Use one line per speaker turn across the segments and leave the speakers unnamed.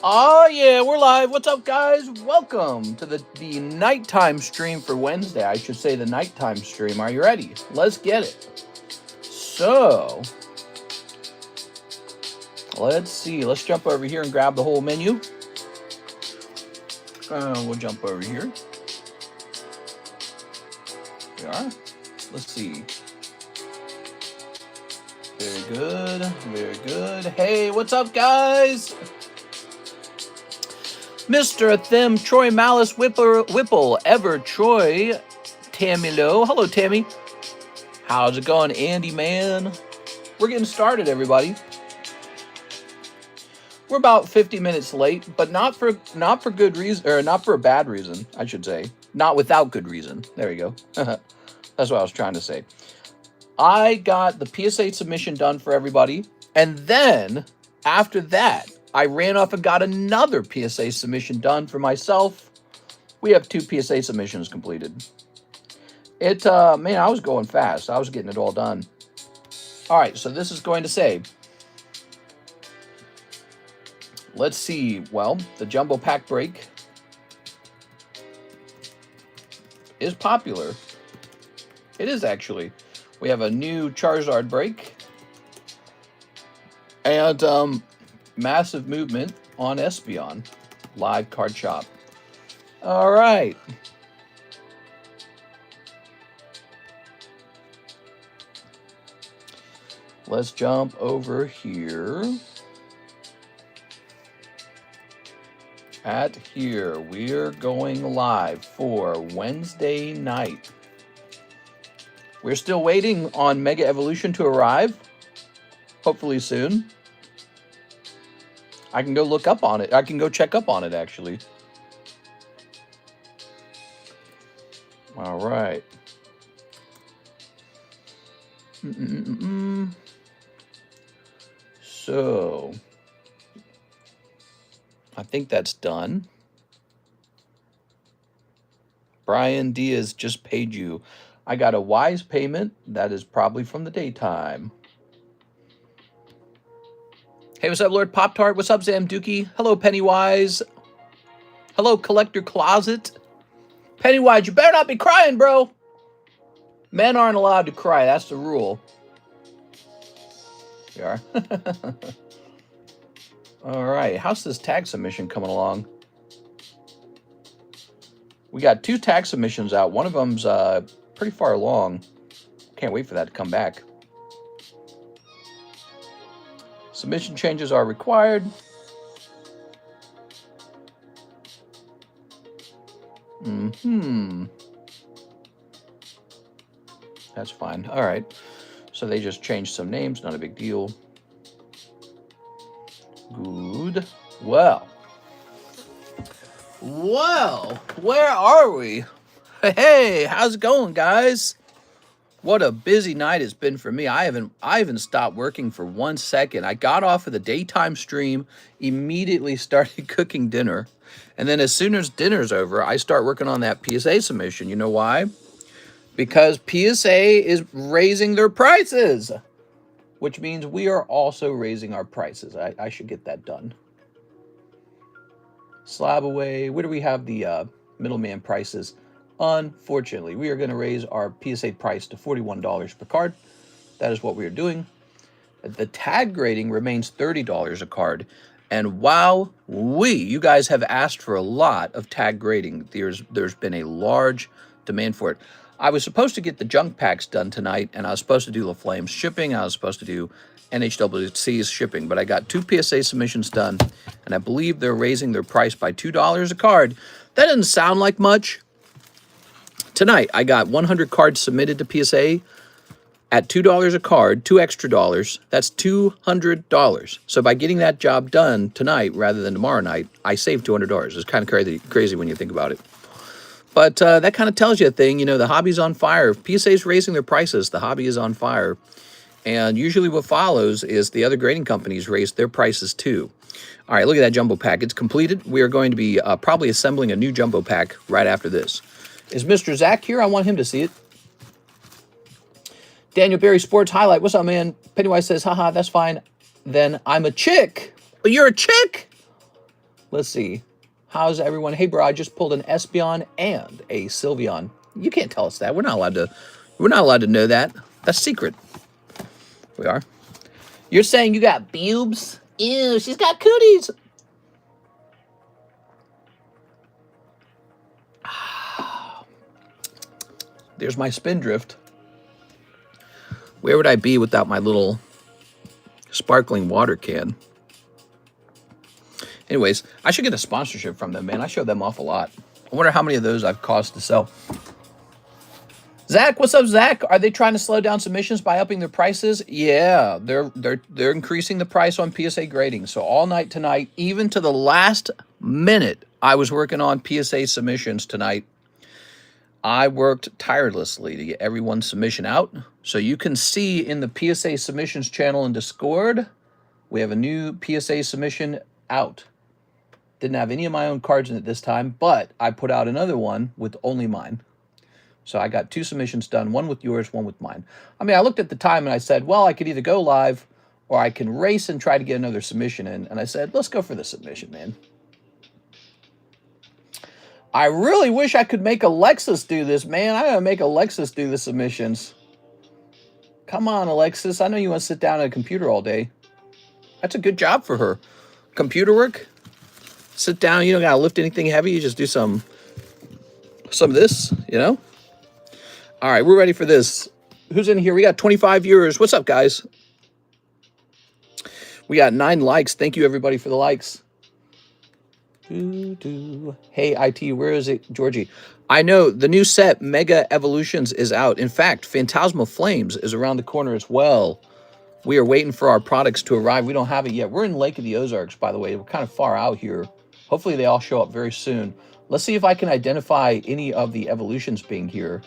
Oh yeah, we're live. What's up, guys? Welcome to the nighttime stream for Wednesday. I should say the nighttime stream. Are you ready? Let's get it. So, let's see. Let's jump over here and grab the whole menu. We'll jump over here. Here we are. Let's see. Very good. Very good. Hey, what's up, guys? Mr. Them, Troy Malice, Whipple, Ever, Troy, Tammy Lowe. Hello, Tammy. How's it going, Andy, man? We're getting started, everybody. We're about 50 minutes late, but not for good reason, or not for a bad reason, I should say. Not without good reason. There you go. That's what I was trying to say. I got the PSA submission done for everybody, and then after that, I ran off and got another PSA submission done for myself. We have 2 PSA submissions completed. Man, I was going fast. I was getting it all done. All right, so this is going to say, let's see. Well, the jumbo pack break is popular. It is actually. We have a new Charizard break and massive movement on Espeon live card shop. All right. Let's jump over here. We're going live for Wednesday night. We're still waiting on Mega Evolution to arrive. Hopefully soon. I can go look up on it. I can go check up on it, actually. All right. So, I think that's done. Brian Diaz just paid you. I got a Wise payment. That is probably from the daytime. Hey, what's up, Lord Pop-Tart? What's up, Zam Dookie? Hello, Pennywise. Hello, Collector Closet. Pennywise, you better not be crying, bro. Men aren't allowed to cry. That's the rule. We are. All right. How's this tag submission coming along? We got 2 tag submissions out. One of them's pretty far along. Can't wait for that to come back. Submission changes are required. That's fine. All right. So they just changed some names. Not a big deal. Good. Well, where are we? Hey, how's it going, guys? What a busy night it's been for me. I haven't stopped working for 1 second. I got off of the daytime stream, immediately started cooking dinner, and then as soon as dinner's over, I start working on that PSA submission. You know why? Because PSA is raising their prices, which means we are also raising our prices. I should get that done. Slab away. Where do we have the middleman prices? Unfortunately, we are going to raise our PSA price to $41 per card. That is what we are doing. The tag grading remains $30 a card. And wow, you guys have asked for a lot of tag grading. There's been a large demand for it. I was supposed to get the junk packs done tonight, and I was supposed to do LaFlame's shipping. I was supposed to do NHWC's shipping, but I got 2 PSA submissions done, and I believe they're raising their price by $2 a card. That doesn't sound like much. Tonight, I got 100 cards submitted to PSA at $2 a card, $2 extra. That's $200. So by getting that job done tonight rather than tomorrow night, I saved $200. It's kind of crazy when you think about it. But that kind of tells you a thing. You know, the hobby's on fire. If PSA is raising their prices, the hobby is on fire. And usually what follows is the other grading companies raise their prices too. All right, look at that jumbo pack. It's completed. We are going to be probably assembling a new jumbo pack right after this. Is Mr. Zach here? I want him to see it. Daniel Berry Sports Highlight. What's up, man? Pennywise says, haha, that's fine. Then I'm a chick. But you're a chick? Let's see. How's everyone? Hey, bro, I just pulled an Espeon and a Sylveon. You can't tell us that. We're not allowed to. We're not allowed to know that. That's secret. We are. You're saying you got boobs? Ew, she's got cooties. There's my Spindrift. Where would I be without my little sparkling water can? Anyways, I should get a sponsorship from them, man. I show them off a lot. I wonder how many of those I've caused to sell. Zach, what's up, Zach? Are they trying to slow down submissions by upping their prices? Yeah, they're increasing the price on PSA grading. So all night tonight, even to the last minute, I was working on PSA submissions tonight. I worked tirelessly to get everyone's submission out. So you can see in the PSA submissions channel in Discord, we have a new PSA submission out. Didn't have any of my own cards in it this time, but I put out another one with only mine. So I got 2 submissions done, one with yours, one with mine. I mean, I looked at the time and I said, well, I could either go live or I can race and try to get another submission in. And I said, let's go for the submission, man. I really wish I could make Alexis do this, man. I gotta make Alexis do the submissions. Come on, Alexis. I know you want to sit down at a computer all day. That's a good job for her. Computer work. Sit down. You don't gotta lift anything heavy. You just do some of this, you know? All right, we're ready for this. Who's in here? We got 25 viewers. What's up, guys? We got 9 likes. Thank you, everybody, for the likes. Hey, IT, where is it, Georgie? I know the new set, Mega Evolutions, is out. In fact, Phantasmal Flames is around the corner as well. We are waiting for our products to arrive. We don't have it yet. We're in Lake of the Ozarks, by the way. We're kind of far out here. Hopefully, they all show up very soon. Let's see if I can identify any of the evolutions being here.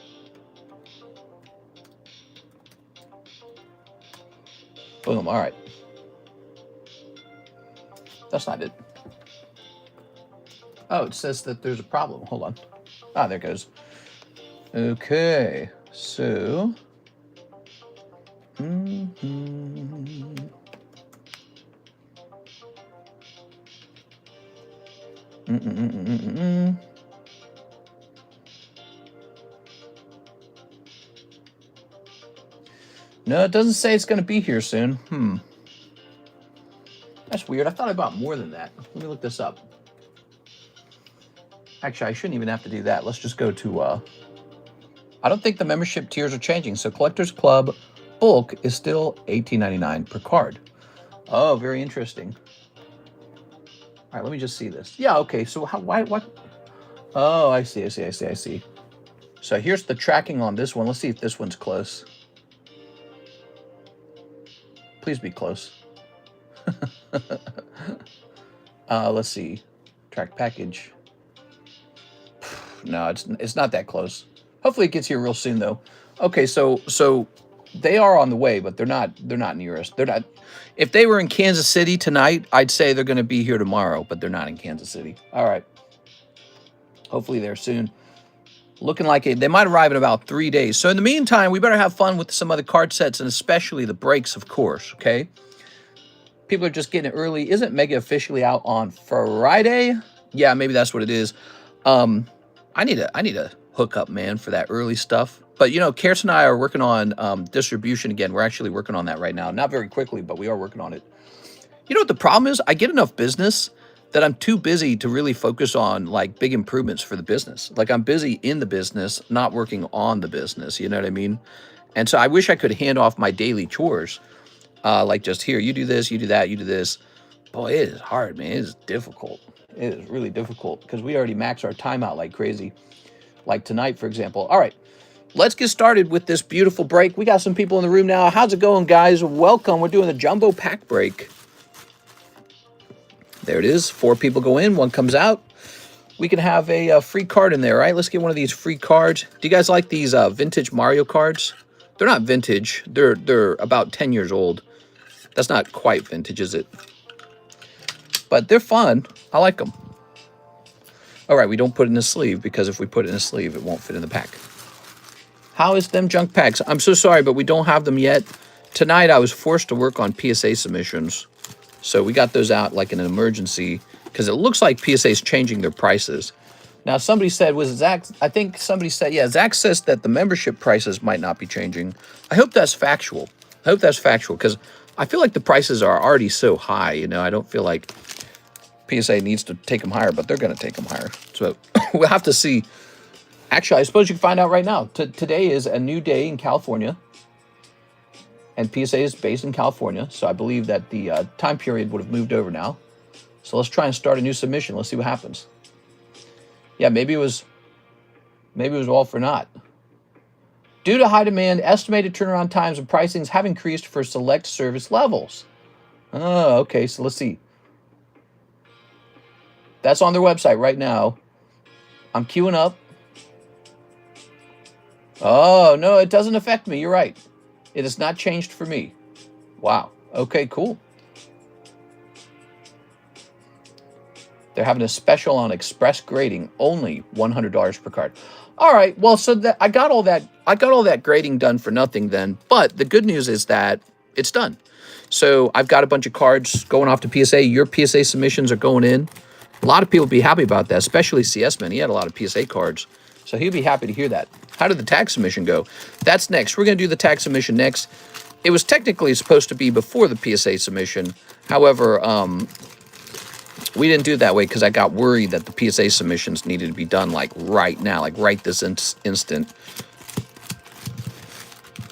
Boom, all right. That's not it. Oh, it says that there's a problem. Hold on. Ah, there it goes. Okay, so... No, it doesn't say it's going to be here soon. That's weird. I thought about more than that. Let me look this up. Actually, I shouldn't even have to do that. Let's just go to... I don't think the membership tiers are changing. So Collectors Club Bulk is still $18.99 per card. Oh, very interesting. All right, let me just see this. Yeah, okay. So what? Oh, I see. So here's the tracking on this one. Let's see if this one's close. Please be close. Let's see. Track package. No, it's not that close. Hopefully it gets here real soon though. Okay, so they are on the way, but they're not near us. They're not. If they were in Kansas City tonight, I'd say they're going to be here tomorrow, but they're not in Kansas City. All right. Hopefully they're soon. Looking like they might arrive in about 3 days. So in the meantime, we better have fun with some other card sets and especially the breaks, of course, okay? People are just getting it early. Isn't Mega officially out on Friday? Yeah, maybe that's what it is. I need a hookup, man, for that early stuff. But, you know, Karis and I are working on distribution again. We're actually working on that right now. Not very quickly, but we are working on it. You know what the problem is? I get enough business that I'm too busy to really focus on, like, big improvements for the business. Like, I'm busy in the business, not working on the business. You know what I mean? And so I wish I could hand off my daily chores. Like, just here, you do this, you do that, you do this. Boy, it is hard, man. It is difficult. It is really difficult because we already max our time out like crazy. Like tonight, for example. All right, let's get started with this beautiful break. We got some people in the room now. How's it going, guys? Welcome. We're doing the jumbo pack break. There it is. 4 people go in, 1 comes out. We can have a free card in there, right? Let's get one of these free cards. Do you guys like these vintage Mario cards? They're not vintage. They're about 10 years old. That's not quite vintage, is it? But they're fun. I like them. All right, we don't put it in a sleeve because if we put it in a sleeve, it won't fit in the pack. How is them junk packs? I'm so sorry, but we don't have them yet. Tonight, I was forced to work on PSA submissions. So we got those out like in an emergency. because it looks like PSA is changing their prices. Now, somebody said, was Zach, I think somebody said, yeah, Zach says that the membership prices might not be changing. I hope that's factual. I hope that's factual, because I feel like the prices are already so high, you know. I don't feel like PSA needs to take them higher, but they're going to take them higher. So we'll have to see. Actually, I suppose you can find out right now. Today is a new day in California, and PSA is based in California, so I believe that the time period would have moved over now. So let's try and start a new submission. Let's see what happens. Yeah, maybe it was all for naught. Due to high demand, estimated turnaround times and pricings have increased for select service levels. Oh, okay, so let's see. That's on their website right now. I'm queuing up. Oh, no, it doesn't affect me. You're right. It has not changed for me. Wow. Okay, cool. They're having a special on express grading, only $100 per card. All right, well, so that I got all that grading done for nothing then. But the good news is that it's done. So I've got a bunch of cards going off to PSA. Your PSA submissions are going in. A lot of people will be happy about that, especially CS-Man. He had a lot of PSA cards, so he'll be happy to hear that. How did the tag submission go? That's next. We're going to do the tag submission next. It was technically supposed to be before the PSA submission. However, we didn't do it that way because I got worried that the PSA submissions needed to be done like right now, like right this instant.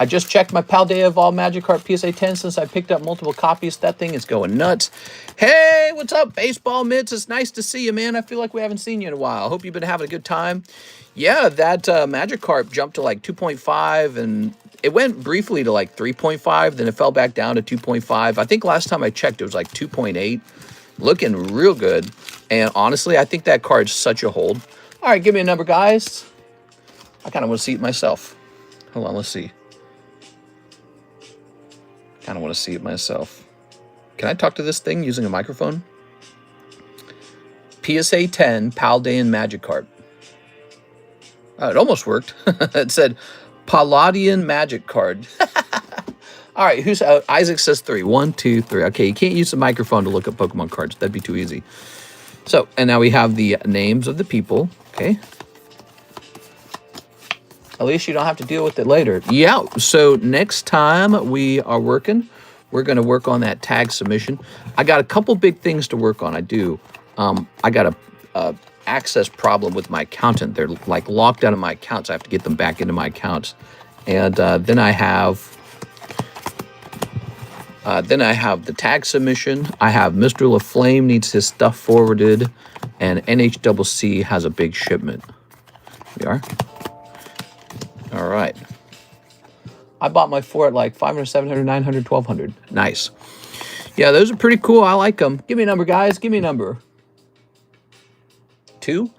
I just checked my Paldea Evolved Magikarp PSA 10 since I picked up multiple copies. That thing is going nuts. Hey, what's up, Baseball Mitts? It's nice to see you, man. I feel like we haven't seen you in a while. Hope you've been having a good time. Yeah, that Magikarp jumped to like 2.5, and it went briefly to like 3.5, then it fell back down to 2.5. I think last time I checked, it was like 2.8. Looking real good. And honestly, I think that card's such a hold. All right, give me a number, guys. I kind of want to see it myself. Hold on, let's see. Kind of want to see it myself. Can I talk to this thing using a microphone? PSA 10 Paldean Magikarp. Oh, it almost worked. It said Palladian Magic Card. All right, who's out? Isaac says 3. 1, 2, 3. Okay, you can't use the microphone to look up Pokemon cards. That'd be too easy. So, and now we have the names of the people. Okay. At least you don't have to deal with it later. Yeah, so next time we are working, we're going to work on that tag submission. I got a couple big things to work on. I do. I got a access problem with my accountant. They're like locked out of my accounts. I have to get them back into my accounts. And then I have the tag submission. I have Mr. LaFlame needs his stuff forwarded, and NHCC has a big shipment. We are. All right. I bought my 4 at like 500, 700, 900, 1200. Nice. Yeah, those are pretty cool. I like them. Give me a number, guys. Give me a number. 2?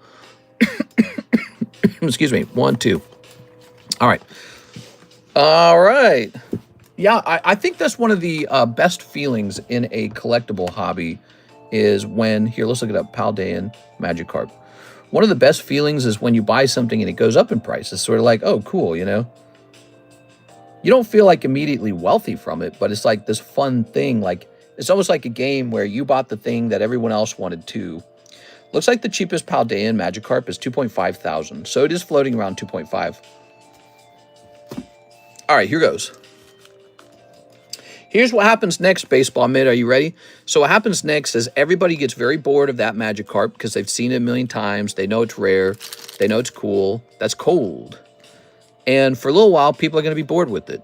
Excuse me. 1, 2. All right. All right. Yeah, I think that's one of the best feelings in a collectible hobby is when, here, let's look it up, Paldean Magikarp. One of the best feelings is when you buy something and it goes up in price. It's sort of like, oh, cool, you know? You don't feel like immediately wealthy from it, but it's like this fun thing. Like, it's almost like a game where you bought the thing that everyone else wanted too. Looks like the cheapest Paldean Magikarp is 2.5 thousand. So it is floating around 2.5. All right, here goes. Here's what happens next, Baseball Mid. Are you ready? So what happens next is everybody gets very bored of that Magikarp because they've seen it a million times. They know it's rare. They know it's cool. That's cold. And for a little while, people are going to be bored with it.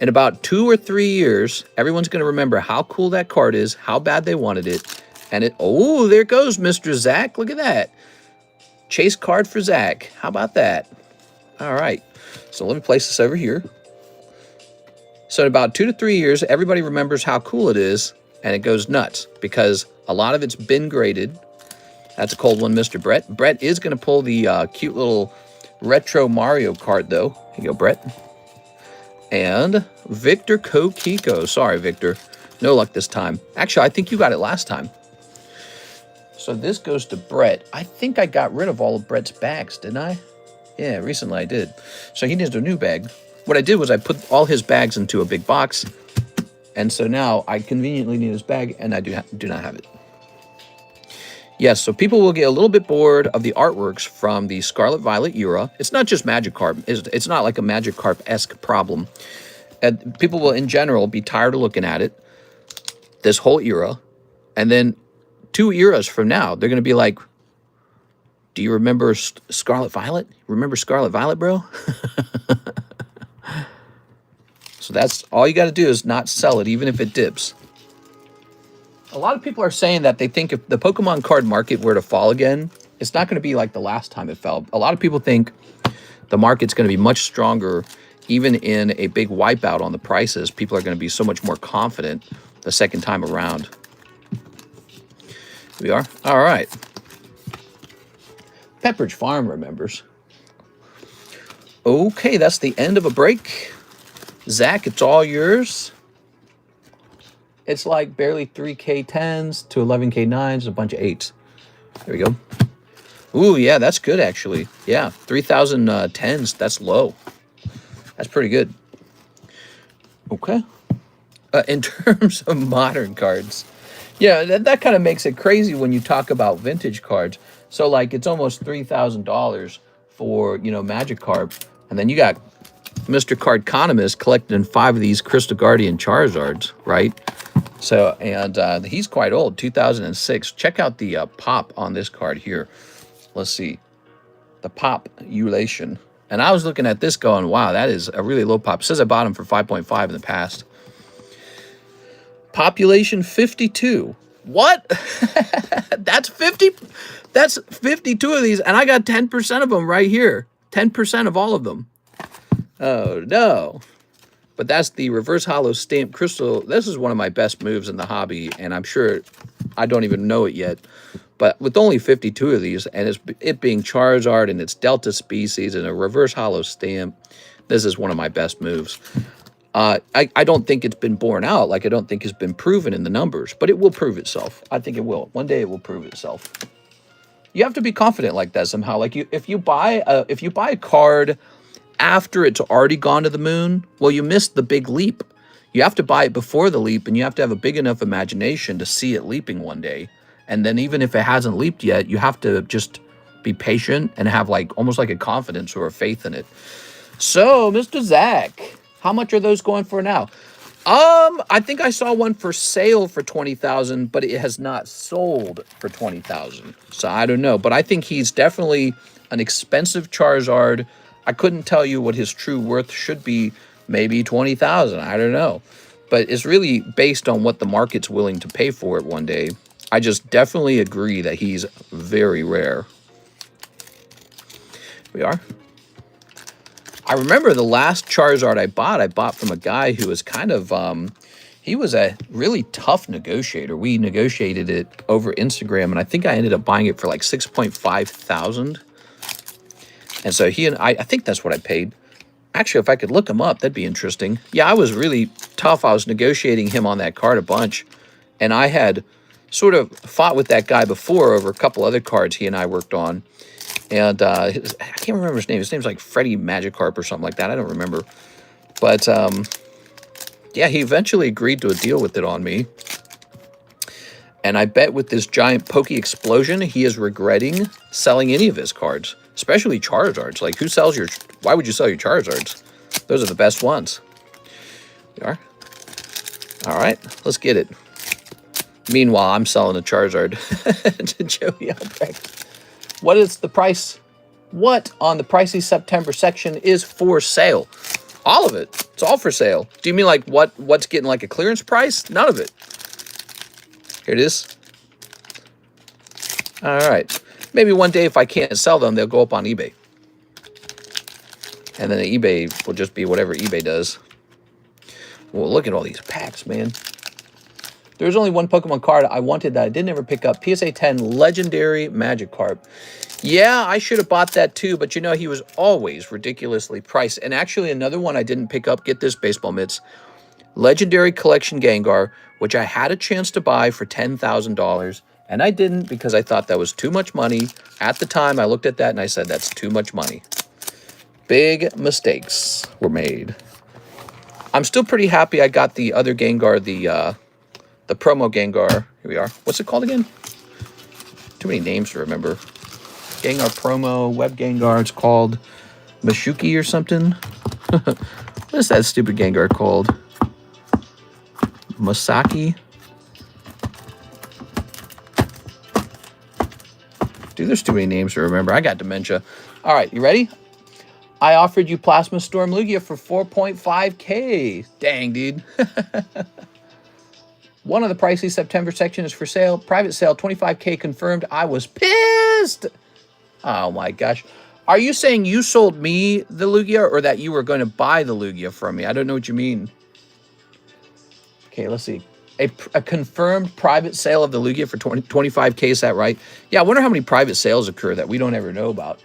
In about 2 or 3 years, everyone's going to remember how cool that card is, how bad they wanted it. And it, oh, there goes Mr. Zach. Look at that. Chase card for Zach. How about that? All right. So let me place this over here. So in about 2 to 3 years, everybody remembers how cool it is, and it goes nuts because a lot of it's been graded. That's a cold one, Mr. Brett. Brett is going to pull the cute little retro Mario card, though. Here you go, Brett. And Victor Kokiko. Sorry, Victor. No luck this time. Actually, I think you got it last time. So this goes to Brett. I think I got rid of all of Brett's bags, didn't I? Yeah, recently I did. So he needs a new bag. What I did was I put all his bags into a big box, and so now I conveniently need his bag, and I do not have it. Yes, so people will get a little bit bored of the artworks from the Scarlet Violet era. It's not just Magikarp. It's not like a Magikarp-esque problem. And people will, in general, be tired of looking at it, this whole era, and then 2 eras from now, they're going to be like, do you remember Scarlet Violet? Remember Scarlet Violet, bro? So that's all you got to do is not sell it, even if it dips. A lot of people are saying that they think if the Pokemon card market were to fall again, it's not going to be like the last time it fell. A lot of people think the market's going to be much stronger, even in a big wipeout on the prices. People are going to be so much more confident the second time around. We are? All right. Pepperidge Farm remembers. Okay, that's the end of a break. Zach, it's all yours. It's like barely 3K 10s to 11K 9s, a bunch of 8s. There we go. Ooh, yeah, that's good, actually. Yeah, 3,000 10s, that's low. That's pretty good. Okay. In terms of modern cards, yeah, that kind of makes it crazy when you talk about vintage cards. So, like, it's almost $3,000 for, you know, Magikarp. And then you got Mr. Cardconomist collecting 5 of these Crystal Guardian Charizards, right? So, and he's quite old, 2006. Check out the pop on this card here. Let's see. The population. And I was looking at this going, wow, that is a really low pop. It says I bought him for 5.5 in the past. Population 52. What? That's 50. That's 52 of these, and I got 10% of them right here. 10% of all of them. Oh, no. But that's the reverse hollow stamp crystal. This is one of my best moves in the hobby, and I'm sure I don't even know it yet. But with only 52 of these, and it being Charizard and its Delta species and a reverse hollow stamp, this is one of my best moves. I don't think it's been borne out. Like, I don't think it's been proven in the numbers, but it will prove itself. I think it will. One day it will prove itself. You have to be confident like that somehow. Like, if you buy a card after it's already gone to the moon, well, you missed the big leap. You have to buy it before the leap, and you have to have a big enough imagination to see it leaping one day. And then even if it hasn't leaped yet, you have to just be patient and have like almost like a confidence or a faith in it. So, Mr. Zach, how much are those going for now? I think I saw one for sale for 20,000, but it has not sold for 20,000. So I don't know, but I think he's definitely an expensive Charizard. I couldn't tell you what his true worth should be. Maybe 20,000. I don't know, but it's really based on what the market's willing to pay for it one day. I just definitely agree that he's very rare. We are. I remember the last Charizard I bought from a guy who was kind of, he was a really tough negotiator. We negotiated it over Instagram, and I think I ended up buying it for like 6.5 thousand. And so he and I think that's what I paid. Actually, if I could look him up, that'd be interesting. Yeah, I was really tough. I was negotiating him on that card a bunch, and I had sort of fought with that guy before over a couple other cards he and I worked on. And I can't remember his name. His name's like Freddie Magikarp or something like that. I don't remember. But yeah, he eventually agreed to a deal with it on me. And I bet with this giant Poke Explosion, he is regretting selling any of his cards, especially Charizards. Like, who sells your... Why would you sell your Charizards? Those are the best ones. You are? All right, let's get it. Meanwhile, I'm selling a Charizard to Joey Albrecht. What is the price? What on the pricey September section is for sale? All of it. It's all for sale. Do you mean like what's getting like a clearance price? None of it. Here it is. All right. Maybe one day if I can't sell them, they'll go up on eBay. And then the eBay will just be whatever eBay does. Well, look at all these packs, man. There was only one Pokemon card I wanted that I didn't ever pick up. PSA 10 Legendary Magikarp. Yeah, I should have bought that too, but you know, he was always ridiculously priced. And actually another one I didn't pick up, get this, baseball mitts, Legendary Collection Gengar, which I had a chance to buy for $10,000. And I didn't because I thought that was too much money. At the time, I looked at that and I said, that's too much money. Big mistakes were made. I'm still pretty happy I got the other Gengar, the promo Gengar. Here we are. What's it called again? Too many names to remember. Gengar promo, web Gengar. It's called Mashuki or something. What is that stupid Gengar called? Masaki? Dude, there's too many names to remember. I got dementia. All right, you ready? I offered you Plasma Storm Lugia for 4.5K. Dang, dude. One of the pricey September section is for sale. Private sale, 25K confirmed. I was pissed. Oh, my gosh. Are you saying you sold me the Lugia or that you were going to buy the Lugia from me? I don't know what you mean. Okay, let's see. A confirmed private sale of the Lugia for 25K, is that right? Yeah, I wonder how many private sales occur that we don't ever know about.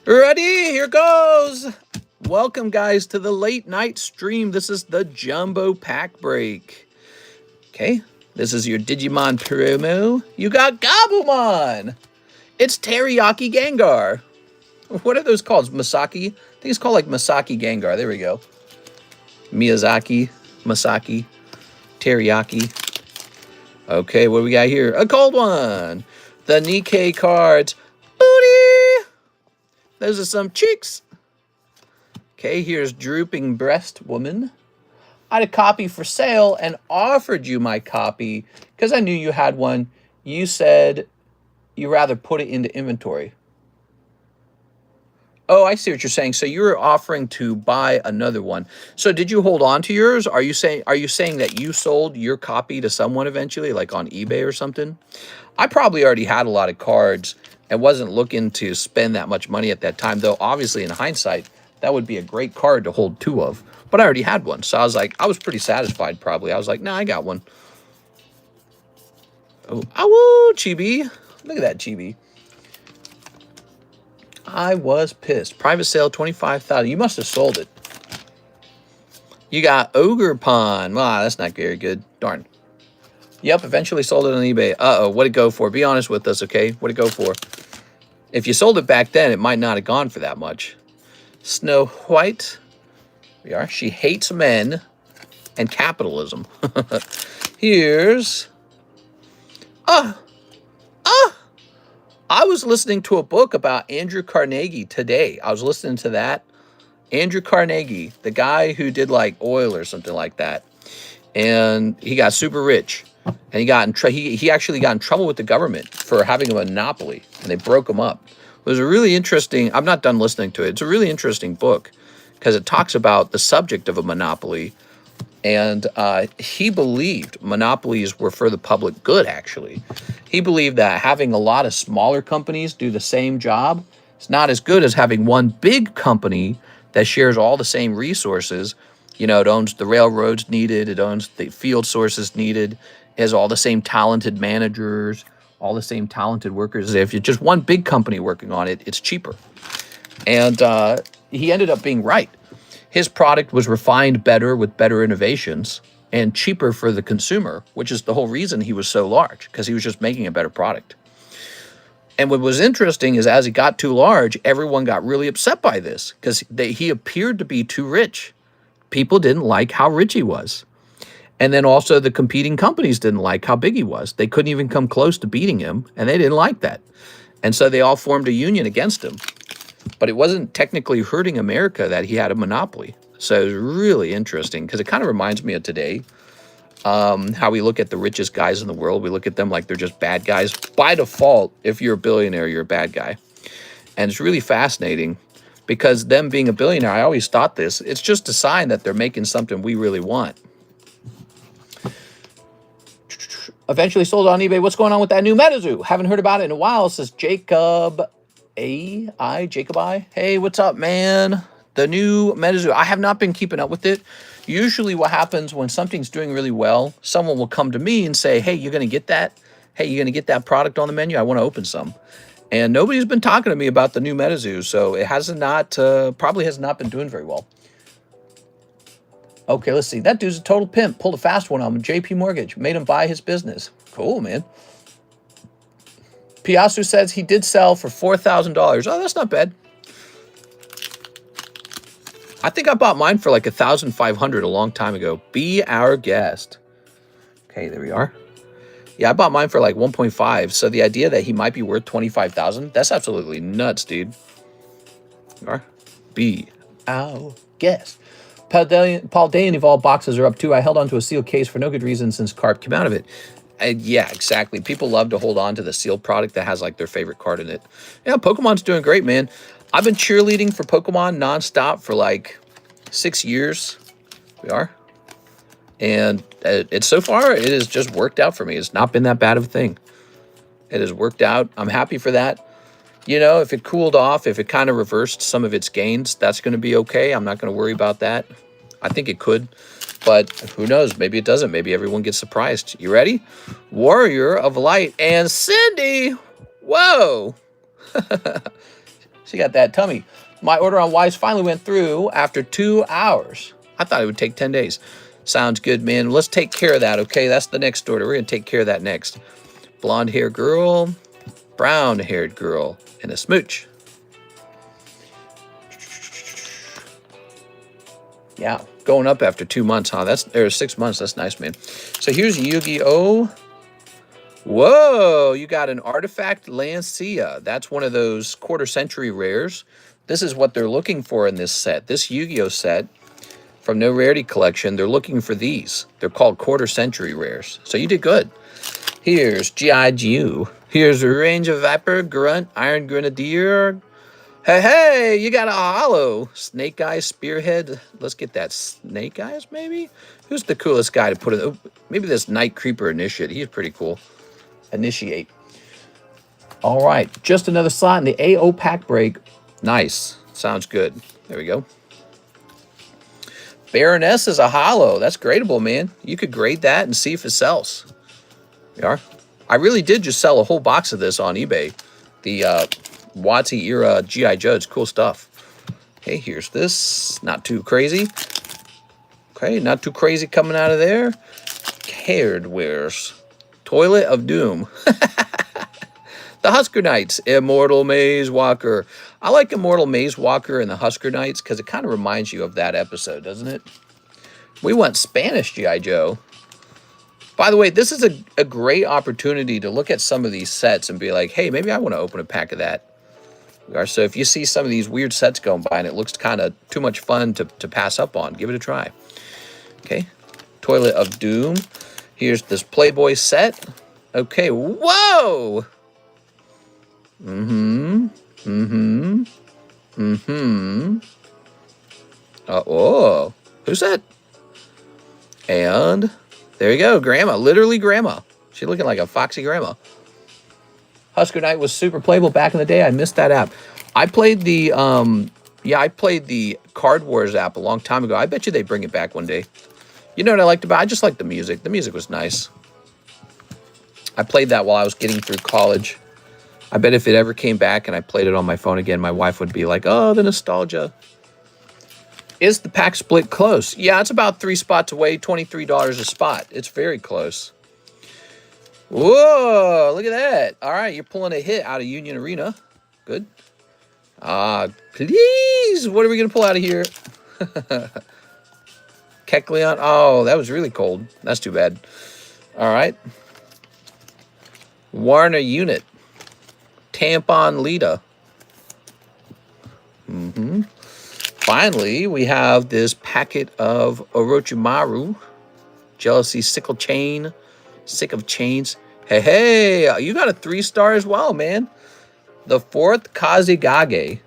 Ready? Here goes. Welcome, guys, to the late night stream. This is the Jumbo Pack Break. Okay, this is your Digimon promo. You got Gabumon. It's Teriyaki Gengar. What are those called? Masaki? I think it's called like Masaki Gengar. There we go. Miyazaki, Masaki, Teriyaki. Okay, what do we got here? A cold one. The Nikke cards. Booty. Those are some cheeks. Okay, here's Drooping Breast Woman. I had a copy for sale and offered you my copy because I knew you had one. You said you rather put it into inventory. Oh, I see what you're saying. So you were offering to buy another one. So did you hold on to yours? Are you saying that you sold your copy to someone eventually, like on eBay or something? I probably already had a lot of cards and wasn't looking to spend that much money at that time, though obviously in hindsight, that would be a great card to hold two of. But I already had one. So I was like, I was pretty satisfied probably. I was like, nah, I got one. Oh, ow, Chibi. Look at that Chibi. I was pissed. Private sale, 25,000. You must have sold it. You got Ogre Pond. Wow, that's not very good. Darn. Yep, eventually sold it on eBay. Uh-oh, what'd it go for? Be honest with us, okay? What'd it go for? If you sold it back then, it might not have gone for that much. Snow White. We are. She hates men and capitalism. Here's... I was listening to a book about Andrew Carnegie today. I was listening to that. Andrew Carnegie, the guy who did like oil or something like that. And he got super rich. And he actually got in trouble with the government for having a monopoly. And they broke him up. It was a really interesting, I'm not done listening to it. It's a really interesting book because it talks about the subject of a monopoly. And he believed monopolies were for the public good, actually. He believed that having a lot of smaller companies do the same job is not as good as having one big company that shares all the same resources. You know, it owns the railroads needed. It owns the field sources needed. It has all the same talented managers, all the same talented workers. If you're just one big company working on it, it's cheaper. And he ended up being right. His product was refined better with better innovations and cheaper for the consumer, which is the whole reason he was so large, because he was just making a better product. And what was interesting is as he got too large, everyone got really upset by this because he appeared to be too rich. People didn't like how rich he was. And then also the competing companies didn't like how big he was. They couldn't even come close to beating him, and they didn't like that. And so they all formed a union against him. But it wasn't technically hurting America that he had a monopoly. So it was really interesting because it kind of reminds me of today, how we look at the richest guys in the world. We look at them like they're just bad guys. By default, if you're a billionaire, you're a bad guy. And it's really fascinating because them being a billionaire, I always thought this, it's just a sign that they're making something we really want. Eventually sold on eBay. What's going on with that new Metazoo? Haven't heard about it in a while, says Jacob Jacob I. Hey, what's up, man? The new Metazoo. I have not been keeping up with it. Usually what happens when something's doing really well, someone will come to me and say, hey, you're going to get that? Hey, you're going to get that product on the menu? I want to open some. And nobody's been talking to me about the new Metazoo, so it probably has not been doing very well. Okay, let's see. That dude's a total pimp. Pulled a fast one on him. JP Mortgage. Made him buy his business. Cool, man. Piasu says he did sell for $4,000. Oh, that's not bad. I think I bought mine for like $1,500 a long time ago. Be our guest. Okay, there we are. Yeah, I bought mine for like 1.5. So the idea that he might be worth 25,000, that's absolutely nuts, dude. Ow, guess. Paldean Evolved boxes are up too. I held on to a sealed case for no good reason since Carp came out of it. Yeah, exactly. People love to hold on to the sealed product that has like their favorite card in it. Yeah, Pokemon's doing great, man. I've been cheerleading for Pokemon nonstop for like 6 years. And it's so far, it has just worked out for me. It's not been that bad of a thing. It has worked out. I'm happy for that. You know, if it cooled off, if it kind of reversed some of its gains, that's going to be okay. I'm not going to worry about that. I think it could, but who knows? Maybe it doesn't. Maybe everyone gets surprised. You ready? Warrior of Light and Cindy. Whoa. She got that tummy. My order on Wise finally went through after 2 hours. I thought it would take 10 days. Sounds good, man. Let's take care of that, okay? That's the next order. We're going to take care of that next. Blonde-haired girl, brown-haired girl, and a smooch. Yeah, going up after 2 months, huh? Or 6 months. That's nice, man. So here's Yu-Gi-Oh! Whoa, you got an Artifact Lancea. That's one of those quarter-century rares. This is what they're looking for in this set. This Yu-Gi-Oh! Set from No Rarity Collection, they're looking for these. They're called quarter-century rares. So you did good. Here's GI Joe. Here's Ranger Viper, Grunt, Iron Grenadier. Hey, you got a holo. Snake Eyes, Spearhead. Let's get that Snake Eyes, maybe? Who's the coolest guy to put in? Oh, maybe this Night Creeper Initiate. He's pretty cool. Initiate. All right, just another slot in the AO pack break. Nice. Sounds good. There we go. Baroness is a holo. That's gradable, man. You could grade that and see if it sells. We are. I really did just sell a whole box of this on eBay. The WOTC era GI Joe. It's cool stuff. Okay, here's this. Not too crazy. Okay, not too crazy coming out of there. Cared Wares. Toilet of Doom. The Husker Knights. Immortal Maze Walker. I like Immortal Maze Walker and the Husker Knights because it kind of reminds you of that episode, doesn't it? We want Spanish GI Joe. By the way, this is a great opportunity to look at some of these sets and be like, hey, maybe I want to open a pack of that. So if you see some of these weird sets going by and it looks kind of too much fun to pass up on, give it a try. Okay. Toilet of Doom. Here's this Playboy set. Okay. Whoa! Oh, who's that? And there you go, Grandma. Literally Grandma. She's looking like a foxy grandma. Husker Knight was super playable back in the day. I missed that app. I played the I played the Card Wars app a long time ago. I bet you they bring it back one day. You know what I liked about it? I just liked the music. The music was nice. I played that while I was getting through college. I bet if it ever came back and I played it on my phone again, my wife would be like, oh, the nostalgia. Is the pack split close? Yeah, it's about 3 spots away, $23 a spot. It's very close. Whoa, look at that. All right, you're pulling a hit out of Union Arena. Good. Please, what are we going to pull out of here? Kecleon. Oh, that was really cold. That's too bad. All right. Warner Unit. Tampon Lita. Finally, we have this packet of Orochimaru. Jealousy Sickle Chain. Sick of Chains. Hey, you got a 3-star as well, man. The 4th Kazekage.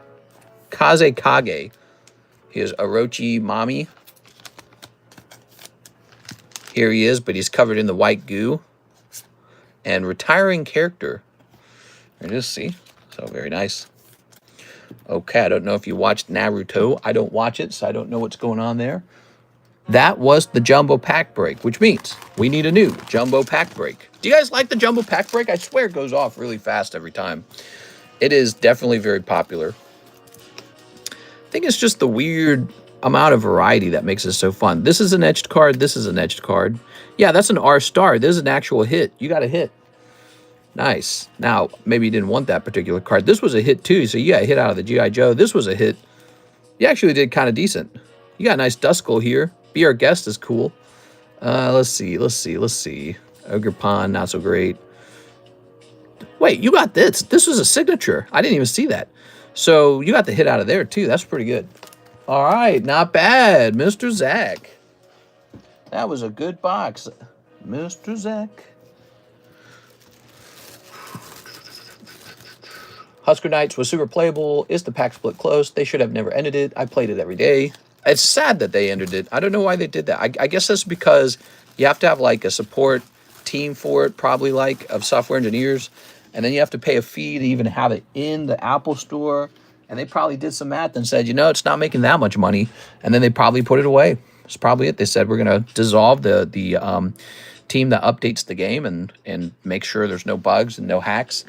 Kazekage. Here's Orochi Mami. Here he is, but he's covered in the white goo. And retiring character. There it is, see? So very nice. Okay, I don't know if you watched Naruto. I don't watch it, so I don't know what's going on there. That was the Jumbo Pack Break, which means we need a new Jumbo Pack Break. Do you guys like the Jumbo Pack Break? I swear it goes off really fast every time. It is definitely very popular. I think it's just the weird amount of variety that makes it so fun. This is an etched card. This is an etched card. Yeah, that's an R-star. This is an actual hit. You got a hit. Nice. Now, maybe you didn't want that particular card. This was a hit too, so you got a hit out of the GI Joe. This was a hit. You actually did kind of decent. You got a nice Duskull here. Be Our Guest is cool. Let's see. Ogre Pond, not so great. Wait, you got this. This was a signature. I didn't even see that. So you got the hit out of there, too. That's pretty good. All right, not bad, Mr. Zach. That was a good box, Mr. Zach. Husker Knights was super playable. Is the pack split close? They should have never ended it. I played it every day. It's sad that they ended it. I don't know why they did that. I guess that's because you have to have like a support team for it, probably like of software engineers. And then you have to pay a fee to even have it in the Apple store. And they probably did some math and said, you know, it's not making that much money. And then they probably put it away. That's probably it. They said, we're going to dissolve the team that updates the game and make sure there's no bugs and no hacks.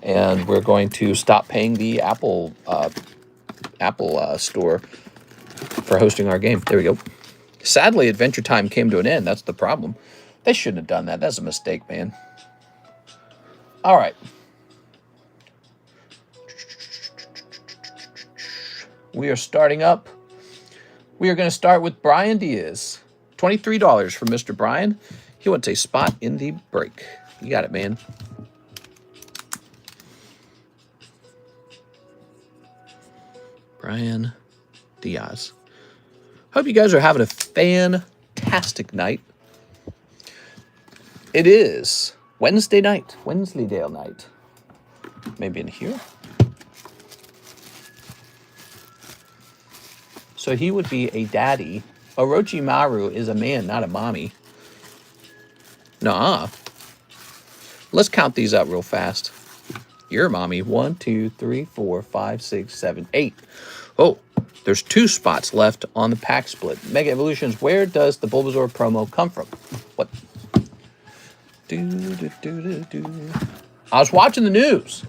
And we're going to stop paying the Apple store for hosting our game. There we go. Sadly, Adventure Time came to an end. That's the problem. They shouldn't have done that. That's a mistake, man. All right. We are starting up. We are going to start with Brian Diaz. $23 for Mr. Brian. He wants a spot in the break. You got it, man. Brian Diaz. Hope you guys are having a fantastic night. It is Wednesday night, Wensleydale night. Maybe in here. So he would be a daddy. Orochimaru is a man, not a mommy. Nuh-uh. Let's count these up real fast. You're a mommy. 1, 2, 3, 4, 5, 6, 7, 8. Oh, there's 2 spots left on the pack split. Mega Evolutions, where does the Bulbasaur promo come from? What? I was watching the news.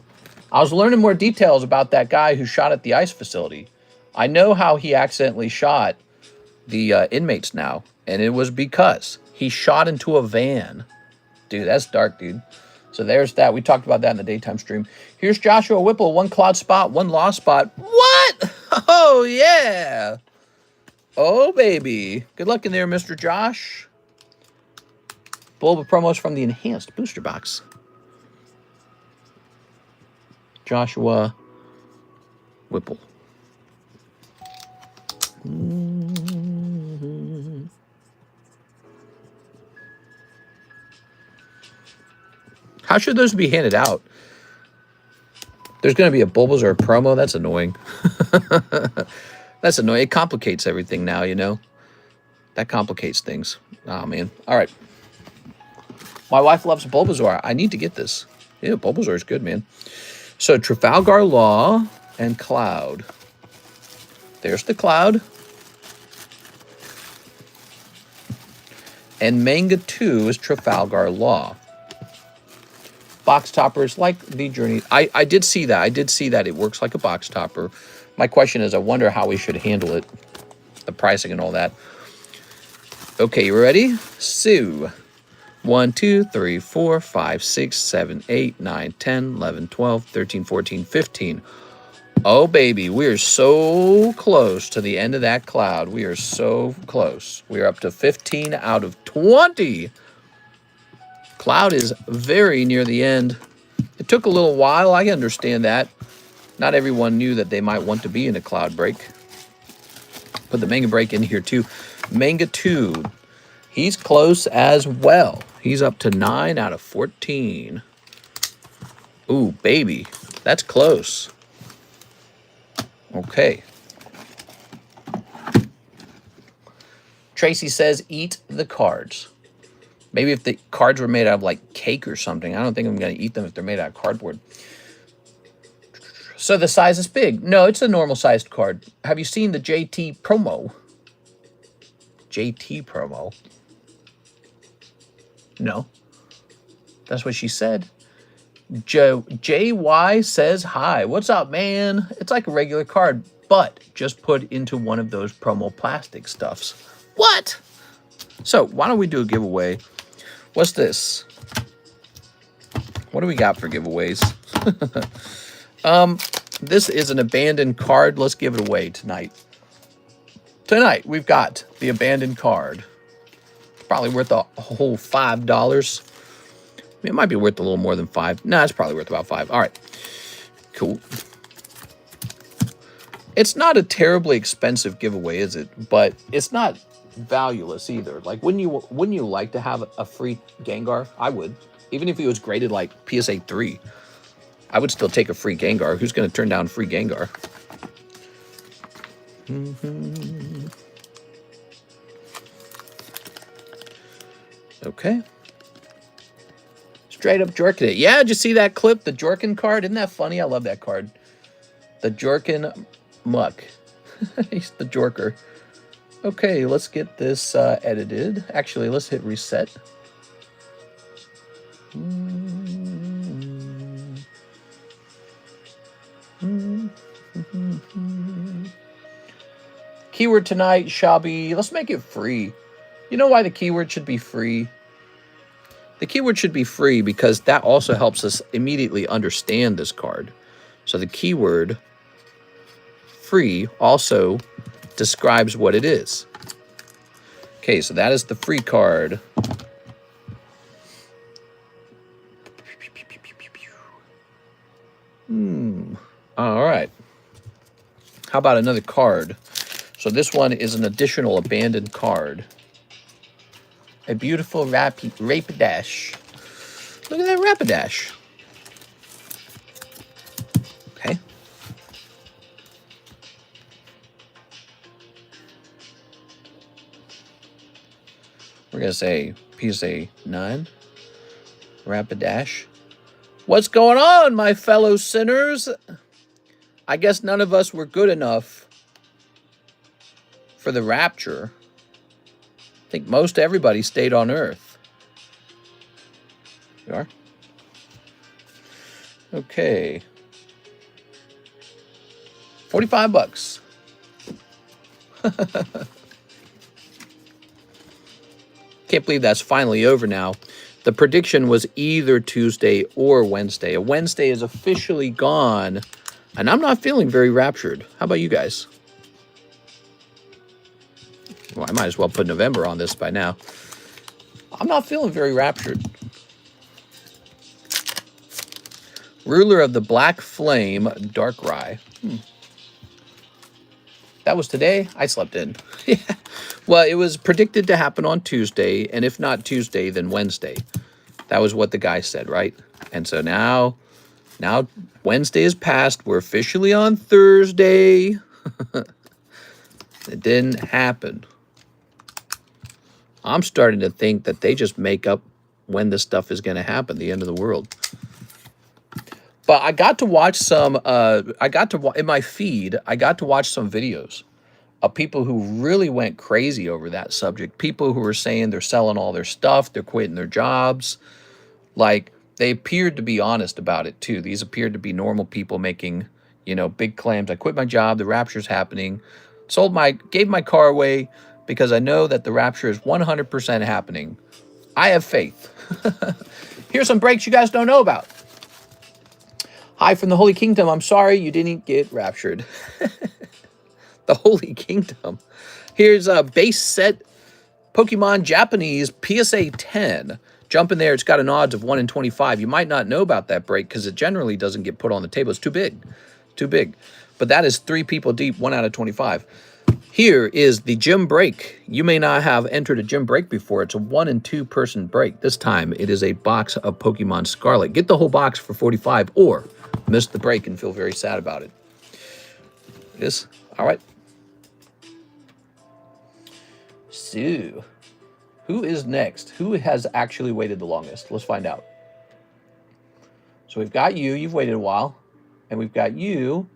I was learning more details about that guy who shot at the ice facility. I know how he accidentally shot the inmates now, and it was because he shot into a van. Dude, that's dark, dude. So there's that. We talked about that in the daytime stream. Here's Joshua Whipple. 1 cloud spot, 1 lost spot. What? Oh, yeah. Oh, baby. Good luck in there, Mr. Josh. Bulba promos from the enhanced booster box. Joshua Whipple. How should those be handed out? There's going to be a Bulbasaur promo? That's annoying. That's annoying. It complicates everything now, you know? That complicates things. Oh, man. All right. My wife loves Bulbasaur. I need to get this. Yeah, Bulbasaur is good, man. So, Trafalgar Law and Cloud. There's the Cloud. And Manga 2 is Trafalgar Law. Box toppers like the Journey. I did see that. I did see that it works like a box topper. My question is, I wonder how we should handle it. The pricing and all that. Okay, you ready? So, 1, 2, 3, 4, 5, 6, 7, 8, 9, 10, 11, 12, 13, 14, 15. Oh, baby, we are so close to the end of that cloud. We are so close. We are up to 15 out of 20. Cloud is very near the end. It took a little while. I understand that. Not everyone knew that they might want to be in a cloud break. Put the manga break in here, too. Manga 2. He's close as well. He's up to 9 out of 14. Ooh, baby. That's close. Okay. Tracy says, eat the cards. Maybe if the cards were made out of, like, cake or something. I don't think I'm going to eat them if they're made out of cardboard. So the size is big. No, it's a normal-sized card. Have you seen the JT promo? JT promo? No. That's what she said. JY says hi. What's up, man? It's like a regular card, but just put into one of those promo plastic stuffs. What? So why don't we do a giveaway? What's this? What do we got for giveaways? This is an abandoned card. Let's give it away tonight. Tonight, we've got the abandoned card. Probably worth a whole $5. It might be worth a little more than 5. No, it's probably worth about 5. All right. Cool. It's not a terribly expensive giveaway, is it? But it's not valueless either. Like, wouldn't you like to have a free Gengar? I would. Even if he was graded like PSA 3, I would still take a free Gengar. Who's going to turn down free Gengar? Okay. Straight up Jorkin it. Yeah, did you see that clip? The Jorkin card? Isn't that funny? I love that card. The Jorkin Muck. He's the Jorker. Okay, let's get this edited. Actually, let's hit reset. Keyword tonight shall be, let's make it free. You know why the keyword should be free? The keyword should be free because that also helps us immediately understand this card. So the keyword free also describes what it is. Okay, so that is the free card. All right. How about another card? So this one is an additional abandoned card. A beautiful Rapidash. Look at that Rapidash. Okay. We're going to say PSA 9. Rapidash. What's going on, my fellow sinners? I guess none of us were good enough for the rapture. I think most everybody stayed on Earth. You are? Okay. 45 bucks. Can't believe that's finally over now. The prediction was either Tuesday or Wednesday. A Wednesday is officially gone, and I'm not feeling very raptured. How about you guys? Well, I might as well put November on this by now. I'm not feeling very raptured. Ruler of the Black Flame, Darkrai. That was today? I slept in. Yeah. Well, it was predicted to happen on Tuesday, and if not Tuesday, then Wednesday. That was what the guy said, right? And so now Wednesday is past. We're officially on Thursday. It didn't happen. I'm starting to think that they just make up when this stuff is going to happen, the end of the world. But I got to watch some, in my feed, I got to watch some videos of people who really went crazy over that subject. People who were saying they're selling all their stuff, they're quitting their jobs. Like, they appeared to be honest about it, too. These appeared to be normal people making, you know, big claims. I quit my job, the rapture's happening. Gave my car away because I know that the rapture is 100% happening. I have faith. Here's some breaks you guys don't know about. Hi from the Holy Kingdom. I'm sorry you didn't get raptured. The Holy Kingdom. Here's a base set Pokemon Japanese PSA 10. Jump in there. It's got an odds of 1 in 25. You might not know about that break because it generally doesn't get put on the table. It's too big. Too big. But that is 3 people deep, 1 out of 25. Here is the gym break. You may not have entered a gym break before. It's a 1 and 2 person break. This time it is a box of Pokemon Scarlet. Get the whole box for 45 or miss the break and feel very sad about it. Yes. All right. So, who is next? Who has actually waited the longest? Let's find out. So we've got you. You've waited a while. And we've got you.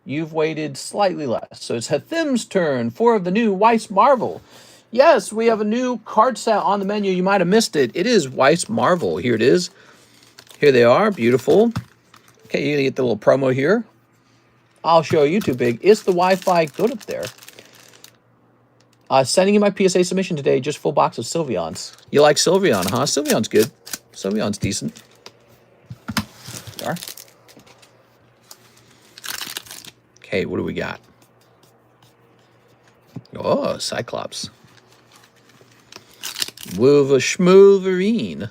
You've waited slightly less. So it's Hathim's turn. 4 of the new Weiss Marvel. Yes, we have a new card set on the menu. You might have missed it. It is Weiss Marvel. Here it is. Here they are. Beautiful. Okay, you're going to get the little promo here. I'll show you too big. Is the Wi-Fi good up there? Sending you my PSA submission today. Just full box of Sylveons. You like Sylveon, huh? Sylveon's good. Sylveon's decent. There are. Okay, what do we got? Oh, Cyclops. Wolverine.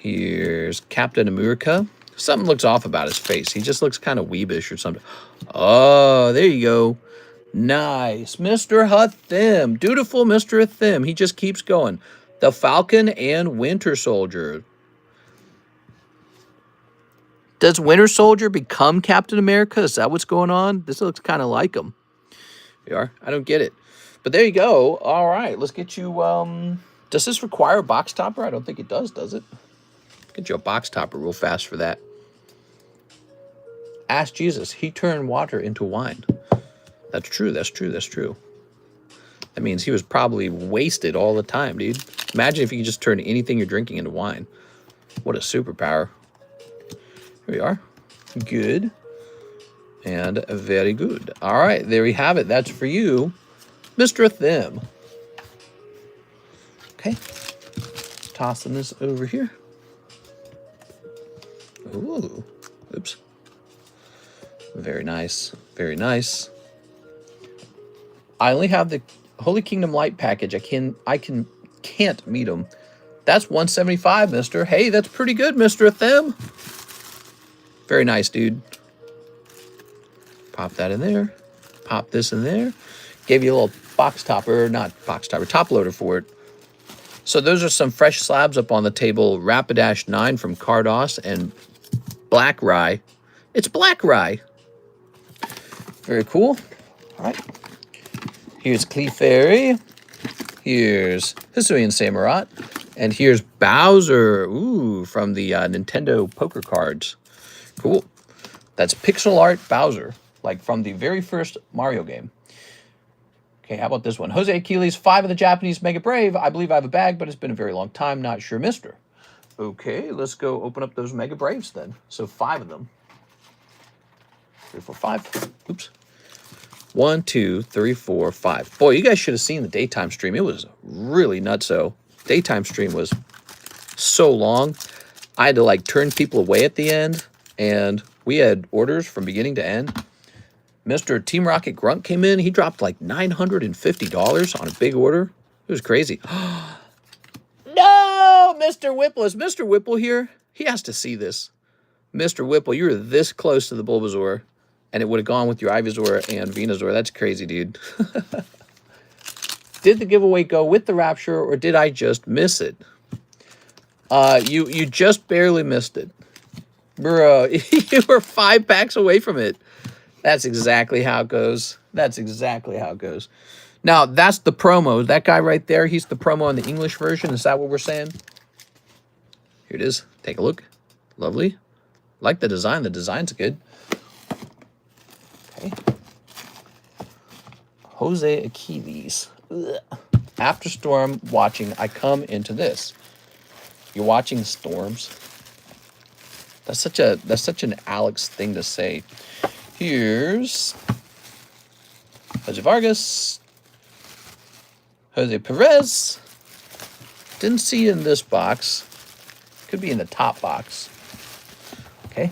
Here's Captain America. Something looks off about his face. He just looks kind of weebish or something. Oh, there you go. Nice. Mr. Hathim. Dutiful Mr. Hathim. He just keeps going. The Falcon and Winter Soldier. Does Winter Soldier become Captain America? Is that what's going on? This looks kind of like him. You are? I don't get it. But there you go. All right. Let's get you... does this require a box topper? I don't think it does it? Get you a box topper real fast for that. Ask Jesus. He turned water into wine. That's true. That's true. That's true. That means he was probably wasted all the time, dude. Imagine if you could just turn anything you're drinking into wine. What a superpower. Here we are. Good. And very good. All right. There we have it. That's for you, Mr. Thim. Okay. Tossing this over here. Ooh. Oops. Very nice. Very nice. I only have the Holy Kingdom Light package. I can't meet them. That's 175, mister. Hey, that's pretty good, Mr. Them. Very nice, dude. Pop that in there. Pop this in there. Gave you a little box topper, not box topper, top loader for it. So those are some fresh slabs up on the table. Rapidash 9 from Carddass and Black Rye. It's Black Rye. Very cool. All right. Here's Clefairy. Here's Hisuian Samurott. And here's Bowser. Ooh, from the Nintendo poker cards. Cool. That's pixel art Bowser, like from the very first Mario game. Okay, how about this one? Jose Achilles, 5 of the Japanese Mega Brave. I believe I have a bag, but it's been a very long time. Not sure, mister. Okay, let's go open up those Mega Braves then. So 5 of them. 3, 4, 5. Oops. 1, 2, 3, 4, 5. Boy, you guys should have seen the daytime stream. It was really nutso. Daytime stream was so long. I had to like turn people away at the end, and we had orders from beginning to end. Mr. Team Rocket Grunt came in. He dropped like $950 on a big order. It was crazy. No, Mr. Whipple. Is Mr. Whipple here? He has to see this. Mr. Whipple, you were this close to the Bulbasaur, and it would have gone with your Ivysaur and Venusaur. That's crazy, dude. Did the giveaway go with the Rapture, or did I just miss it? You just barely missed it. Bro, you were 5 packs away from it. That's exactly how it goes. That's exactly how it goes. Now, that's the promo. That guy right there, he's the promo in the English version. Is that what we're saying? Here it is. Take a look. Lovely. Like the design. The design's good. Okay. Jose Achilles. Ugh. After storm watching, I come into this. You're watching storms. That's such an Alex thing to say. Here's Jose Vargas, Jose Perez. Didn't see in this box. Could be in the top box. Okay.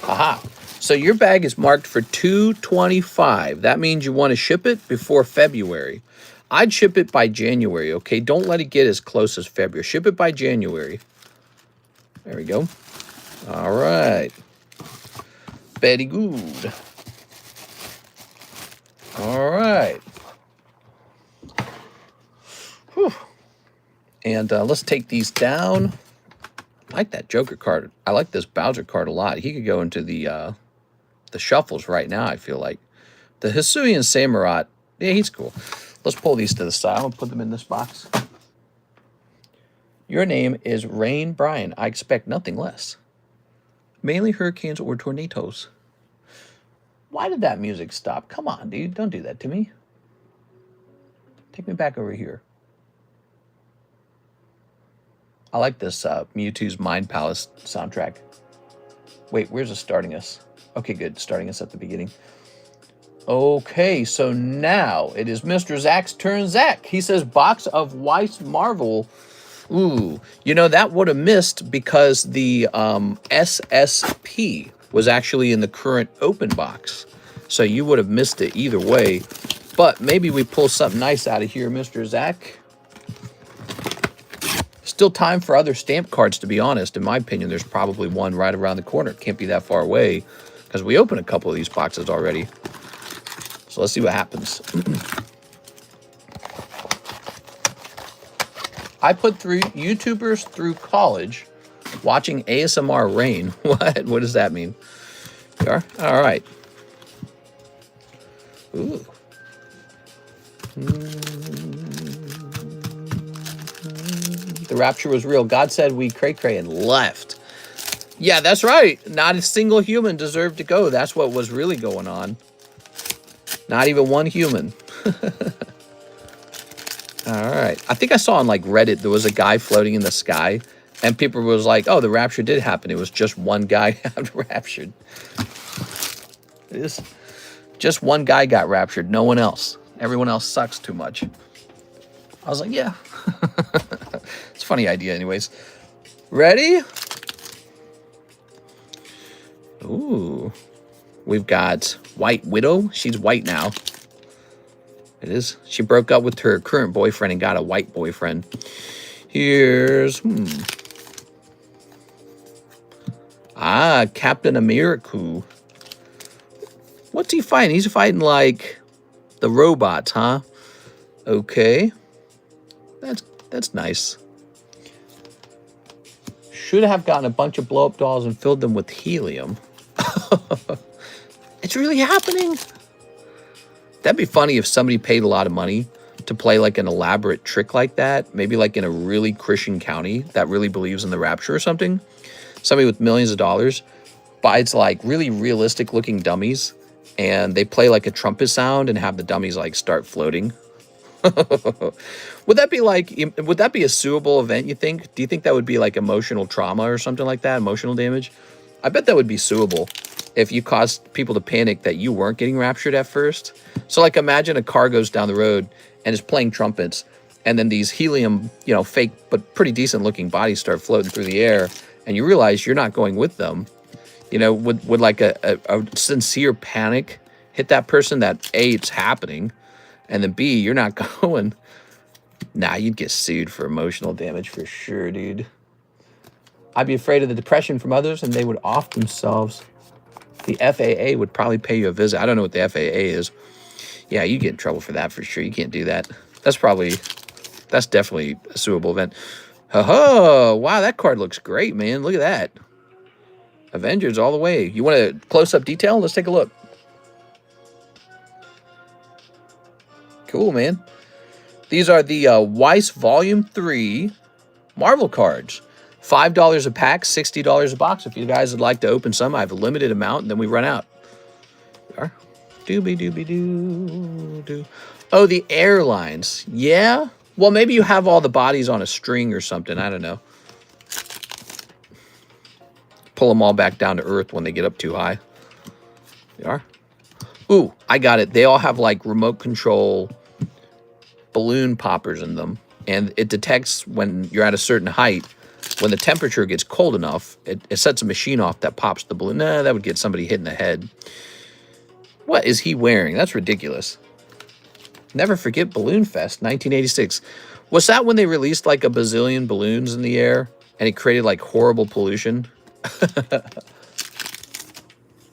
Aha. So your bag is marked for $225. That means you want to ship it before February. I'd ship it by January, okay? Don't let it get as close as February. Ship it by January. There we go. All right. Very good. All right. Whew. And let's take these down. I like that Joker card. I like this Bowser card a lot. He could go into the shuffles right now, I feel like. The Hisuian Samurott, yeah, he's cool. Let's pull these to the side. I'm going to put them in this box. Your name is Rain Brian. I expect nothing less. Mainly hurricanes or tornadoes. Why did that music stop? Come on, dude. Don't do that to me. Take me back over here. I like this Mewtwo's Mind Palace soundtrack. Wait, where's it starting us? Okay, good. Starting us at the beginning. Okay, so now it is Mr. Zach's turn. Zach, he says, box of Weiss Marvel. Ooh, you know, that would have missed because the SSP was actually in the current open box. So you would have missed it either way. But maybe we pull something nice out of here, Mr. Zach. Still time for other stamp cards, to be honest. In my opinion, there's probably one right around the corner. Can't be that far away because we opened a couple of these boxes already. So let's see what happens. I put YouTubers through college watching ASMR rain. What? What does that mean? You are? All right. Ooh. The rapture was real. God said we cray-cray and left. Yeah, that's right. Not a single human deserved to go. That's what was really going on. Not even one human. All right. I think I saw on like Reddit, there was a guy floating in the sky and people was like, oh, the rapture did happen. It was just one guy got raptured. It is just one guy got raptured. No one else. Everyone else sucks too much. I was like, yeah. It's a funny idea anyways. Ready? Ooh. We've got White Widow. She's white now. It is. She broke up with her current boyfriend and got a white boyfriend. Here's... Ah, Captain America. What's he fighting? He's fighting like the robots, huh? Okay. That's nice. Should have gotten a bunch of blow-up dolls and filled them with helium. It's really happening. That'd be funny if somebody paid a lot of money to play like an elaborate trick like that. Maybe like in a really Christian county that really believes in the rapture or something. Somebody with millions of dollars buys like really realistic looking dummies and they play like a trumpet sound and have the dummies like start floating. Would that be a suable event, you think? Do you think that would be like emotional trauma or something like that? Emotional damage? I bet that would be suable if you caused people to panic that you weren't getting raptured at first. So like imagine a car goes down the road and is playing trumpets and then these helium, you know, fake but pretty decent looking bodies start floating through the air and you realize you're not going with them. You know, would like a sincere panic hit that person that A, it's happening, and then B, you're not going. Nah, you'd get sued for emotional damage for sure, dude. I'd be afraid of the depression from others, and they would off themselves. The FAA would probably pay you a visit. I don't know what the FAA is. Yeah, you get in trouble for that for sure. You can't do that. That's definitely a suable event. Oh, wow, that card looks great, man. Look at that. Avengers all the way. You want a close-up detail? Let's take a look. Cool, man. These are the Weiss Volume 3 Marvel cards. $5 a pack, $60 a box. If you guys would like to open some, I have a limited amount, and then we run out. There. Doobie-doobie-doo-doo. Oh, the airlines. Yeah? Well, maybe you have all the bodies on a string or something. I don't know. Pull them all back down to earth when they get up too high. They are. Ooh, I got it. They all have like remote control balloon poppers in them. And it detects when you're at a certain height. When the temperature gets cold enough, it sets a machine off that pops the balloon. Nah, that would get somebody hit in the head. What is he wearing? That's ridiculous. Never forget Balloon Fest, 1986. Was that when they released like a bazillion balloons in the air and it created like horrible pollution?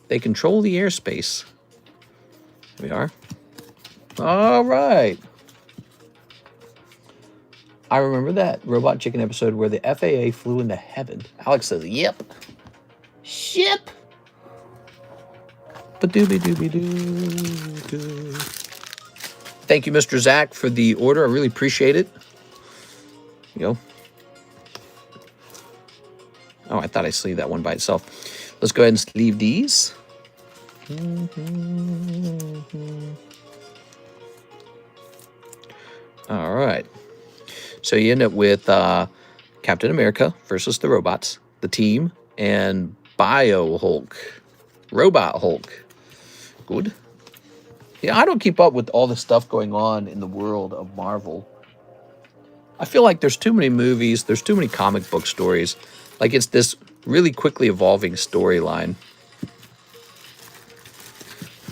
They control the airspace. Here we are. All right. I remember that Robot Chicken episode where the FAA flew into heaven. Alex says, yep. Ship. Ba-doobie-doobie-doo-doo. Thank you, Mr. Zach, for the order. I really appreciate it. You go. Oh, I thought I sleeved that one by itself. Let's go ahead and sleeve these. All right. So you end up with Captain America versus the robots, the team, and Bio Hulk, Robot Hulk. Good. Yeah, I don't keep up with all the stuff going on in the world of Marvel. I feel like there's too many movies, there's too many comic book stories. Like it's this really quickly evolving storyline.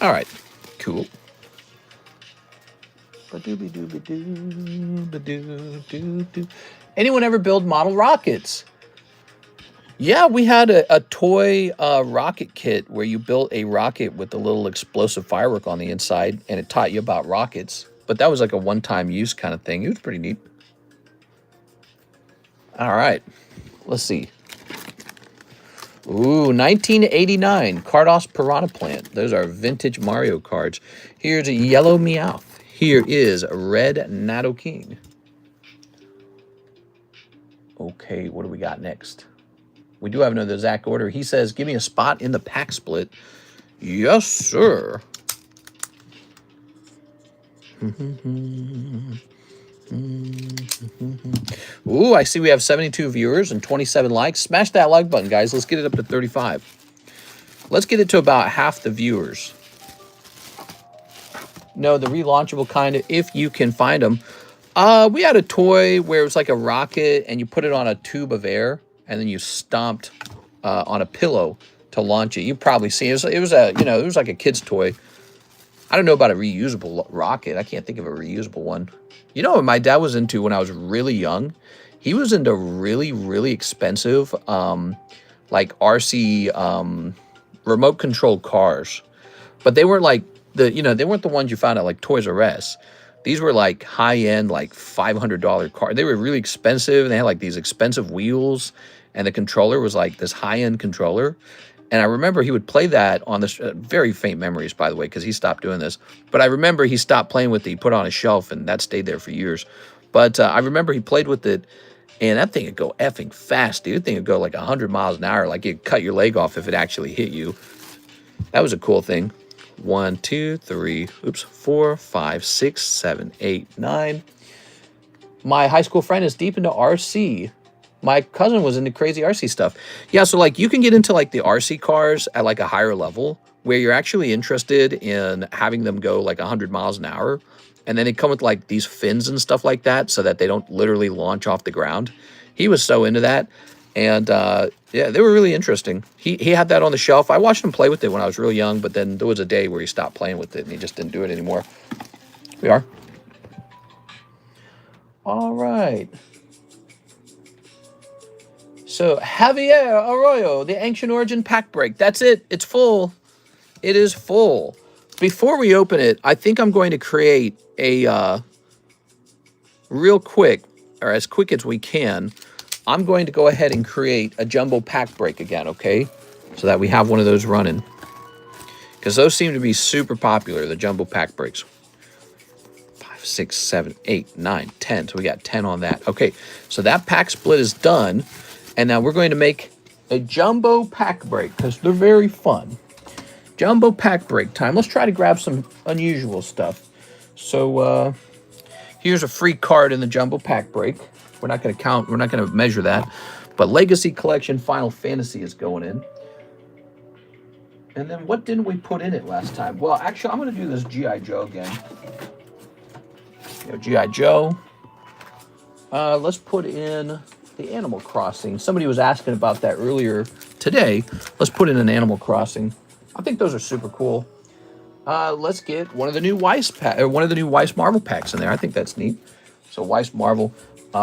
All right, cool. Anyone ever build model rockets? Yeah, we had a toy rocket kit where you built a rocket with a little explosive firework on the inside, and it taught you about rockets. But that was like a one-time use kind of thing. It was pretty neat. All right, let's see. Ooh, 1989 Carddass Piranha Plant. Those are vintage Mario cards. Here's a yellow Meowth. Here is a red Nidoking. Okay, what do we got next? We do have another Zach order. He says, give me a spot in the pack split. Yes, sir. Ooh, I see we have 72 viewers and 27 likes. Smash that like button, guys. Let's get it up to 35. Let's get it to about half the viewers. No, the relaunchable kind, if you can find them. We had a toy where it was like a rocket and you put it on a tube of air and then you stomped on a pillow to launch it. You probably see it. It was a, you know, it was like a kid's toy. I don't know about a reusable rocket. I can't think of a reusable one. You know what my dad was into when I was really young? He was into really, really expensive, like RC remote controlled cars. But they weren't like they weren't the ones you found at like Toys R Us. These were like high-end, like $500 cars. They were really expensive, and they had like these expensive wheels, and the controller was like this high-end controller. And I remember he would play that on this, very faint memories, by the way, because he stopped doing this. But I remember he stopped playing with it. He put it on a shelf, and that stayed there for years. But I remember he played with it, and that thing would go effing fast, dude. That thing would go like 100 miles an hour. Like you'd cut your leg off if it actually hit you. That was a cool thing. 1, 2, 3, 4, 5, 6, 7, 8, 9. My high school friend is deep into RC. My cousin was into crazy RC stuff. Yeah, so like you can get into like the RC cars at like a higher level where you're actually interested in having them go like 100 miles an hour. And then they come with like these fins and stuff like that so that they don't literally launch off the ground. He was so into that. And yeah, they were really interesting. He had that on the shelf. I watched him play with it when I was real young, but then there was a day where he stopped playing with it and he just didn't do it anymore. We are. All right. So, Javier Arroyo, the Ancient Origin pack break. That's it. It's full. It is full. Before we open it, I think I'm going to create a real quick, or as quick as we can, I'm going to go ahead and create a jumbo pack break again, okay? So that we have one of those running. Because those seem to be super popular, the jumbo pack breaks. 5, 6, 7, 8, 9, 10. So we got 10 on that. Okay, so that pack split is done. And now we're going to make a jumbo pack break because they're very fun. Jumbo pack break time. Let's try to grab some unusual stuff. So here's a free card in the jumbo pack break. We're not going to count. We're not going to measure that. But Legacy Collection Final Fantasy is going in. And then what didn't we put in it last time? Well, actually, I'm going to do this GI Joe again. You know, GI Joe. Let's put in the Animal Crossing. Somebody was asking about that earlier today. Let's put in an Animal Crossing. I think those are super cool. Let's get one of the new Weiss Marvel packs in there. I think that's neat. So Weiss Marvel.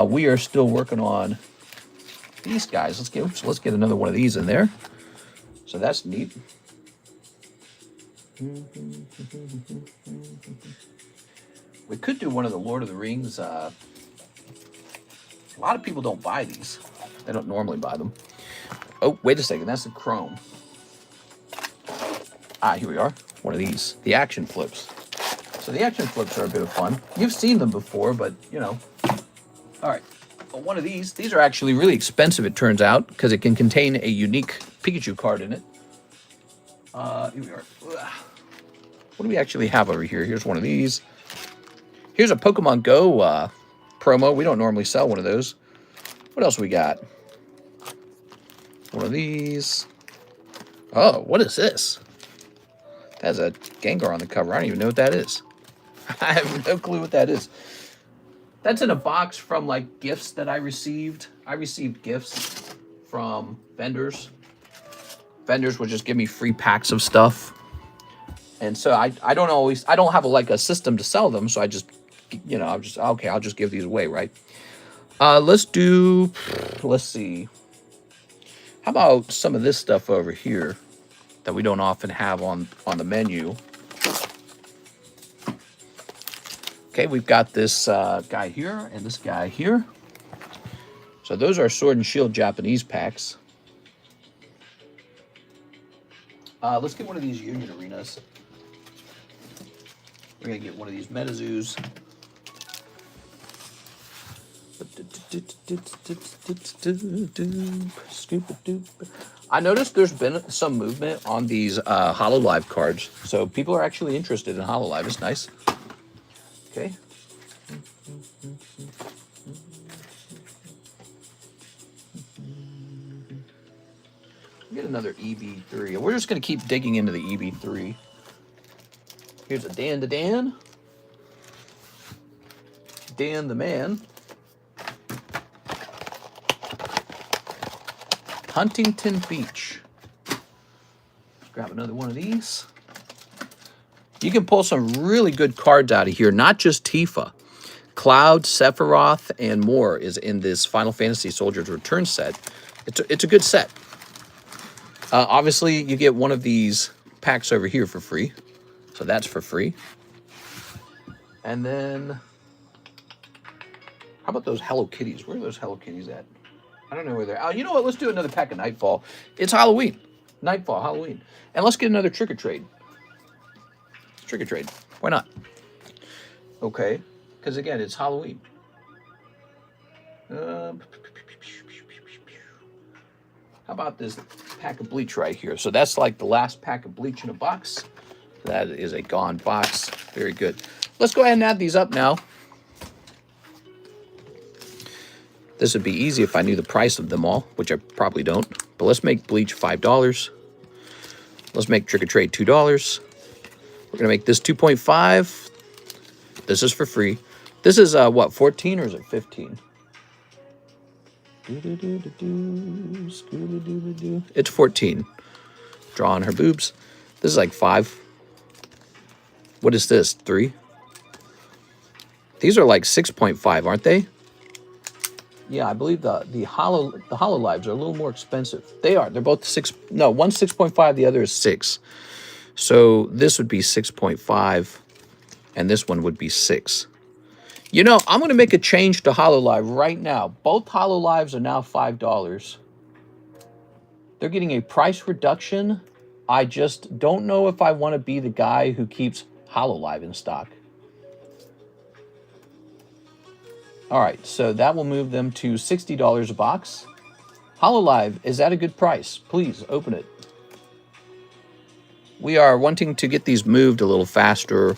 We are still working on these guys. Let's get another one of these in there. So that's neat. We could do one of the Lord of the Rings. A lot of people don't buy these. They don't normally buy them. Oh, wait a second. That's the Chrome. Here we are. One of these. The action flips. So the action flips are a bit of fun. You've seen them before, but, you know. All right. Well, one of these are actually really expensive, it turns out, because it can contain a unique Pikachu card in it. Here we are. What do we actually have over here? Here's one of these. Here's a Pokemon Go promo. We don't normally sell one of those. What else we got? One of these. Oh, what is this? It has a Gengar on the cover. I don't even know what that is. I have no clue what that is. That's in a box from, like, gifts that I received. I received gifts from vendors. Vendors would just give me free packs of stuff. And so I don't have, like, a system to sell them, so I just you know, I'll just give these away, right? Let's see. How about some of this stuff over here that we don't often have on the menu? Okay, we've got this guy here and this guy here. So those are Sword and Shield Japanese packs. Let's get one of these Union Arenas. We're going to get one of these Metazoos. I noticed there's been some movement on these HoloLive cards. So people are actually interested in HoloLive. It's nice. Okay. Get another EV3. We're just going to keep digging into the EV3. Here's a Dan to Dan. Dan the Man. Huntington Beach. Let's grab another one of these. You can pull some really good cards out of here, not just Tifa. Cloud, Sephiroth, and more is in this Final Fantasy Soldiers Return set. It's a good set. Obviously, you get one of these packs over here for free. So that's for free. And then, how about those Hello Kitties? Where are those Hello Kitties at? I don't know where they're at. Oh, you know what? Let's do another pack of Nightfall. It's Halloween. Nightfall, Halloween. And let's get another Trick or Trade. Trick or Trade. Why not? Okay. Because, again, it's Halloween. How about this pack of bleach right here? So that's like the last pack of bleach in a box. That is a gone box. Very good. Let's go ahead and add these up now. This would be easy if I knew the price of them all, which I probably don't. But let's make bleach $5. Let's make Trick or Trade $2. We're going to make this 2.5. This is for free. This is, what, 14 or is it 15? It's 14. Drawing her boobs. This is like 5. What is this? 3? These are like 6.5, aren't they? Yeah, I believe the HoloLives are a little more expensive. They are. They're both 6. No, one's 6.5, the other is 6. So this would be 6.5, and this one would be 6. You know, I'm going to make a change to HoloLive right now. Both HoloLives are now $5. They're getting a price reduction. I just don't know if I want to be the guy who keeps HoloLive in stock. All right, so that will move them to $60 a box. HoloLive, is that a good price? Please open it. We are wanting to get these moved a little faster.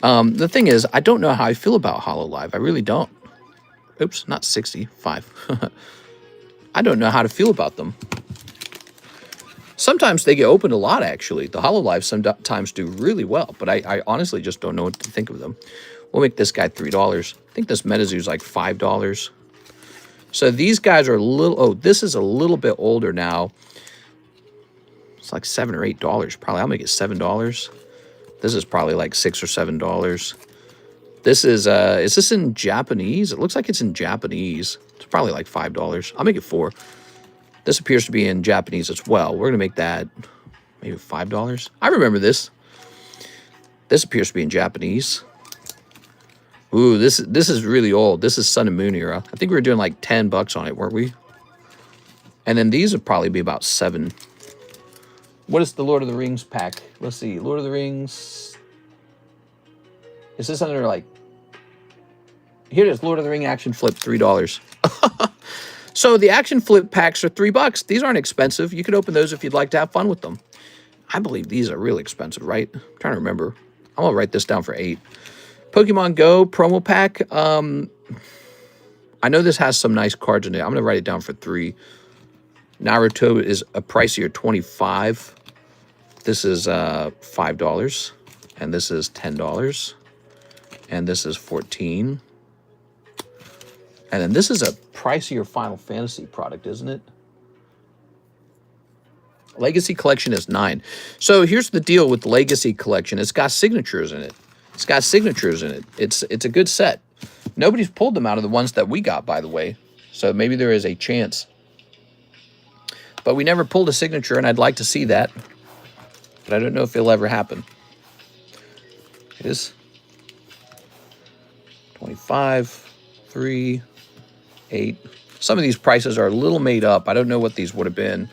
The thing is, I don't know how I feel about HoloLive. I really don't. Oops, not 65. I don't know how to feel about them. Sometimes they get opened a lot, actually. The HoloLive sometimes do really well, but I honestly just don't know what to think of them. We'll make this guy $3. I think this Metazoo's like $5. So these guys are a little... Oh, this is a little bit older now. It's like $7 or $8 probably. I'll make it $7. This is probably like $6 or $7. This is this in Japanese? It looks like it's in Japanese. It's probably like $5. I'll make it $4. This appears to be in Japanese as well. We're going to make that maybe $5. I remember this. This appears to be in Japanese. Ooh, this is really old. This is Sun and Moon era. I think we were doing like $10 on it, weren't we? And then these would probably be about $7. What is the Lord of the Rings pack? Let's see. Lord of the Rings. Is this under like... Here it is. Lord of the Ring Action Flip, $3. So the Action Flip packs are $3. These aren't expensive. You could open those if you'd like to have fun with them. I believe these are really expensive, right? I'm trying to remember. I'm going to write this down for $8. Pokemon Go promo pack. I know this has some nice cards in it. I'm going to write it down for $3. Naruto is a pricier $25. This is $5. And this is $10. And this is $14. And then this is a pricier Final Fantasy product, isn't it? Legacy Collection is $9. So here's the deal with the Legacy Collection. It's got signatures in it. It's got signatures in it. It's a good set. Nobody's pulled them out of the ones that we got, by the way. So maybe there is a chance. But we never pulled a signature, and I'd like to see that. But I don't know if it'll ever happen. It is 25, 3, 8. Some of these prices are a little made up. I don't know what these would have been.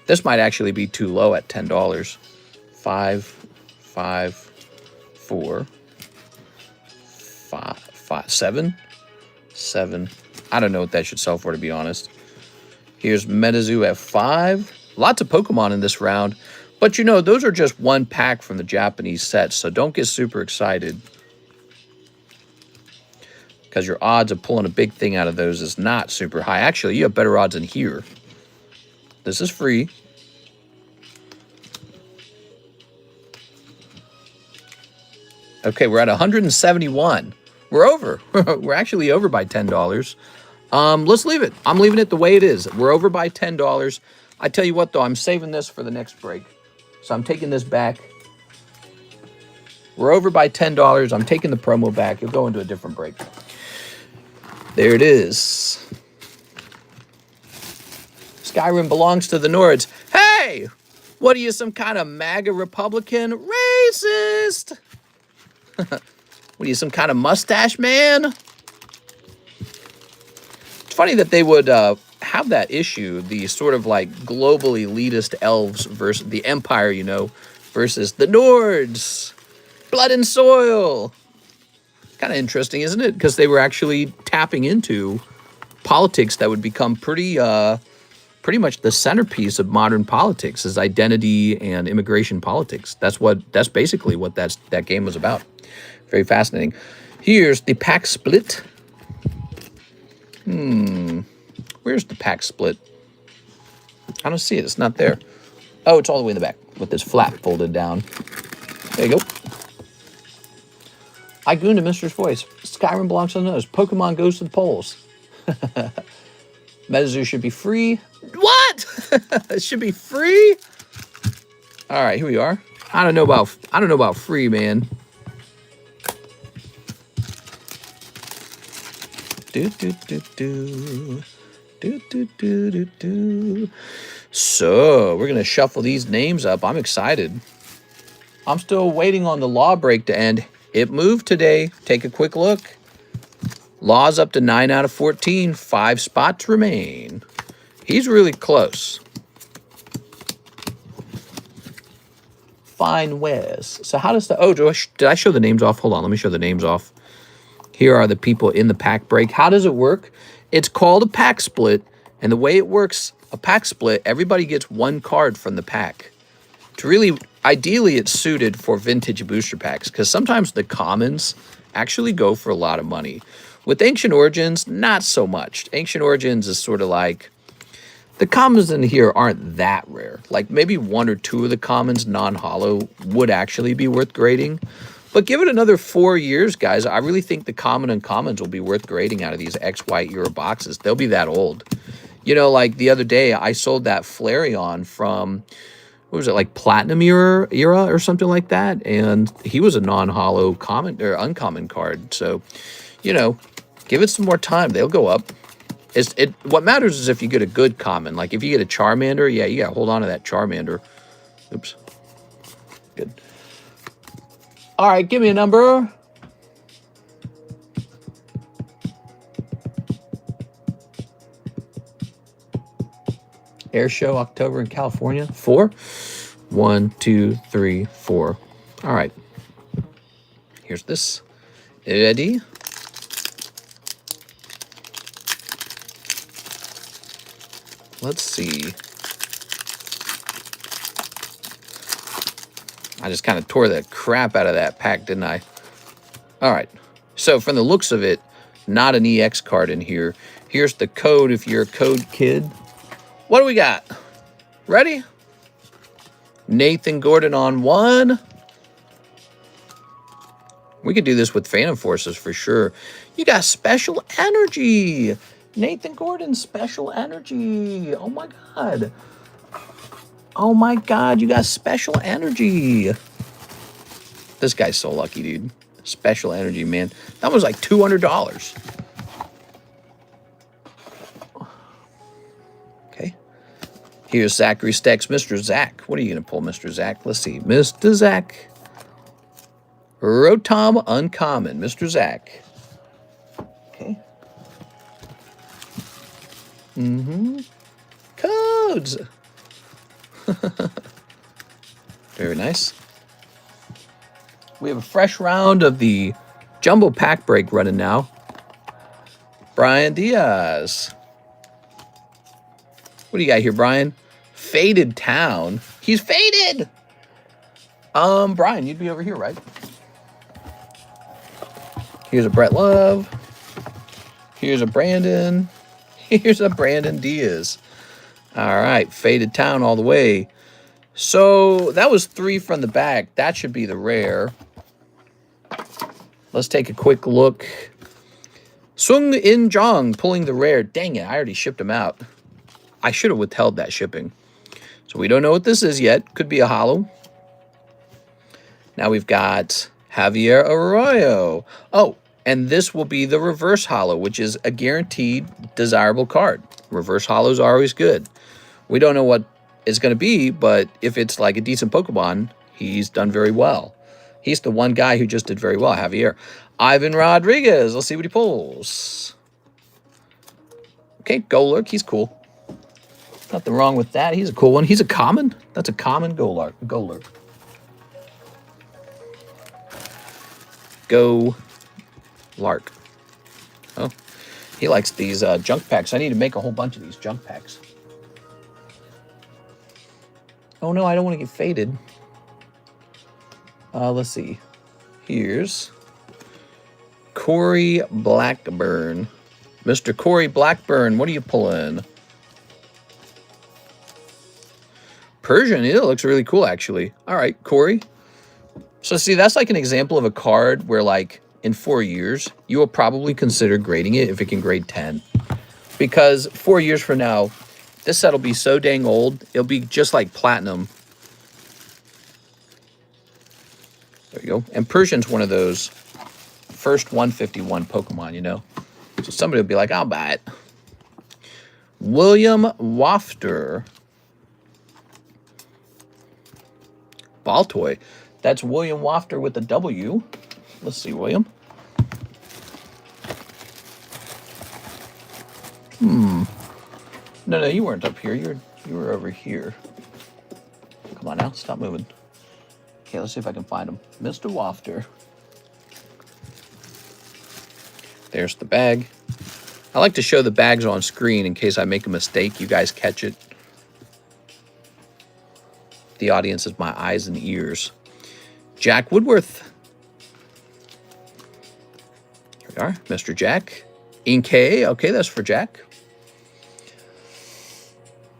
This might actually be too low at $10. 5, 5, 4, 5, 7, 7. I don't know what that should sell for, to be honest. Here's Metazoo at 5. Lots of Pokemon in this round. But, you know, those are just one pack from the Japanese sets, so don't get super excited. Because your odds of pulling a big thing out of those is not super high. Actually, you have better odds in here. This is free. Okay, we're at 171. We're over. We're actually over by $10. Let's leave it. I'm leaving it the way it is. We're over by $10. I tell you what, though, I'm saving this for the next break. So I'm taking this back. We're over by $10. I'm taking the promo back. You'll go into a different break. There it is. Skyrim belongs to the Nords. Hey! What are you, some kind of MAGA Republican? Racist! What are you, some kind of mustache man? It's funny that they would have that issue, the sort of like global elitist elves versus the Empire, you know, versus the Nords. Blood and soil. Kind of interesting, isn't it? Because they were actually tapping into politics that would become pretty much the centerpiece of modern politics, is identity and immigration politics. That's basically what that game was about. Very fascinating. Here's the pack split. Where's the pack split? I don't see it. It's not there. Oh, it's all the way in the back with this flap folded down. There you go. I gooned a Mister's voice. Skyrim belongs to the nose. Pokemon goes to the polls. Metazoo should be free. What? It should be free? All right, here we are. I don't know about free, man. So we're gonna shuffle these names up. I'm excited. I'm still waiting on the law break to end. It moved today. Take a quick look. Law's up to 9 out of 14. 5 spots remain. He's really close. Fine Wes. So how does the... Oh, did I show the names off? Hold on. Let me show the names off. Here are the people in the pack break. How does it work? It's called a pack split. And the way it works, a pack split, everybody gets one card from the pack. To really... Ideally, it's suited for vintage booster packs because sometimes the commons actually go for a lot of money. With Ancient Origins, not so much. Ancient Origins is sort of like... The commons in here aren't that rare. Like maybe 1 or 2 of the commons non-holo would actually be worth grading. But give it another 4 years, guys. I really think the common and commons will be worth grading out of these XY era boxes. They'll be that old. You know, like the other day, I sold that Flareon from... What was it, like Platinum era or something like that? And he was a non-holo common or uncommon card. So, you know, give it some more time. They'll go up. What matters is if you get a good common. Like if you get a Charmander, yeah, you got to hold on to that Charmander. Oops. Good. All right, give me a number. Air show October in California. 4. 1, 2, 3, 4. All right. Here's this. Ready? Let's see. I just kind of tore the crap out of that pack, didn't I? All right. So from the looks of it, not an EX card in here. Here's the code if you're a code kid. What do we got? Ready? Nathan Gordon on 1. We could do this with Phantom Forces for sure. You got Special Energy. Nathan Gordon, Special Energy. Oh my God. Oh my God, you got Special Energy. This guy's so lucky, dude. Special energy, man. That was like $200. Okay. Here's Zachary Stacks, Mr. Zach. What are you going to pull, Mr. Zach? Let's see. Mr. Zach. Rotom Uncommon, Mr. Zach. Okay. Codes. Very nice. We have a fresh round of the Jumbo Pack Break running now. Brian Diaz. What do you got here, Brian? Faded Town. He's faded. Brian, you'd be over here, right? Here's a Brett Love. Here's a Brandon. Here's a Brandon Diaz. All right, Faded Town all the way. So that was 3 from the back. That should be the rare. Let's take a quick look. Sung In Jong pulling the rare. Dang it, I already shipped him out. I should have withheld that shipping. So we don't know what this is yet. Could be a holo. Now we've got Javier Arroyo. Oh, and this will be the reverse holo, which is a guaranteed desirable card. Reverse holos are always good. We don't know what it's going to be, but if it's like a decent Pokemon, he's done very well. He's the one guy who just did very well, Javier. Ivan Rodriguez. Let's see what he pulls. Okay, Golurk. He's cool. Nothing wrong with that. He's a cool one. He's a common. That's a common Golurk. Go Lark. Oh, he likes these junk packs. I need to make a whole bunch of these junk packs. Oh no, I don't want to get faded. Let's see. Here's Corey Blackburn. Mr. Corey Blackburn, what are you pulling? Persian, it looks really cool, actually. All right, Corey. So, see, that's like an example of a card where, like, in 4 years, you will probably consider grading it if it can grade 10. Because 4 years from now, this set will be so dang old, it'll be just like Platinum. There you go. And Persian's one of those first 151 Pokemon, you know. So somebody will be like, I'll buy it. William Wafter. Baltoy. That's William Wafter with the W. Let's see, William. No, you weren't up here. You were over here. Come on now, stop moving. Okay, let's see if I can find him. Mr. Wafter. There's the bag. I like to show the bags on screen in case I make a mistake. You guys catch it. The audience is my eyes and ears. Jack Woodworth. Here we are, Mr. Jack. Inkay. Okay, that's for Jack.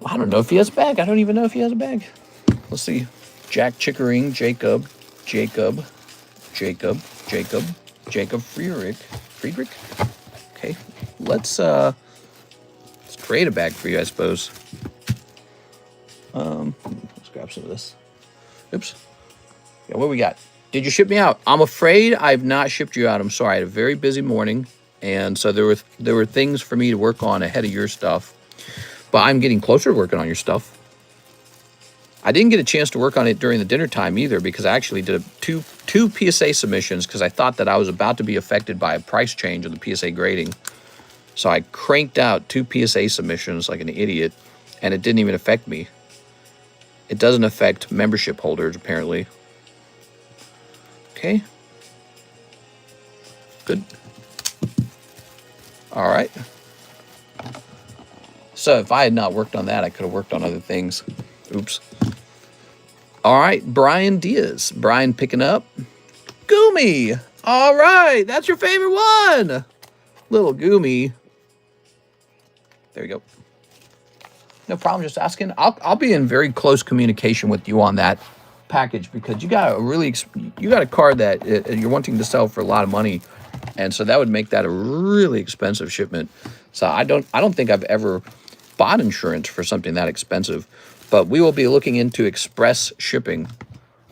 I don't know if he has a bag. I don't even know if he has a bag. Let's see. Jack Chickering, Jacob Friedrich. Okay, let's create a bag for you, I suppose. Let's grab some of this. Oops. Yeah, what we got? Did you ship me out? I'm afraid I've not shipped you out. I'm sorry. I had a very busy morning, and so there were things for me to work on ahead of your stuff. But I'm getting closer to working on your stuff. I didn't get a chance to work on it during the dinner time either because I actually did two PSA submissions because I thought that I was about to be affected by a price change of the PSA grading. So I cranked out 2 PSA submissions like an idiot, and it didn't even affect me. It doesn't affect membership holders, apparently. Okay. Good. All right. So if I had not worked on that, I could have worked on other things. Oops. All right, Brian Diaz. Brian picking up. Goomy. All right, that's your favorite one. Little Goomy. There you go. No problem, just asking. I'll be in very close communication with you on that package because you got a card that you're wanting to sell for a lot of money, and so that would make that a really expensive shipment. So I don't think I've ever bought insurance for something that expensive, but we will be looking into express shipping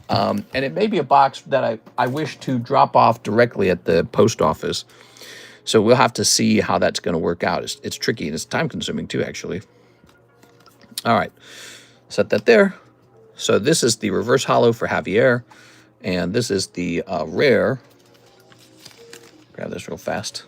And it may be a box that I wish to drop off directly at the post office. So we'll have to see how that's going to work out. It's tricky and it's time consuming too, actually. All right, set that there. So this is the reverse holo for Javier. And this is the rare. Grab this real fast.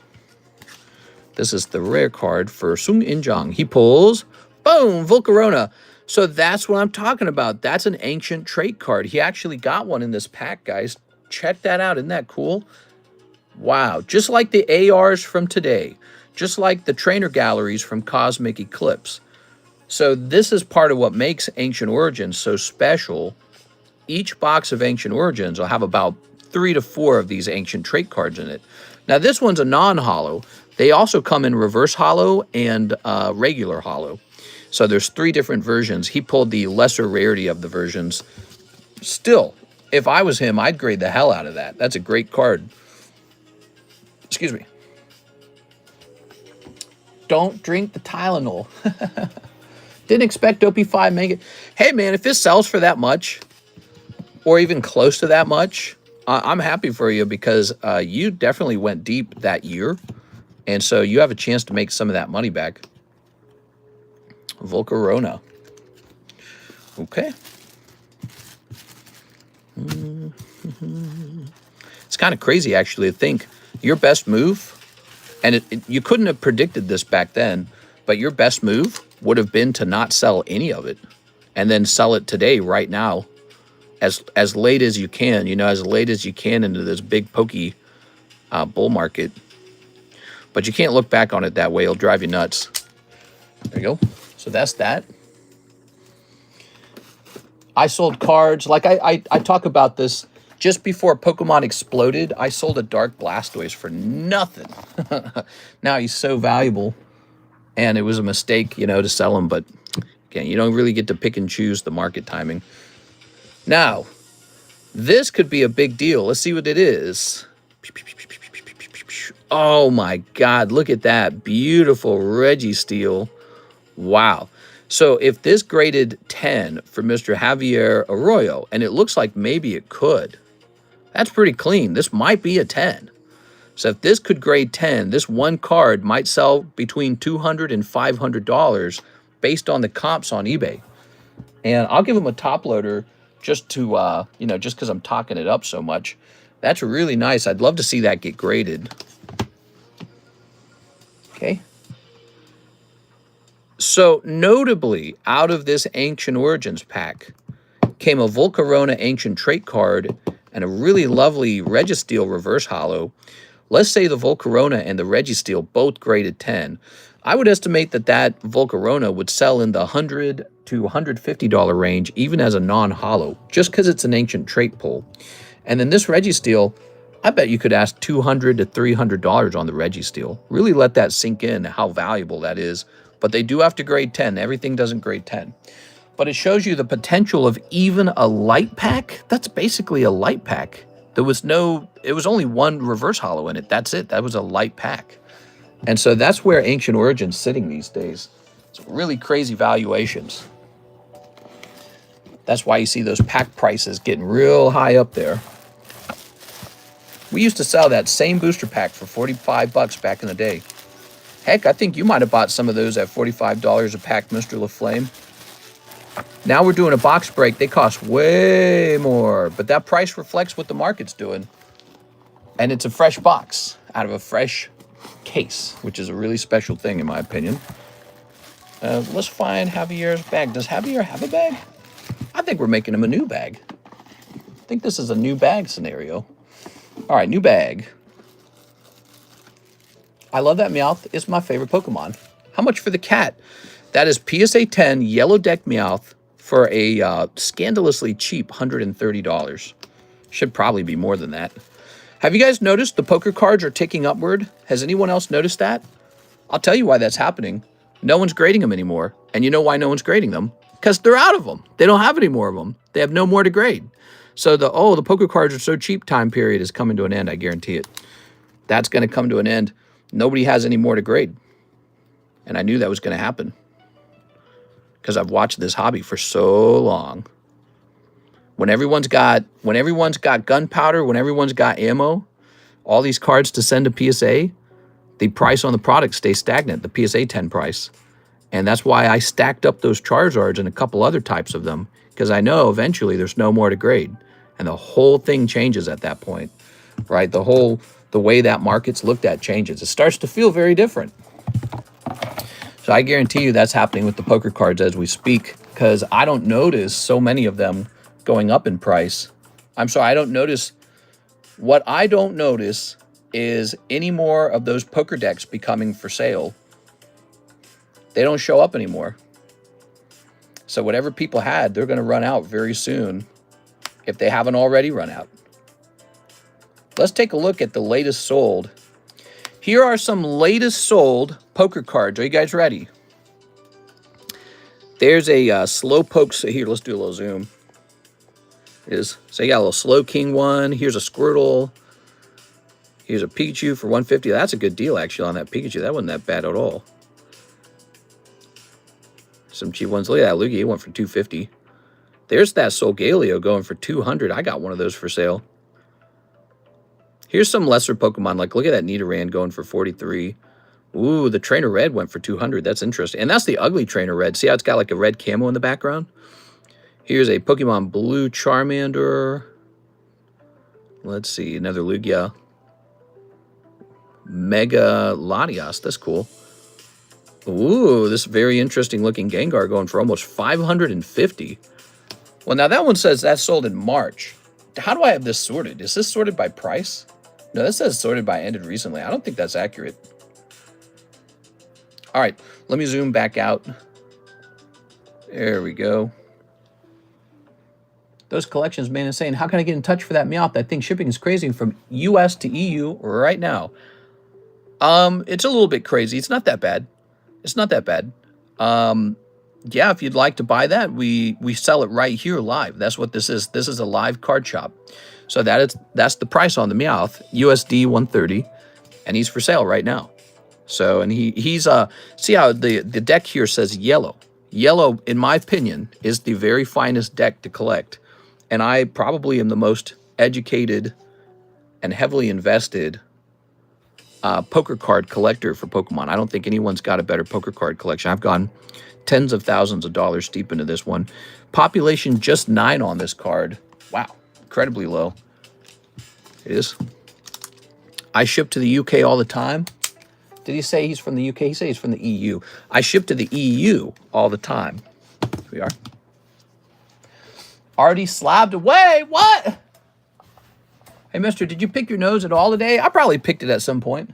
This is the rare card for Sung Injong. He pulls, boom, Volcarona. So that's what I'm talking about. That's an ancient trait card. He actually got one in this pack, guys. Check that out. Isn't that cool? Wow. Just like the ARs from today. Just like the trainer galleries from Cosmic Eclipse. So this is part of what makes Ancient Origins so special. Each box of Ancient Origins will have about 3 to 4 of these ancient trait cards in it. Now this one's a non-holo. They also come in reverse holo and regular holo. So there's 3 different versions. He pulled the lesser rarity of the versions. Still, if I was him, I'd grade the hell out of that. That's a great card. Excuse me. Don't drink the Tylenol. Didn't expect OP5 make it. Hey man, if this sells for that much, or even close to that much, I'm happy for you because you definitely went deep that year. And so you have a chance to make some of that money back. Volcarona. Okay. It's kind of crazy, actually, to think your best move, and you couldn't have predicted this back then, but your best move would have been to not sell any of it and then sell it today, right now, as late as you can, you know, as late as you can into this big pokey bull market. But you can't look back on it that way. It'll drive you nuts. There you go. So that's that. I sold cards. Like I talk about this just before Pokemon exploded. I sold a Dark Blastoise for nothing. Now he's so valuable. And it was a mistake, you know, to sell him. But again, you don't really get to pick and choose the market timing. Now, this could be a big deal. Let's see what it is. Oh my God, look at that. Beautiful Registeel. Wow. So if this graded 10 for Mr. Javier Arroyo, and it looks like maybe it could, that's pretty clean. This might be a 10. So if this could grade 10, this one card might sell between $200 and $500 based on the comps on eBay. And I'll give him a top loader just to, you know, just because I'm talking it up so much. That's really nice. I'd love to see that get graded. Okay. So notably, out of this Ancient Origins pack came a Volcarona Ancient Trait card and a really lovely Registeel reverse holo. Let's say the Volcarona and the Registeel both graded 10. I would estimate that that Volcarona would sell in the $100 to $150 range, even as a non-holo, just because it's an ancient trait pull. And then this Registeel, I bet you could ask $200 to $300 on the Registeel. Really let that sink in, how valuable that is. But they do have to grade 10. Everything doesn't grade 10. But it shows you the potential of even a light pack. That's basically a light pack. There was no, it was only one reverse holo in it. That's it. That was a light pack. And so that's where Ancient Origins sitting these days. It's really crazy valuations. That's why you see those pack prices getting real high up there. We used to sell that same booster pack for 45 bucks back in the day. Heck, I think you might have bought some of those at $45 a pack, Mr. LaFlame. Now we're doing a box break. They cost way more, but that price reflects what the market's doing. And it's a fresh box out of a fresh case, which is a really special thing in my opinion. Let's find Javier's bag. Does Javier have a bag? I think we're making him a new bag. I think this is a new bag scenario. All right, new bag. I love that Meowth. It's my favorite Pokemon. How much for the cat? That is PSA 10 Yellow Deck Meowth for a scandalously cheap $130. Should probably be more than that. Have you guys noticed the poker cards are ticking upward? Has anyone else noticed that? I'll tell you why that's happening. No one's grading them anymore. And you know why no one's grading them? Because they're out of them. They don't have any more of them. They have no more to grade. So the poker cards are so cheap time period is coming to an end, I guarantee it. That's going to come to an end. Nobody has any more to grade. And I knew that was going to happen. Because I've watched this hobby for so long. When everyone's got gunpowder, when everyone's got ammo, all these cards to send to PSA, the price on the product stays stagnant, the PSA 10 price. And that's why I stacked up those Charizards and a couple other types of them, because I know eventually there's no more to grade. And the whole thing changes at that point, right? The way that market's looked at changes. It starts to feel very different. So I guarantee you that's happening with the poker cards as we speak, because I don't notice so many of them going up in price. I'm sorry, what I don't notice is any more of those poker decks becoming for sale. They don't show up anymore. So whatever people had, they're going to run out very soon if they haven't already run out. Let's take a look at the latest sold. Here are some latest sold poker cards. Are you guys ready? There's a Slowpoke. So here, let's do a little zoom. So you got a little Slow King one. Here's a Squirtle. Here's a Pikachu for 150. That's a good deal, actually, on that Pikachu. That wasn't that bad at all. Some cheap ones. Look at that Lugia. He went for 250. There's that Solgaleo going for 200. I got one of those for sale. Here's some lesser Pokemon. Like, look at that Nidoran going for 43. Ooh, the Trainer Red went for 200. That's interesting. And that's the ugly Trainer Red. See how it's got like a red camo in the background? Here's a Pokemon Blue Charmander. Let's see, another Lugia. Mega Latias. That's cool. Ooh, this very interesting looking Gengar going for almost 550. Well, now that one says that sold in March. How do I have this sorted? Is this sorted by price? No, this says sorted by ended recently. I don't think that's accurate. All right, let me zoom back out. There we go. Those collections, man, is saying, how can I get in touch for that Meowth? I think shipping is crazy from US to EU right now. It's a little bit crazy. It's not that bad. It's not that bad. Yeah, if you'd like to buy that, we sell it right here live. That's what this is. This is a live card shop. So that's the price on the Meowth, USD 130, and he's for sale right now. So, and he's see how the deck here says yellow. Yellow, in my opinion, is the very finest deck to collect. And I probably am the most educated and heavily invested poker card collector for Pokemon. I don't think anyone's got a better poker card collection. I've gone tens of thousands of dollars deep into this one. Population just 9 on this card. Wow, incredibly low. It is. I ship to the UK all the time. Did he say he's from the UK? He said he's from the EU. I ship to the EU all the time. Here we are. Already slabbed away. What? Hey, mister, did you pick your nose at all today? I probably picked it at some point.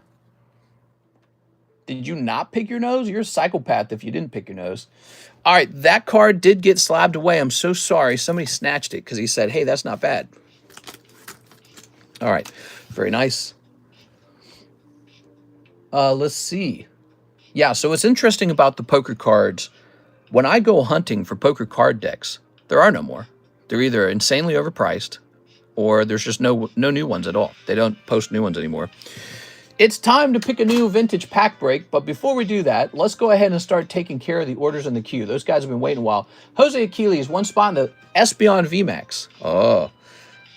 Did you not pick your nose? You're a psychopath if you didn't pick your nose. All right, that card did get slabbed away. I'm so sorry. Somebody snatched it because he said, hey, that's not bad. All right, very nice. Let's see. Yeah, so what's interesting about the poker cards, when I go hunting for poker card decks, there are no more. They're either insanely overpriced or there's just no new ones at all. They don't post new ones anymore. It's time to pick a new vintage pack break, but before we do that, let's go ahead and start taking care of the orders in the queue. Those guys have been waiting a while. Jose Achilles, one spot in the Espeon VMAX. Oh,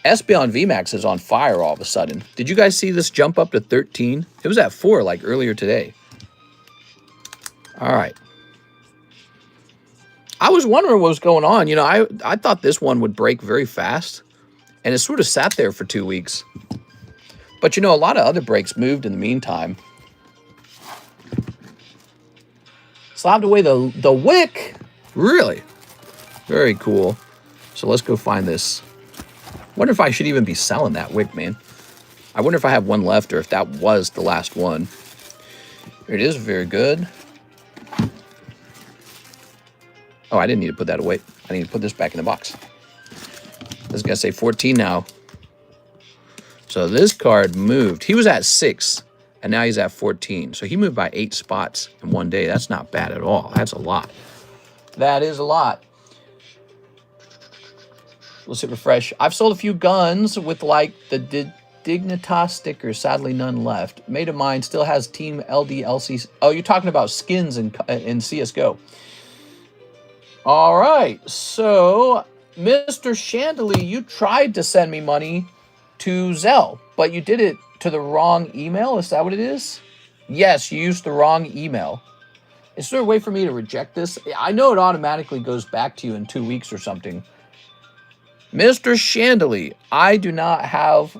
Espeon VMAX is on fire all of a sudden. Did you guys see this jump up to 13? It was at 4 like earlier today. All right. I was wondering what was going on. You know, I thought this one would break very fast, and it sort of sat there for 2 weeks. But, you know, a lot of other breaks moved in the meantime. Slapped away the wick. Really? Very cool. So let's go find this. Wonder if I should even be selling that wick, man. I wonder if I have one left or if that was the last one. Here it is. Very good. Oh, I didn't need to put that away. I need to put this back in the box. This is going to say 14 now. So this card moved. He was at 6, and now he's at 14. So he moved by 8 spots in one day. That's not bad at all. That's a lot. That is a lot. Let's hit refresh. I've sold a few guns with, like, the Dignitas stickers. Sadly, none left. Mate of mine still has Team LDLC. Oh, you're talking about skins in CSGO. All right. So Mr. Chandelier, you tried to send me money to ZELLE, but you did it to the wrong email. Is that what it is? Yes, you used the wrong email. Is there a way for me to reject this? I know it automatically goes back to you in 2 weeks or something. Mr. Chandelier, I do not have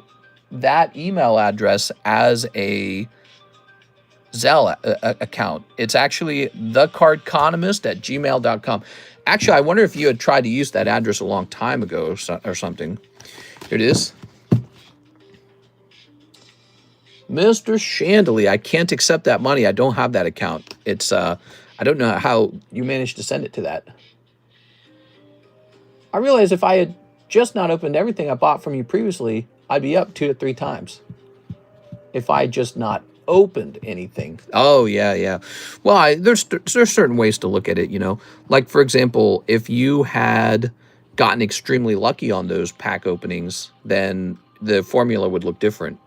that email address as a ZELLE account. It's actually TheCardconomist@gmail.com. Actually, I wonder if you had tried to use that address a long time ago or something. Here it is. Mr. Chandelier, I can't accept that money. I don't have that account. It's I don't know how you managed to send it to that. I realized if I had just not opened everything I bought from you previously, I'd be up 2 to 3 times. If I had just not opened anything. Oh, yeah. Well, there's certain ways to look at it, you know. Like, for example, if you had gotten extremely lucky on those pack openings, then the formula would look different.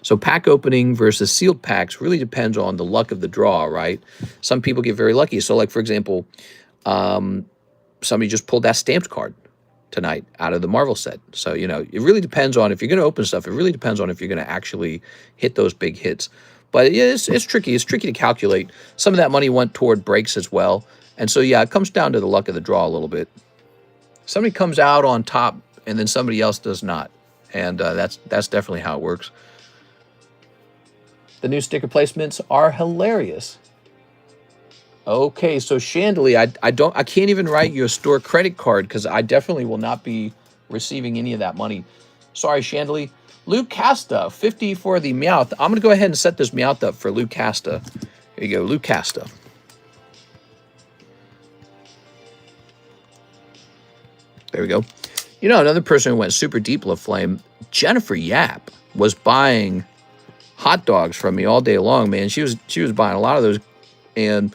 So pack opening versus sealed packs really depends on the luck of the draw, right? Some people get very lucky. So, like, for example, somebody just pulled that stamped card tonight out of the Marvel set. So, you know, it really depends on, if you're going to open stuff, it really depends on if you're going to actually hit those big hits. But it's tricky. It's tricky to calculate. Some of that money went toward breaks as well. And so, yeah, it comes down to the luck of the draw a little bit. Somebody comes out on top and then somebody else does not. And that's definitely how it works. The new sticker placements are hilarious. Okay, so Chandelier, I can't even write you a store credit card because I definitely will not be receiving any of that money. Sorry, Chandelier. Luke Casta, 50 for the Meowth. I'm going to go ahead and set this Meowth up for Luke Casta. Here you go, Luke Casta. There we go. You know, another person who went super deep, LaFlame, Jennifer Yap, was buying hot dogs from me all day long, man. She was buying a lot of those, and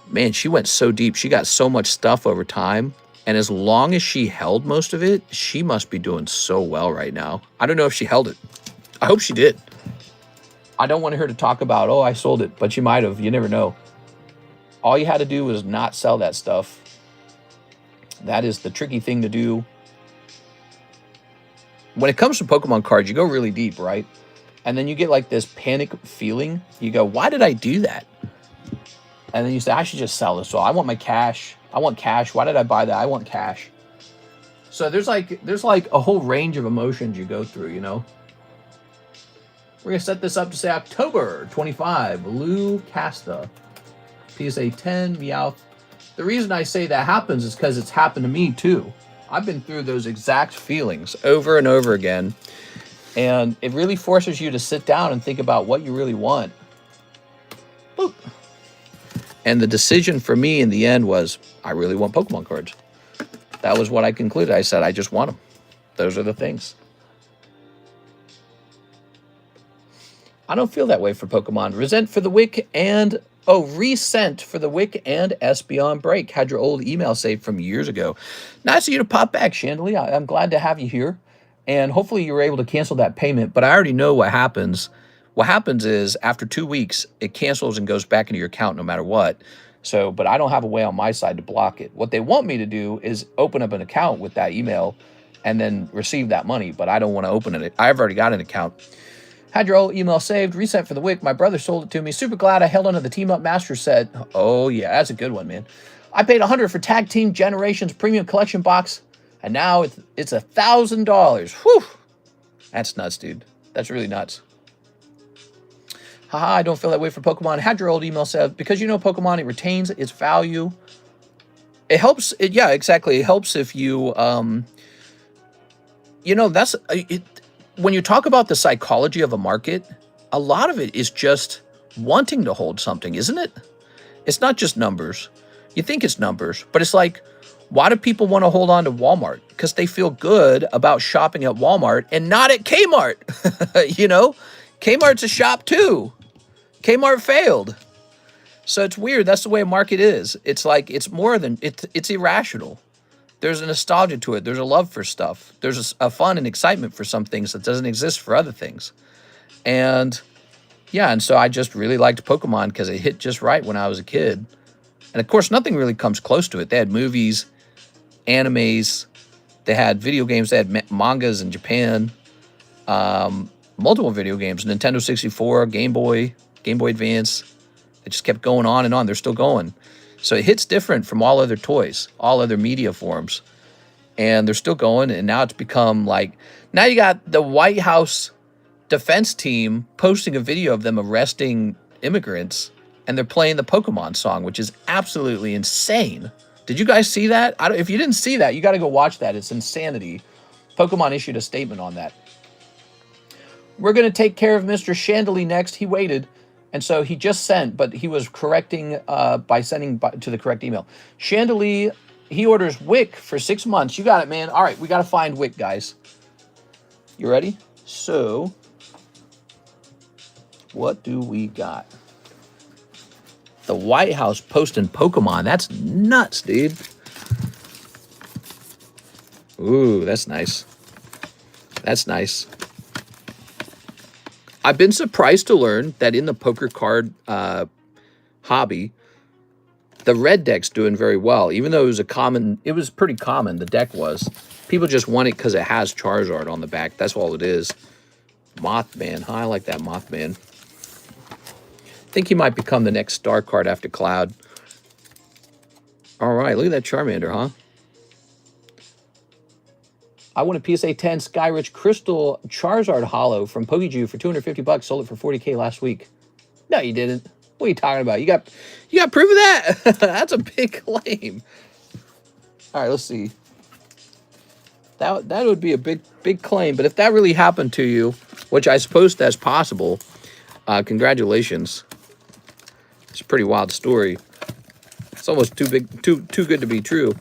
man, she went so deep. She got so much stuff over time. And as long as she held most of it, she must be doing so well right now. I don't know if she held it. I hope she did. I don't want her to talk about, oh, I sold it, but she might have. You never know. All you had to do was not sell that stuff. That is the tricky thing to do. When it comes to Pokemon cards, you go really deep, right? And then you get like this panic feeling. You go, why did I do that? And then you say, I should just sell this. So I want my cash. I want cash. Why did I buy that? I want cash. So there's like a whole range of emotions you go through, you know. We're going to set this up to say October 25, Lou Casta. PSA 10, Meowth. The reason I say that happens is because it's happened to me too. I've been through those exact feelings over and over again. And it really forces you to sit down and think about what you really want. Boop. And the decision for me in the end was, I really want Pokemon cards. That was what I concluded. I said, I just want them. Those are the things. I don't feel that way for Pokemon. Resent for the Wick and... Oh, resent for the Wick and Espeon break. Had your old email saved from years ago. Nice of you to pop back, Chandelier. I'm glad to have you here. And hopefully you were able to cancel that payment. But I already know what happens. What happens is after 2 weeks, it cancels and goes back into your account no matter what. So, but I don't have a way on my side to block it. What they want me to do is open up an account with that email and then receive that money. But I don't want to open it. I've already got an account. Had your old email saved. Reset for the Wick. My brother sold it to me. Super glad I held onto the Team Up Master set. Oh, yeah. That's a good one, man. I paid $100 for Tag Team Generations Premium Collection Box. And now it's $1,000. Whew. That's nuts, dude. That's really nuts. Haha, I don't feel that way for Pokemon. Had your old email said, because you know Pokemon, it retains its value. It helps, yeah, exactly. It helps if you, you know, that's, when you talk about the psychology of a market, a lot of it is just wanting to hold something, isn't it? It's not just numbers. You think it's numbers, but it's like, why do people want to hold on to Walmart? Because they feel good about shopping at Walmart and not at Kmart. You know, Kmart's a shop too. Kmart failed. So it's weird. That's the way a market is. It's like, it's more than, it's irrational. There's a nostalgia to it. There's a love for stuff. There's a fun and excitement for some things that doesn't exist for other things. And yeah, and so I just really liked Pokemon because it hit just right when I was a kid. And of course, nothing really comes close to it. They had movies. animes. They had video games. They had mangas in Japan. Multiple video games. Nintendo 64, Game Boy Advance. It just kept going on and on. They're still going. So it hits different from all other toys, all other media forms. And they're still going. And now it's become like, now you got the White House defense team posting a video of them arresting immigrants. And they're playing the Pokemon song, which is absolutely insane. Did you guys see that? If you didn't see that, you got to go watch that. It's insanity. Pokemon issued a statement on that. We're going to take care of Mr. Chandelier next. He waited. And so he just sent, but he was correcting by sending to the correct email. Chandelier, he orders Wick for 6 months. You got it, man. All right, we got to find Wick, guys. You ready? So, what do we got? The White House posting Pokemon. That's nuts, dude. Ooh, that's nice. That's nice. I've been surprised to learn that in the poker card hobby, the red deck's doing very well. Even though it was pretty common, the deck was. People just want it because it has Charizard on the back. That's all it is. Mothman. Huh? I like that Mothman. I think he might become the next star card after Cloud. All right, look at that Charmander, huh? I won a PSA 10 Skyrich Crystal Charizard Holo from PokeJew for 250 bucks. Sold it for 40K last week. No, you didn't. What are you talking about? You got proof of that? That's a big claim. All right, let's see. That would be a big claim. But if that really happened to you, which I suppose that's possible, congratulations. It's a pretty wild story. It's almost too good to be true.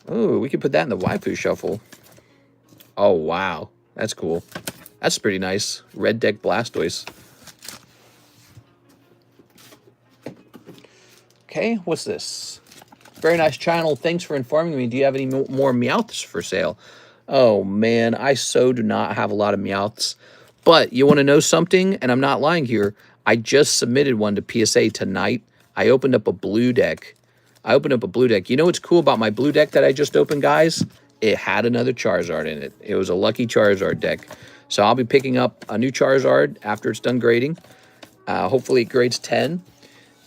Oh, we could put that in the waifu shuffle. Oh, wow. That's cool. That's pretty nice. Red deck Blastoise. Okay, what's this? Very nice channel. Thanks for informing me. Do you have any more Meowths for sale? Oh, man. I so do not have a lot of Meowths. But you want to know something? And I'm not lying here. I just submitted one to PSA tonight. I opened up a blue deck. You know what's cool about my blue deck that I just opened, guys? It had another Charizard in it. It was a lucky Charizard deck. So I'll be picking up a new Charizard after it's done grading. Hopefully it grades 10.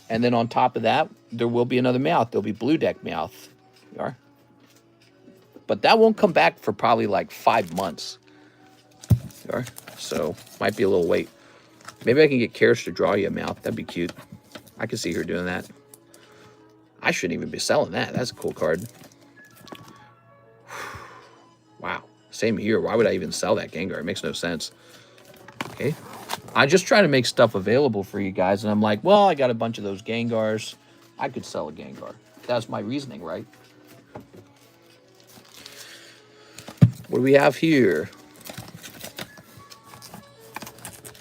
And then on top of that, there will be another Meowth. There'll be blue deck Meowth. You are. But that won't come back for probably like 5 months. You are. So might be a little wait. Maybe I can get Karis to draw you a Meowth. That'd be cute. I can see her doing that. I shouldn't even be selling that. That's a cool card. Wow. Same here. Why would I even sell that Gengar? It makes no sense. Okay. I just try to make stuff available for you guys. And I'm like, well, I got a bunch of those Gengars. I could sell a Gengar. That's my reasoning, right? What do we have here?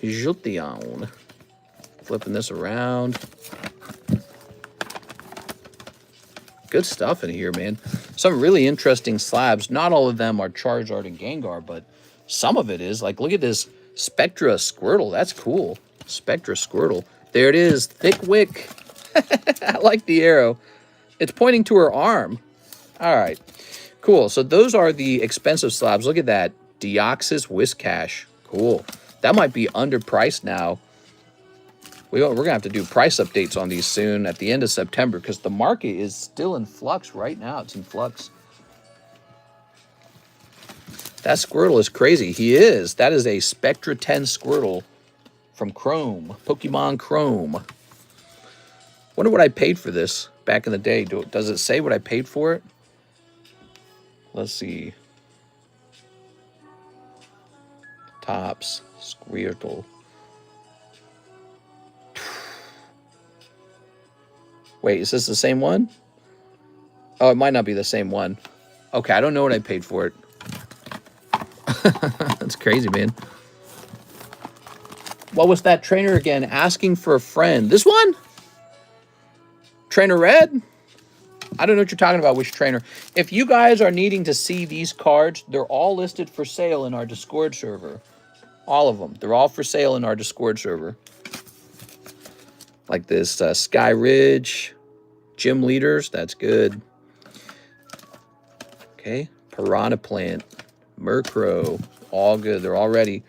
Jolteon. Flipping this around. Good stuff in here, man. Some really interesting slabs. Not all of them are Charizard and Gengar, but some of it is. Like, look at this Spectra Squirtle. That's cool. Spectra Squirtle. There it is. Thick Wick. I like the arrow. It's pointing to her arm. All right. Cool. So those are the expensive slabs. Look at that. Deoxys Whiscash. Cool. That might be underpriced now. We're going to have to do price updates on these soon at the end of September because the market is still in flux right now. It's in flux. That Squirtle is crazy. He is. That is a Spectra 10 Squirtle from Chrome. Pokemon Chrome. Wonder what I paid for this back in the day. Does it say what I paid for it? Let's see. Tops. Squirtle. Wait, is this the same one? Oh, it might not be the same one. Okay, I don't know what I paid for it. That's crazy, man. What was that trainer again? Asking for a friend. This one? Trainer Red? I don't know what you're talking about, which trainer. If you guys are needing to see these cards, they're all listed for sale in our Discord server. All of them. They're all for sale in our Discord server. Like this Sky Ridge, Gym Leaders. That's good. Okay, Piranha Plant, Murkrow, all good. They're all ready.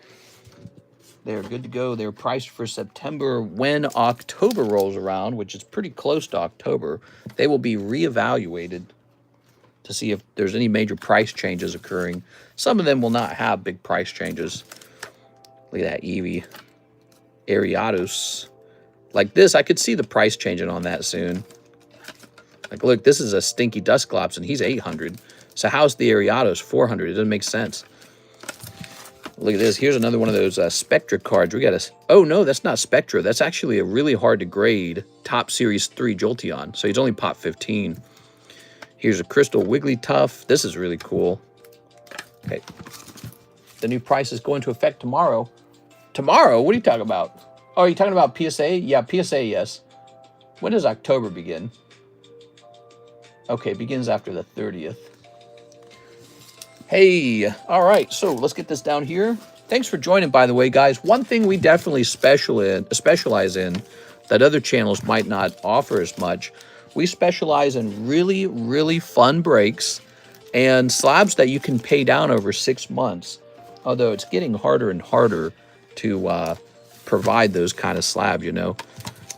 They're good to go. They're priced for September. When October rolls around, which is pretty close to October, they will be reevaluated to see if there's any major price changes occurring. Some of them will not have big price changes. Look at that Eevee. Ariados. Like this, I could see the price changing on that soon. Like, look, this is a stinky Dusclops, and he's 800. So how's the Ariados 400? It doesn't make sense. Look at this. Here's another one of those Spectra cards. We got a... Oh, no, that's not Spectra. That's actually a really hard to grade Top Series 3 Jolteon. So he's only pop 15. Here's a Crystal Wigglytuff. This is really cool. Okay. The new price is going to effect tomorrow. Tomorrow? What are you talking about? Oh, are you talking about PSA? Yeah, PSA, yes. When does October begin? Okay, it begins after the 30th. Hey, all right, so let's get this down here. Thanks for joining, by the way, guys. One thing we definitely specialize in that other channels might not offer as much, we specialize in really, really fun breaks and slabs that you can pay down over 6 months, although it's getting harder and harder to provide those kind of slabs, you know.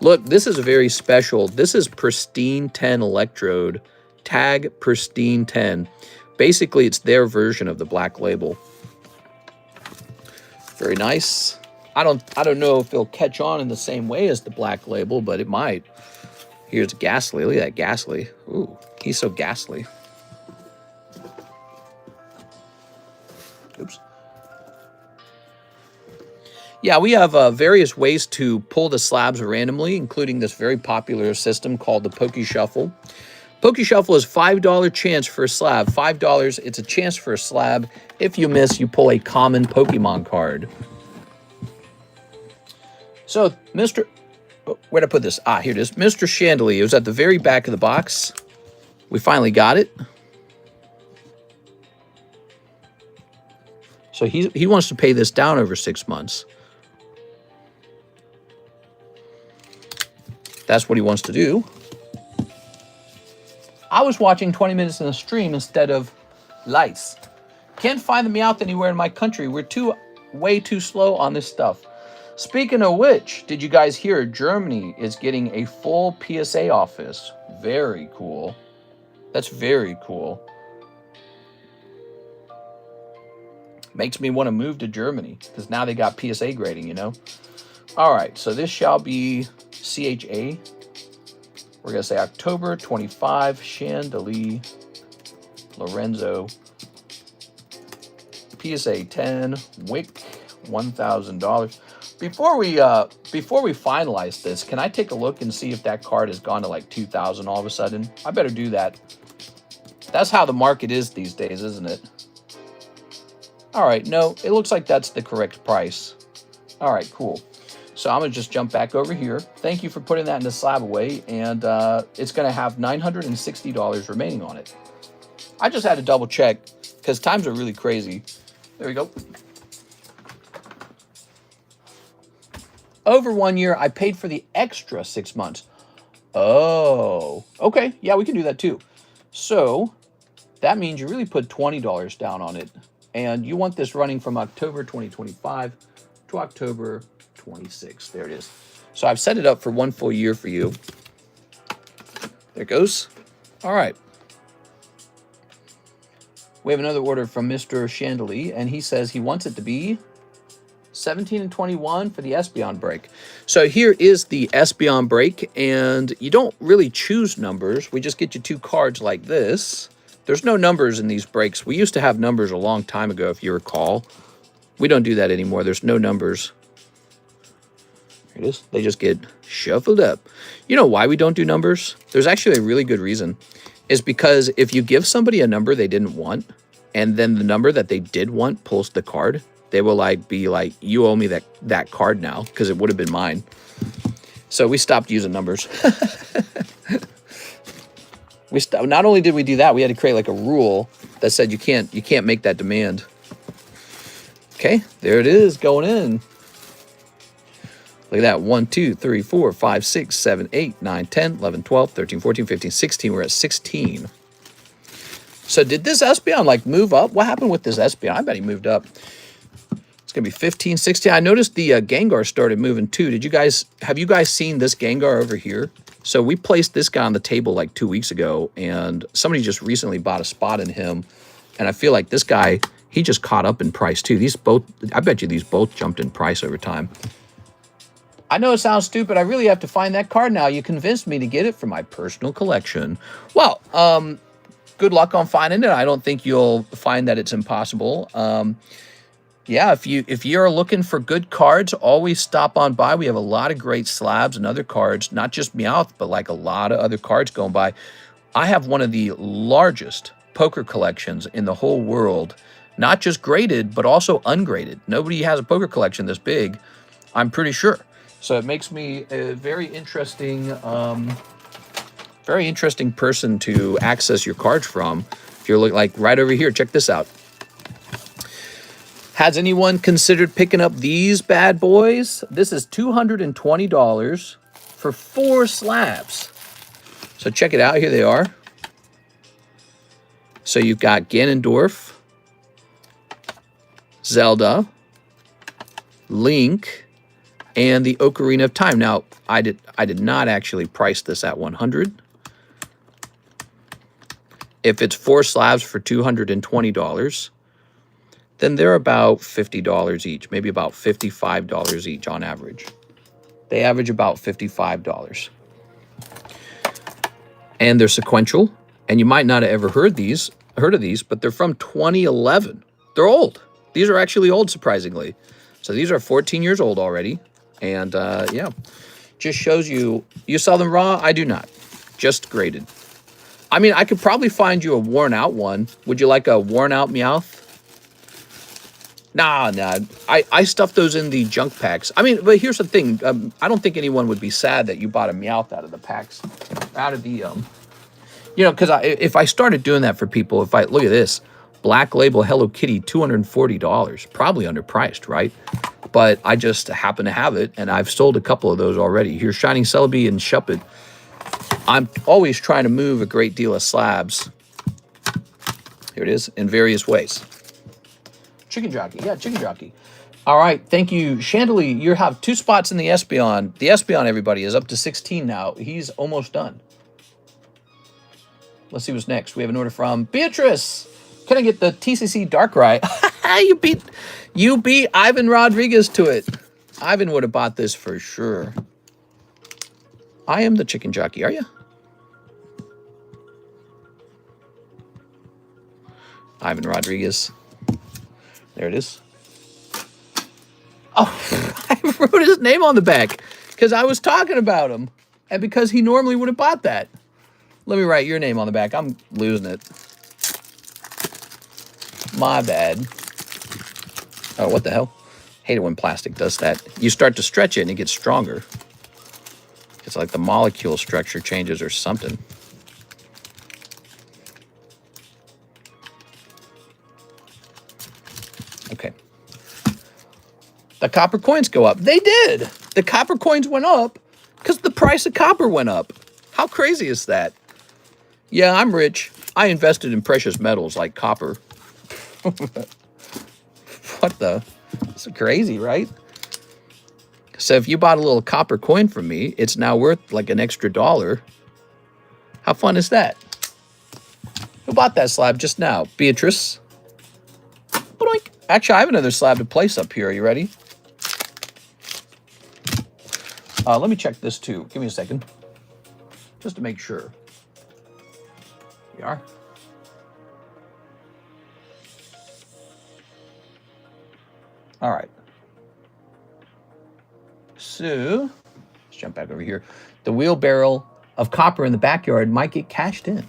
Look, this is a very special, this is Pristine 10 Electrode, Tag Pristine 10. Basically, it's their version of the Black Label. Very nice. I don't know if it'll catch on in the same way as the Black Label, but it might. Here's Ghastly. Look at that Ghastly. Ooh, he's so ghastly. Oops. Yeah, we have various ways to pull the slabs randomly, including this very popular system called the Poke Shuffle. Poke Shuffle is $5 chance for a slab. $5, it's a chance for a slab. If you miss, you pull a common Pokemon card. So, where'd I put this? Ah, here it is. Mr. Chandelier. It was at the very back of the box. We finally got it. So he wants to pay this down over 6 months. That's what he wants to do. I was watching 20 minutes in a stream instead of lights. Can't find the Meowth anywhere in my country. We're way too slow on this stuff. Speaking of which, did you guys hear Germany is getting a full PSA office? Very cool. That's very cool. Makes me want to move to Germany because now they got PSA grading, you know. All right, so this shall be CHA. We're going to say October 25, Chandelier, Lorenzo, PSA 10, Wick, $1,000. Before we finalize this, can I take a look and see if that card has gone to like 2,000 all of a sudden? I better do that. That's how the market is these days, isn't it? All right, no, it looks like that's the correct price. All right, cool. So I'm going to just jump back over here. Thank you for putting that in the slab away, and it's going to have $960 remaining on it. I just had to double check because times are really crazy. There we go. Over 1 year, I paid for the extra 6 months. Oh, okay. Yeah, we can do that too. So that means you really put $20 down on it. And you want this running from October 2025 to October 26. There it is. So I've set it up for 1 full year for you. There it goes. All right. We have another order from Mr. Chandelier, and he says he wants it to be 17 and 21 for the Espeon break. So here is the Espeon break, and you don't really choose numbers. We just get you 2 cards like this. There's no numbers in these breaks. We used to have numbers a long time ago, if you recall. We don't do that anymore. There's no numbers. Here it is. They just get shuffled up. You know why we don't do numbers? There's actually a really good reason. Is because if you give somebody a number they didn't want, and then the number that they did want pulls the card, they will be like, you owe me that card now, because it would have been mine. So we stopped using numbers. Not only did we do that, we had to create like a rule that said you can't make that demand. Okay, there it is going in. Look at that. 1, 2, 3, 4, 5, 6, 7, 8, 9, 10, 11, 12, 13, 14, 15, 16. We're at 16. So did this Espeon like move up? What happened with this Espeon? I bet he moved up. It's gonna be 15, 16. I noticed the Gengar started moving too. Have you guys seen this Gengar over here? So we placed this guy on the table like 2 weeks ago, and somebody just recently bought a spot in him. And I feel like this guy, he just caught up in price too. I bet you these both jumped in price over time. I know it sounds stupid. I really have to find that card now. You convinced me to get it for my personal collection. Well, good luck on finding it. I don't think you'll find that it's impossible. Yeah, if you're looking for good cards, always stop on by. We have a lot of great slabs and other cards, not just Meowth, but like a lot of other cards going by. I have one of the largest poker collections in the whole world, not just graded, but also ungraded. Nobody has a poker collection this big, I'm pretty sure. So it makes me a very interesting person to access your cards from. If you're like right over here, check this out. Has anyone considered picking up these bad boys? This is $220 for 4 slabs. So check it out. Here they are. So you've got Ganondorf, Zelda, Link, and the Ocarina of Time. Now, I did not actually price this at 100. If it's 4 slabs for $220, then they're about $50 each, maybe about $55 each on average. They average about $55. And they're sequential, and you might not have ever heard of these, but they're from 2011. They're old. These are actually old, surprisingly. So these are 14 years old already. And yeah, just shows you sell them raw. I do not, just graded. I mean, I could probably find you a worn out one. Would you like a worn out Meowth? Nah. I stuffed those in the junk packs. I mean, but here's the thing. I don't think anyone would be sad that you bought a Meowth out of the packs, out of the, you know, because if I started doing that for people, look at this, Black Label Hello Kitty, $240, probably underpriced, right? But I just happen to have it, and I've sold a couple of those already. Here's Shining Celebi and Shuppet. I'm always trying to move a great deal of slabs. Here it is, in various ways. Chicken Jockey, yeah, Chicken Jockey. All right, thank you. Chandelier, you have 2 spots in the Espeon. The Espeon, everybody, is up to 16 now. He's almost done. Let's see what's next. We have an order from Beatrice. Can I get the TCC Darkrai? You beat Ivan Rodriguez to it. Ivan would have bought this for sure. I am the Chicken Jockey, are you? Ivan Rodriguez. There it is. Oh, I wrote his name on the back because I was talking about him and because he normally would have bought that. Let me write your name on the back. I'm losing it. My bad. Oh, what the hell? Hate it when plastic does that. You start to stretch it and it gets stronger. It's like the molecule structure changes or something. Okay. The copper coins go up. They did. The copper coins went up because the price of copper went up. How crazy is that? Yeah, I'm rich. I invested in precious metals like copper. What the? It's crazy, right? So if you bought a little copper coin from me, it's now worth like an extra $1. How fun is that? Who bought that slab just now? Beatrice? Boink. Actually, I have another slab to place up here. Are you ready? Let me check this too. Give me a second. Just to make sure. Here we are. All right. So, let's jump back over here. The wheelbarrow of copper in the backyard might get cashed in.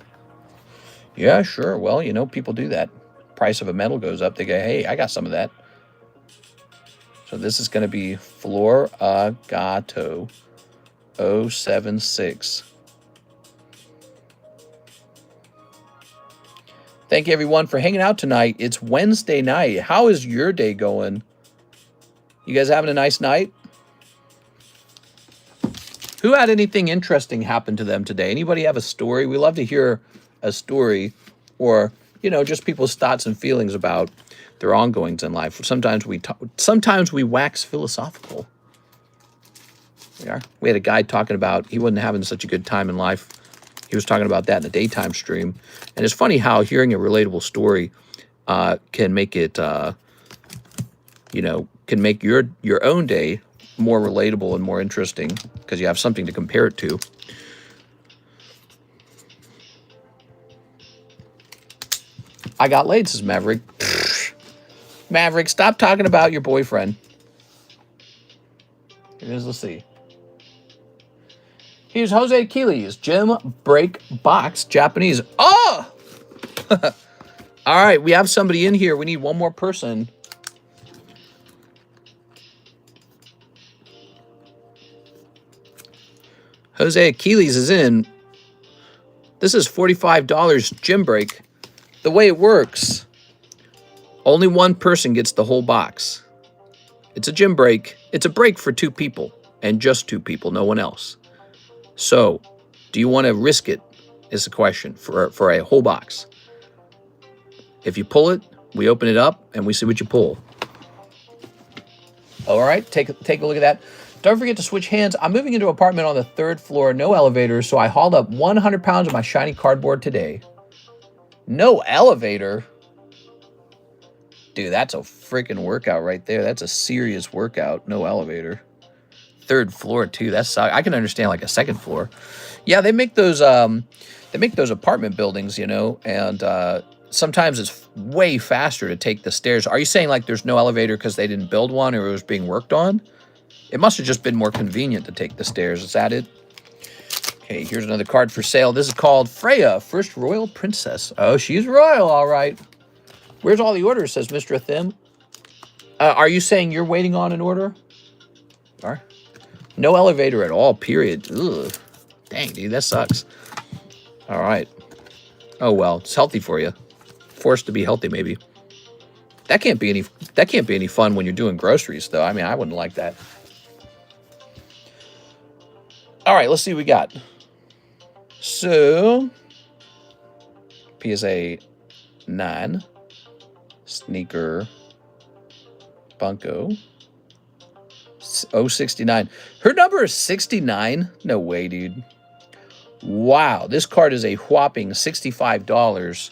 Yeah, sure. Well, you know, people do that. Price of a metal goes up. They go, hey, I got some of that. So this is going to be Flor Agato 076. Thank you, everyone, for hanging out tonight. It's Wednesday night. How is your day going? You guys having a nice night? Who had anything interesting happen to them today? Anybody have a story? We love to hear a story or you know, just people's thoughts and feelings about their ongoings in life. Sometimes we wax philosophical. We had a guy talking about he wasn't having such a good time in life. He was talking about that in the daytime stream. And it's funny how hearing a relatable story can make it, you know, can make your own day more relatable and more interesting because you have something to compare it to. I got laid, says Maverick. Maverick, stop talking about your boyfriend. Here's, let's see. Here's Jose Achilles, Gym Break Box, Japanese. Oh! All right, we have somebody in here. We need one more person. Jose Achilles is in. This is $45 gym break. The way it works, only one person gets the whole box. It's a gym break. It's a break for 2 people and just 2 people, no one else. So, do you want to risk it is the question for a whole box. If you pull it, we open it up and we see what you pull. All right, take a look at that. Don't forget to switch hands. I'm moving into an apartment on the 3rd floor, no elevator, so I hauled up 100 pounds of my shiny cardboard today. No elevator? Dude, that's a freaking workout right there. That's a serious workout. No elevator. 3rd floor too. That's, I can understand like a 2nd floor. Yeah, they make those apartment buildings, you know, and sometimes it's way faster to take the stairs. Are you saying like there's no elevator because they didn't build one or it was being worked on? It must have just been more convenient to take the stairs. Is that it? Okay, here's another card for sale. This is called Freya, First Royal Princess. Oh, she's royal, all right. Where's all the orders, says Mr. Thim. Are you saying you're waiting on an order? All right. No elevator at all, period. Ugh. Dang, dude, that sucks. All right. Oh, well, it's healthy for you. Forced to be healthy, maybe. That can't be any fun when you're doing groceries, though. I mean, I wouldn't like that. All right, let's see what we got. So, PSA 9, Sneaker, Bunko, 069. Her number is 69? No way, dude. Wow, this card is a whopping $65.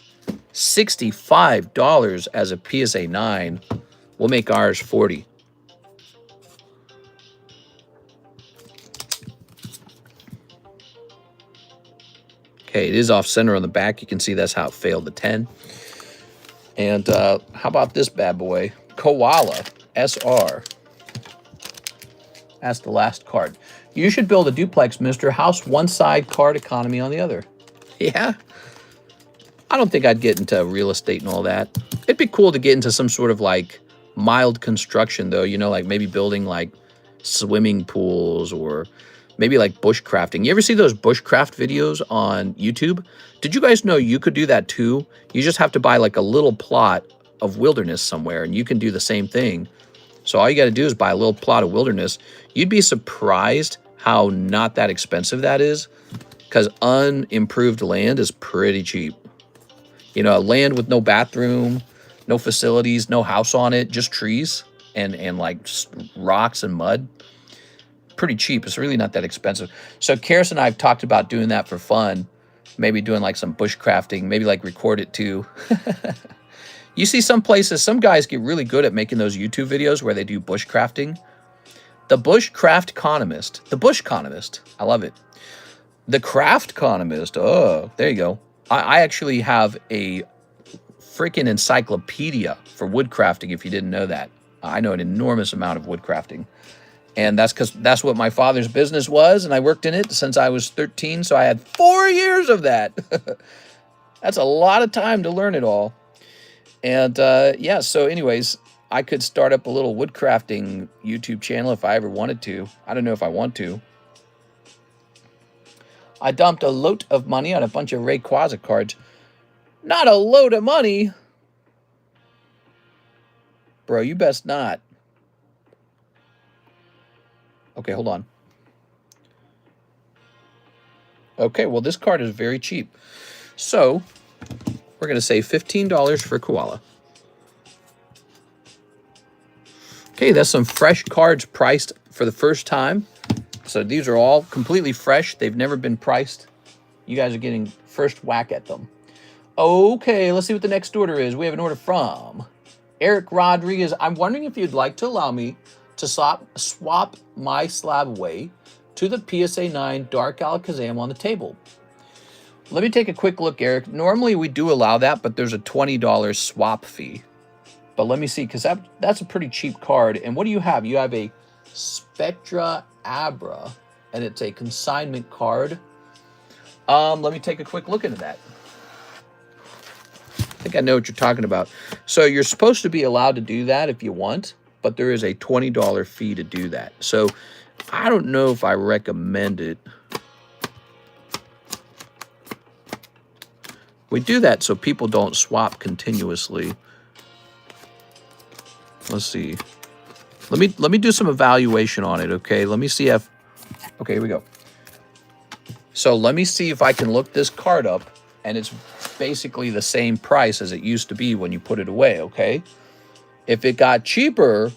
$65 as a PSA 9. We'll make ours 40. Okay, it is off center on the back. You can see that's how it failed the 10. And how about this bad boy? Koala SR. That's the last card. You should build a duplex, Mr. House one side, card economy on the other. Yeah. I don't think I'd get into real estate and all that. It'd be cool to get into some sort of like mild construction though, you know, like maybe building like swimming pools or maybe like bushcrafting. You ever see those bushcraft videos on YouTube? Did you guys know you could do that too? You just have to buy like a little plot of wilderness somewhere and you can do the same thing. So all you got to do is buy a little plot of wilderness. You'd be surprised how not that expensive that is because unimproved land is pretty cheap. You know, land with no bathroom, no facilities, no house on it, just trees and like rocks and mud. Pretty cheap. It's really not that expensive. So Karis and I have talked about doing that for fun. Maybe doing like some bushcrafting, maybe like record it too. You see some places, some guys get really good at making those YouTube videos where they do bushcrafting. The TheCardconomist. The Bushconomist. I love it. The Craftconomist. Oh, there you go. I actually have a freaking encyclopedia for woodcrafting, if you didn't know that. I know an enormous amount of woodcrafting. And that's because that's what my father's business was, and I worked in it since I was 13, so I had 4 years of that. That's a lot of time to learn it all. And yeah, so anyways, I could start up a little woodcrafting YouTube channel if I ever wanted to. I don't know if I want to. I dumped a load of money on a bunch of Rayquaza cards. Not a load of money. Bro, you best not. Okay, hold on. Okay, well, this card is very cheap. So, We're going to say $15 for Koala. Okay, that's some fresh cards priced for the first time. So these are all completely fresh. They've never been priced. You guys are getting first whack at them. Okay, let's see what the next order is. We have an order from Eric Rodriguez. I'm wondering if you'd like to allow me to swap my slab away to the PSA 9 Dark Alakazam on the table. Let me take a quick look, Eric. Normally we do allow that, but there's a $20 swap fee. But let me see, because that's a pretty cheap card. And what do you have? You have a Spectra Abra, and it's a consignment card. Let me take a quick look into that. I think I know what you're talking about. So you're supposed to be allowed to do that if you want, but there is a $20 fee to do that. So I don't know if I recommend it. We do that so people don't swap continuously. Let's see. Let me do some evaluation on it, okay? Let me see if... Okay, here we go. So let me see if I can look this card up, and it's basically the same price as it used to be when you put it away, okay? If it got cheaper,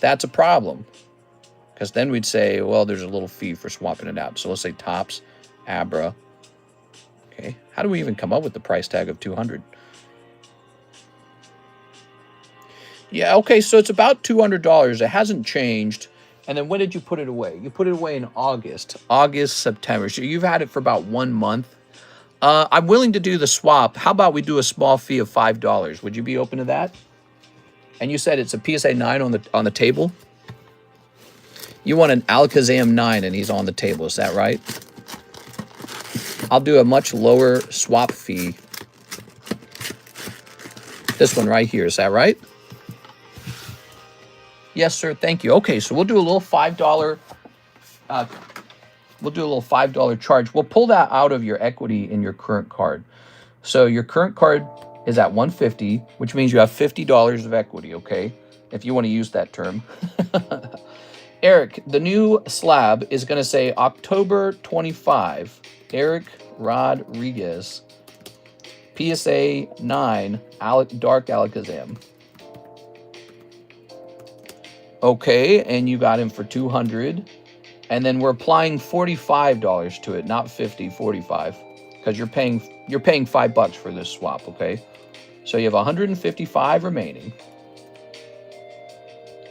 that's a problem. Because then we'd say, well, there's a little fee for swapping it out. So let's say Topps, Abra. Okay, how do we even come up with the price tag of 200? Yeah, okay, so it's about $200. It hasn't changed. And then when did you put it away? You put it away in August, September. So you've had it for about 1 month. I'm willing to do the swap. How about we do a small fee of $5? Would you be open to that? And you said it's a PSA 9 on the table? You want an Alakazam 9 and he's on the table, is that right? I'll do a much lower swap fee. This one right here, is that right? Yes, sir, thank you. Okay, so we'll do a little $5 charge. We'll pull that out of your equity in your current card. So your current card is at $150, which means you have $50 of equity, okay? If you want to use that term. Eric, the new slab is going to say October 25. Eric Rodriguez, PSA 9, Dark Alakazam. Okay, and you got him for $200. And then we're applying $45 to it, not $50, $45. Because you're paying $5 for this swap, okay? So you have $155 remaining.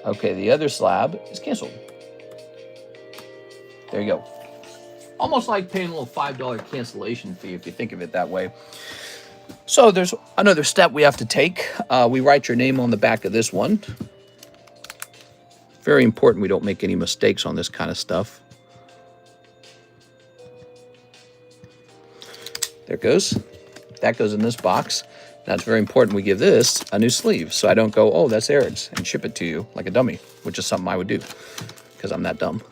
Okay, the other slab is canceled. There you go. Almost like paying a little $5 cancellation fee if you think of it that way. So there's another step we have to take. We write your name on the back of this one. Very important we don't make any mistakes on this kind of stuff. There it goes. That goes in this box. Now it's very important we give this a new sleeve so I don't go, oh, that's Eric's, and ship it to you like a dummy, which is something I would do because I'm that dumb.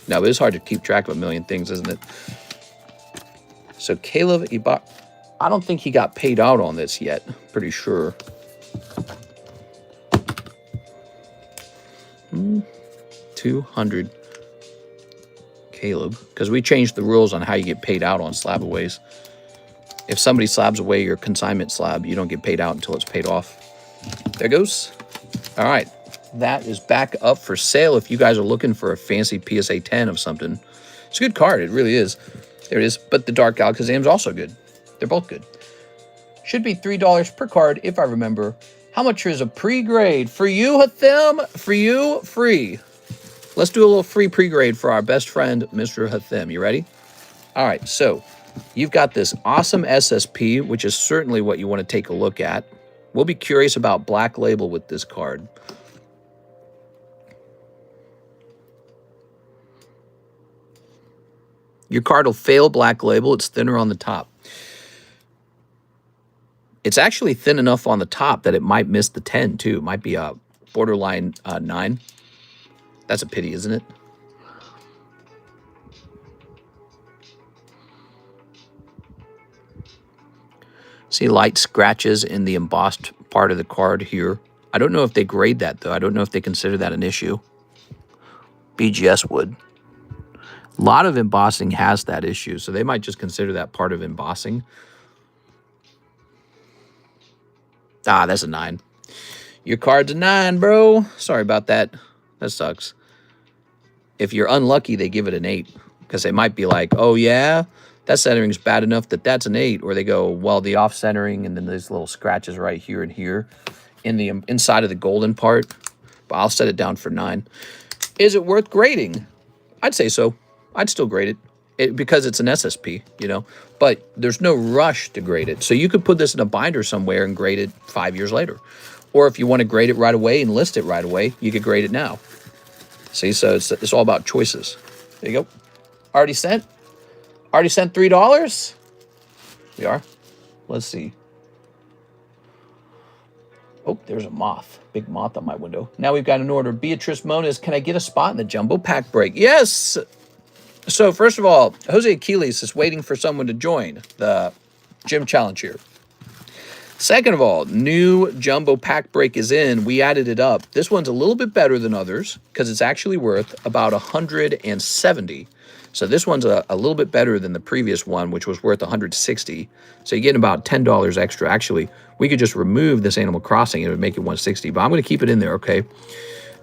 Now, it is hard to keep track of a million things, isn't it? So Caleb Ibaka, I don't think he got paid out on this yet. Pretty sure. 200 Caleb, because we changed the rules on how you get paid out on slab-aways. If somebody slabs away your consignment slab, you don't get paid out until it's paid off. There goes. All right. That is back up for sale if you guys are looking for a fancy PSA 10 of something. It's a good card. It really is. There it is. But the Dark Alakazam is also good. They're both good. Should be $3 per card if I remember. How much is a pre-grade? For you, Hathim? For you, free. Let's do a little free pre-grade for our best friend, Mr. Hathim. You ready? All right. So you've got this awesome SSP, which is certainly what you want to take a look at. We'll be curious about Black Label with this card. Your card will fail Black Label. It's thinner on the top. It's actually thin enough on the top that it might miss the 10, too. It might be a borderline 9. That's a pity, isn't it? See light scratches in the embossed part of the card here. I don't know if they grade that, though. I don't know if they consider that an issue. BGS would. A lot of embossing has that issue, so they might just consider that part of embossing. Ah, that's a 9. Your card's a 9, bro. Sorry about that. That sucks. If you're unlucky, they give it an 8. Because they might be like, oh, yeah, that centering's bad enough that that's an 8. Or they go, well, the off-centering and then there's little scratches right here and here in the inside of the golden part. But I'll set it down for 9. Is it worth grading? I'd say so. I'd still grade it because it's an SSP, you know. But there's no rush to grade it. So you could put this in a binder somewhere and grade it 5 years later. Or if you want to grade it right away and list it right away, you could grade it now. See, so it's all about choices. There you go. Already sent? Already sent $3? We are. Let's see. Oh, there's a moth. Big moth on my window. Now we've got an order. Beatrice Moniz, can I get a spot in the jumbo pack break? Yes! So, first of all, Jose Achilles is waiting for someone to join the gym challenge here. Second of all, new jumbo pack break is in. We added it up. This one's a little bit better than others because it's actually worth about 170. So this one's a little bit better than the previous one, which was worth 160. So you're getting about $10 extra. Actually, we could just remove this Animal Crossing and it would make it 160, but I'm going to keep it in there, okay?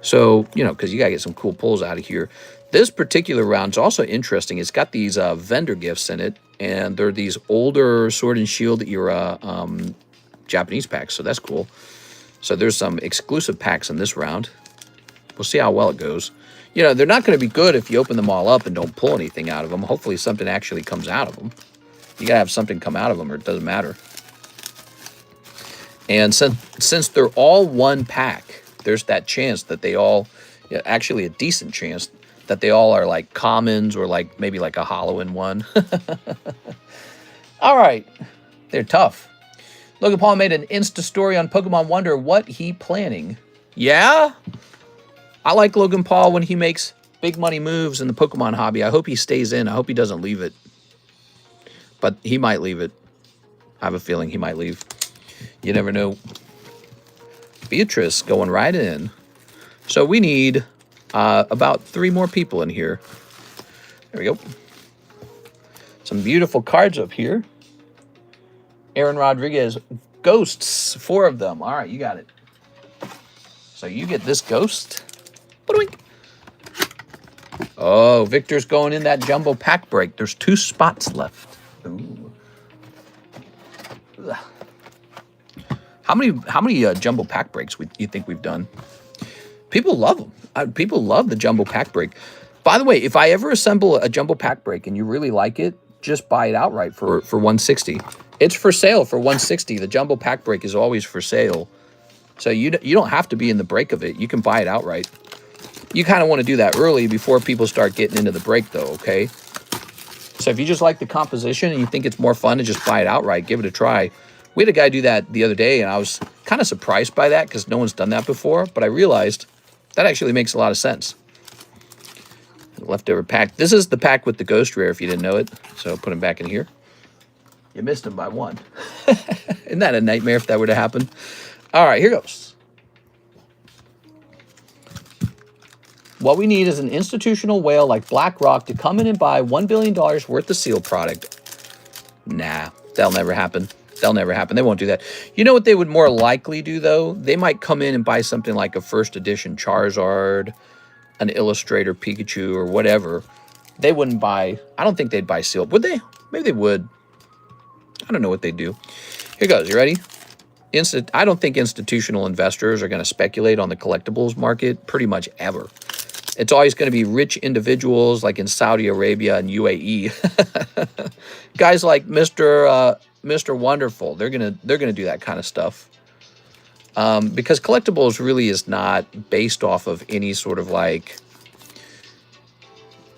So, you know, because you got to get some cool pulls out of here. This particular round's also interesting. It's got these vendor gifts in it, and they're these older Sword and Shield era Japanese packs, so that's cool. So there's some exclusive packs in this round. We'll see how well it goes. You know, they're not going to be good if you open them all up and don't pull anything out of them. Hopefully something actually comes out of them. You got to have something come out of them or it doesn't matter. And since they're all one pack, there's that chance that they all, yeah, actually a decent chance that they all are like commons or like maybe like a hollow in one. All right. They're tough. Logan Paul made an Insta story on Pokemon Wonder. What he planning? Yeah? I like Logan Paul when he makes big money moves in the Pokemon hobby. I hope he stays in. I hope he doesn't leave it. But he might leave it. I have a feeling he might leave. You never know. Beatrice going right in. So we need about 3 more people in here. There we go. Some beautiful cards up here. Aaron Rodriguez, ghosts, 4 of them. All right, you got it. So you get this ghost. Ba-doink. Oh, Victor's going in that jumbo pack break. There's 2 spots left. Ooh. How many jumbo pack breaks you think we've done? People love them. People love the jumbo pack break. By the way, if I ever assemble a jumbo pack break and you really like it, just buy it outright for 160. It's for sale for 160. The jumbo pack break is always for sale. So you don't have to be in the break of it. You can buy it outright. You kind of want to do that early before people start getting into the break though, okay? So if you just like the composition and you think it's more fun to just buy it outright, give it a try. We had a guy do that the other day and I was kind of surprised by that because no one's done that before, but I realized that actually makes a lot of sense. Leftover pack. This is the pack with the ghost rare if you didn't know it. So put him back in here. You missed him by 1. Isn't that a nightmare if that were to happen? All right, here goes. What we need is an institutional whale like BlackRock to come in and buy $1 billion worth of seal product. Nah, that'll never happen. They'll never happen. They won't do that. You know what they would more likely do, though? They might come in and buy something like a first edition Charizard, an Illustrator Pikachu, or whatever. They wouldn't buy... I don't think they'd buy seal. Would they? Maybe they would. I don't know what they'd do. Here goes. You ready? I don't think institutional investors are going to speculate on the collectibles market pretty much ever. It's always going to be rich individuals like in Saudi Arabia and UAE. Guys like Mr. Wonderful, they're gonna do that kind of stuff. Because collectibles really is not based off of any sort of like...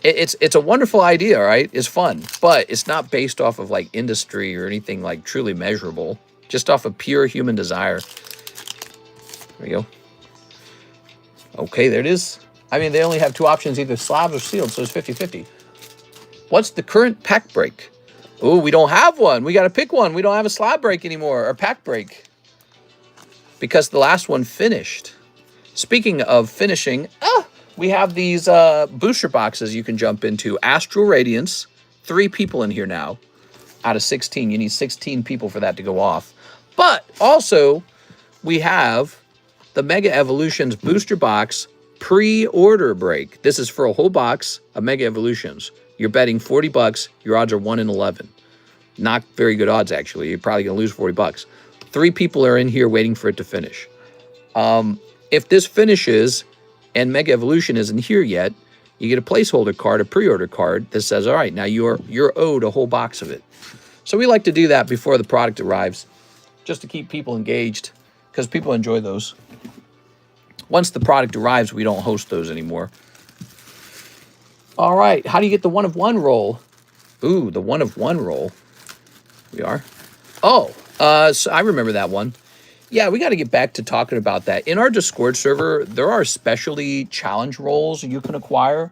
It's a wonderful idea, right? It's fun, but it's not based off of like industry or anything like truly measurable. Just off of pure human desire. There we go. Okay, there it is. I mean, they only have 2 options, either slabs or sealed, so it's 50-50. What's the current pack break? Oh, we don't have one. We got to pick one. We don't have a slab break anymore, or pack break. Because the last one finished. Speaking of finishing, we have these booster boxes you can jump into. Astral Radiance. 3 people in here now. Out of 16. You need 16 people for that to go off. But also, we have the Mega Evolutions Booster Box pre-order break. This is for a whole box of Mega Evolutions. You're betting 40 bucks. Your odds are 1 in 11. Not very good odds, actually. You're probably going to lose 40 bucks. 3 people are in here waiting for it to finish. If this finishes and Mega Evolution isn't here yet, you get a placeholder card, a pre-order card that says, all right, now you're owed a whole box of it. So we like to do that before the product arrives, just to keep people engaged, because people enjoy those. Once the product arrives, we don't host those anymore. All right, how do you get the 1 of 1 roll? Ooh, the 1 of 1 roll. We are. Oh, so I remember that one. Yeah, we got to get back to talking about that. In our Discord server, there are specialty challenge rolls you can acquire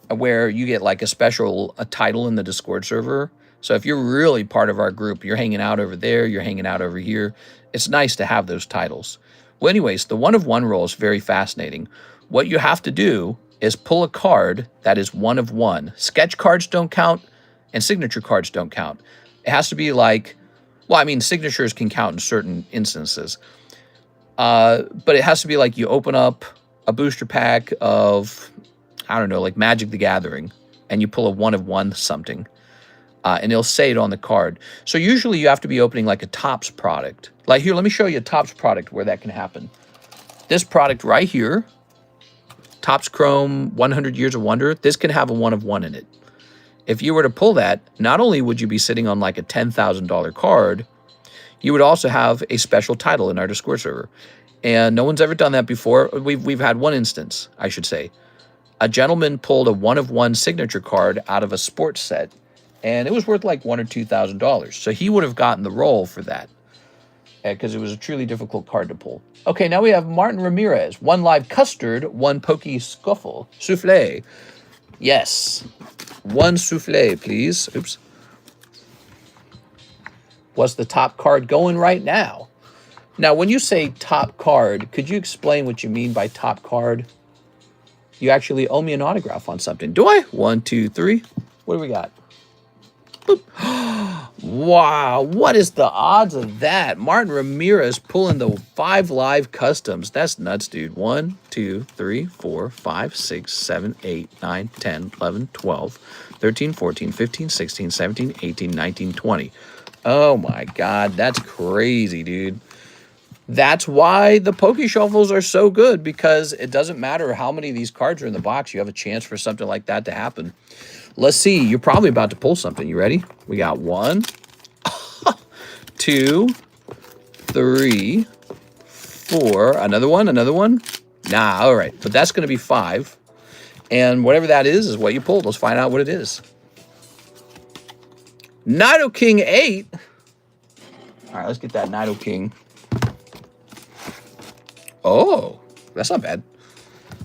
where you get like a title in the Discord server. So if you're really part of our group, you're hanging out over there, you're hanging out over here, it's nice to have those titles. Well, anyways, the 1 of 1 roll is very fascinating. What you have to do is pull a card that is 1 of 1. Sketch cards don't count and signature cards don't count. It has to be like, well, I mean, signatures can count in certain instances. But it has to be like you open up a booster pack of, I don't know, like Magic the Gathering, and you pull a 1 of 1 something. And it'll say it on the card. So usually you have to be opening like a Topps product. Like here, let me show you a Topps product where that can happen. This product right here, Topps Chrome 100 Years of Wonder, this can have a 1 of 1 in it. If you were to pull that, not only would you be sitting on like a $10,000 card, you would also have a special title in our Discord server. And no one's ever done that before. We've had one instance, I should say. A gentleman pulled a 1 of 1 signature card out of a sports set, and it was worth like $1,000 or $2,000. So he would have gotten the roll for that, because it was a truly difficult card to pull. Okay, now we have Martin Ramirez. 1 live custard, 1 pokey scuffle. Souffle. Yes. 1 souffle, please. Oops. What's the top card going right now? Now, when you say top card, could you explain what you mean by top card? You actually owe me an autograph on something. Do I? 1, 2, 3. What do we got? Boop. Wow, what is the odds of that? Martin Ramirez pulling the 5 live customs. That's nuts, dude. 1, 2, 3, 4, 5, 6, 7, 8, 9, 10, 11, 12, 13, 14, 15, 16, 17, 18, 19, 20. Oh my God, that's crazy, dude. That's why the Poke Shuffles are so good, because it doesn't matter how many of these cards are in the box. You have a chance for something like that to happen. Let's see. You're probably about to pull something. You ready? We got 1, 2, 3, 4. Another one. Another one. Nah, all right. But that's going to be 5. And whatever that is what you pulled. Let's find out what it is. Nidoking 8. All right, let's get that Nidoking. Oh, that's not bad.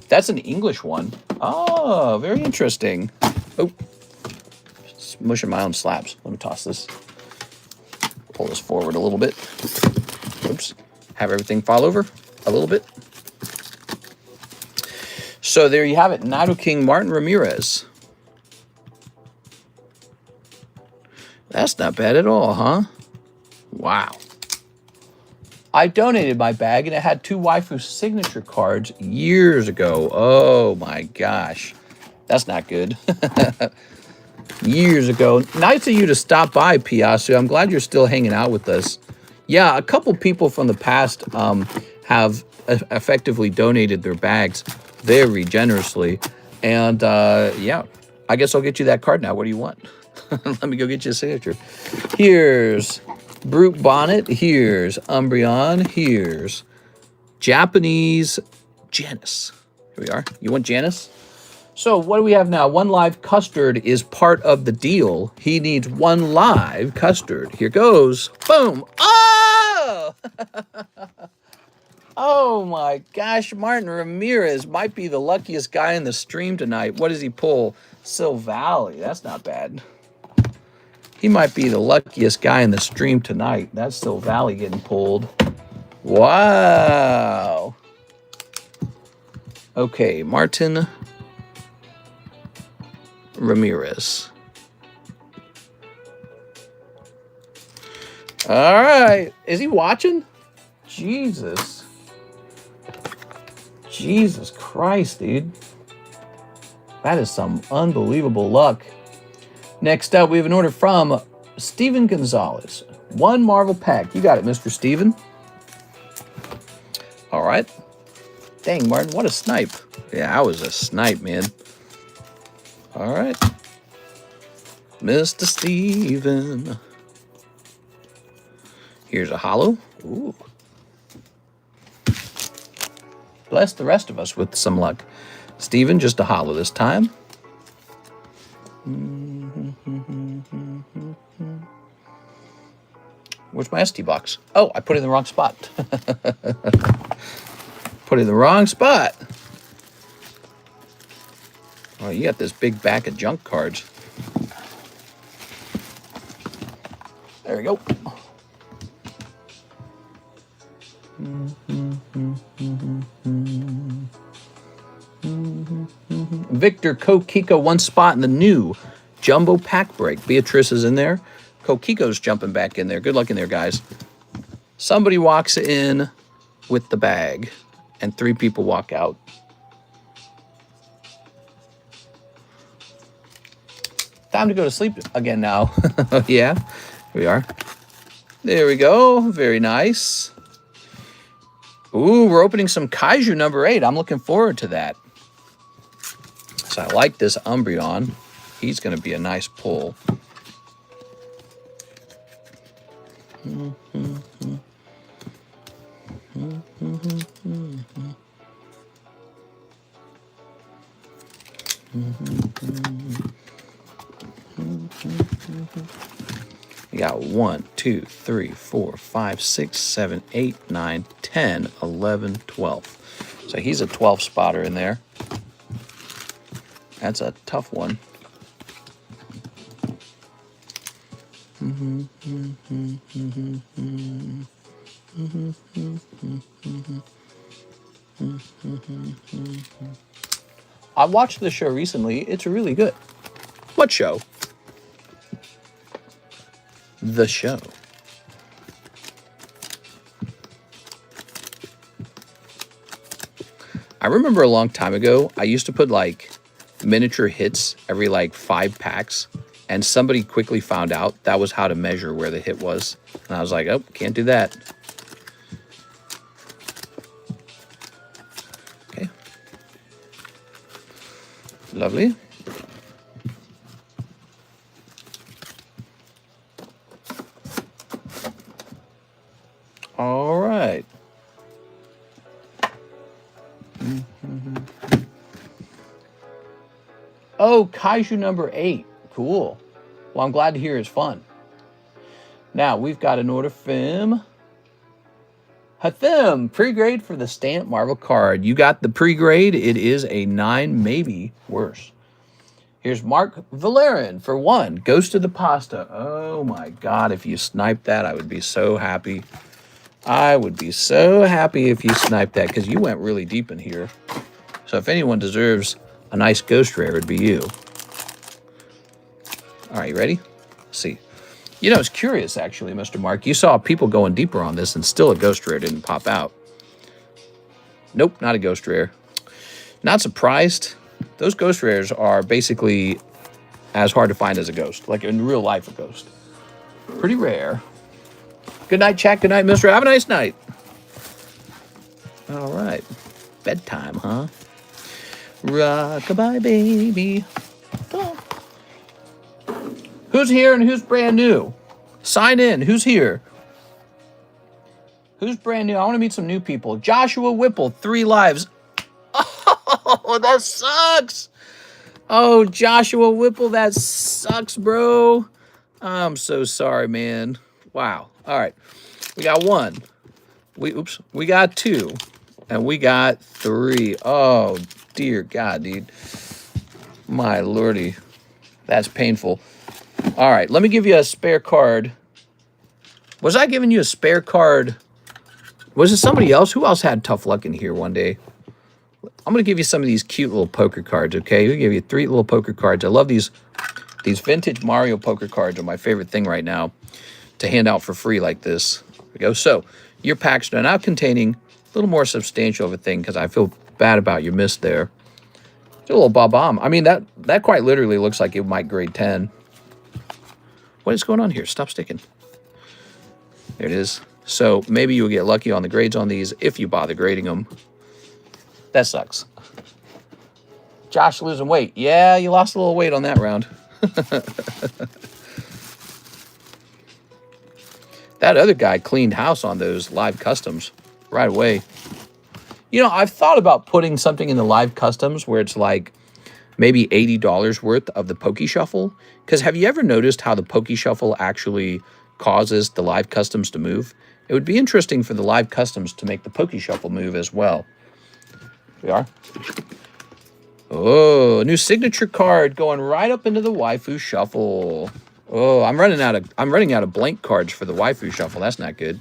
That's an English one. Oh, very interesting. Oh, smushing my own slabs. Let me toss this. Pull this forward a little bit. Oops. Have everything fall over a little bit. So there you have it. Nidoking Martin Ramirez. That's not bad at all, huh? Wow. I donated my bag, and it had 2 waifu signature cards years ago. Oh, my gosh. That's not good. Years ago. Nice of you to stop by, Piasu. I'm glad you're still hanging out with us. Yeah, a couple people from the past have effectively donated their bags very generously. And, yeah, I guess I'll get you that card now. What do you want? Let me go get you a signature. Here's Brute Bonnet. Here's Umbreon. Here's Japanese Janice. Here we are. You want Janice? So what do we have now? 1 live custard is part of the deal. He needs 1 live custard. Here goes. Boom. Oh! Oh my gosh. Martin Ramirez might be the luckiest guy in the stream tonight. What does he pull? Silvally. That's not bad. He might be the luckiest guy in the stream tonight. That's still Valley getting pulled. Wow. Okay, Martin Ramirez. All right. Is he watching? Jesus. Jesus Christ, dude. That is some unbelievable luck. Next up, we have an order from Steven Gonzalez. 1 Marvel pack. You got it, Mr. Steven. All right. Dang, Martin, what a snipe. Yeah, I was a snipe, man. All right. Mr. Steven. Here's a holo. Ooh. Bless the rest of us with some luck. Steven, just a holo this time. Where's my ST box? Oh, I put it in the wrong spot. Put it in the wrong spot. Oh, you got this big back of junk cards. There we go. Victor Kokiko, 1 spot in the new jumbo pack break. Beatrice is in there. Kokiko's jumping back in there. Good luck in there, guys. Somebody walks in with the bag, and 3 people walk out. Time to go to sleep again now. Yeah, here we are. There we go. Very nice. Ooh, we're opening some Kaiju number 8. I'm looking forward to that. So I like this Umbreon. He's going to be a nice pull. You got 1, 2, 3, 4, 5, 6, 7, 8, 9, 10, 11, 12. So he's a 12 spotter in there. That's a tough one. I watched the show recently. It's really good. What show? The Show. I remember a long time ago, I used to put like miniature hits every like 5 packs, and somebody quickly found out that was how to measure where the hit was. And I was like, oh, can't do that. Okay. Lovely. All right. Oh, Kaiju number 8. Cool. Well, I'm glad to hear it's fun. Now, we've got an order from Hathim. Pre-grade for the Stamp Marvel card. You got the pre-grade. It is a 9, maybe worse. Here's Mark Valerian for 1. Ghost of the Pasta. Oh, my God. If you sniped that, I would be so happy. I would be so happy if you sniped that, because you went really deep in here. So if anyone deserves a nice ghost rare, it'd be you. All right, you ready? Let's see. You know, it's curious, actually, Mr. Mark. You saw people going deeper on this, and still a ghost rare didn't pop out. Nope, not a ghost rare. Not surprised. Those ghost rares are basically as hard to find as a ghost, like in real life a ghost. Pretty rare. Good night, chat. Good night, mister. Have a nice night. All right. Bedtime, huh? Rockabye, baby. Oh. Who's here and who's brand new? Sign in. Who's here? Who's brand new? I want to meet some new people. Joshua Whipple, 3 lives. Oh, that sucks. Oh, Joshua Whipple, that sucks, bro. I'm so sorry, man. Wow. All right. We got 1. We got 2. And we got 3. Oh, dear God, dude. My lordy. That's painful. All right. Let me give you a spare card. Was I giving you a spare card? Was it somebody else? Who else had tough luck in here one day? I'm going to give you some of these cute little poker cards, okay? We'll give you 3 little poker cards. I love these vintage Mario poker cards are my favorite thing right now to hand out for free like this. There we go. So Your packs are now containing a little more substantial of a thing because I feel bad about your miss there. It's a little bomb. I mean, that quite literally looks like it might grade 10. What is going on here? Stop sticking. There it is. So maybe you'll get lucky on the grades on these if you bother grading them. That sucks. Josh losing weight. Yeah, you lost a little weight on that round. That other guy cleaned house on those live customs right away. You know, I've thought about putting something in the live customs where it's like maybe $80 worth of the Poke Shuffle. Because have you ever noticed how the Poke Shuffle actually causes the live customs to move? It would be interesting for the live customs to make the Poke Shuffle move as well. We are. Oh, a new signature card going right up into the Waifu Shuffle. Oh, I'm running out of blank cards for the Waifu Shuffle. That's not good.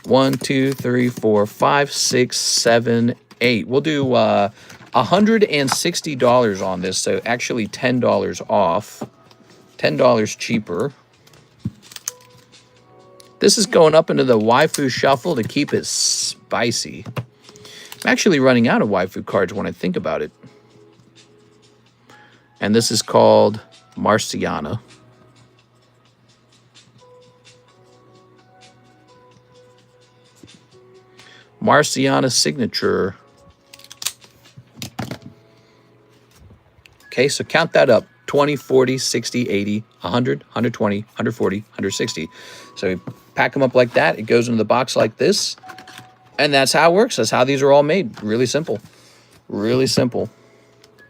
1, 2, 3, 4, 5, 6, 7, 8. We'll do $160 on this, so actually $10 off. $10 cheaper. This is going up into the Waifu Shuffle to keep it spicy. I'm actually running out of Waifu cards when I think about it. And this is called Marciana. Marciana signature. Okay, so count that up. 20, 40, 60, 80, 100, 120, 140, 160. So you pack them up like that. It goes into the box like this. And that's how it works. That's how these are all made. Really simple. Really simple.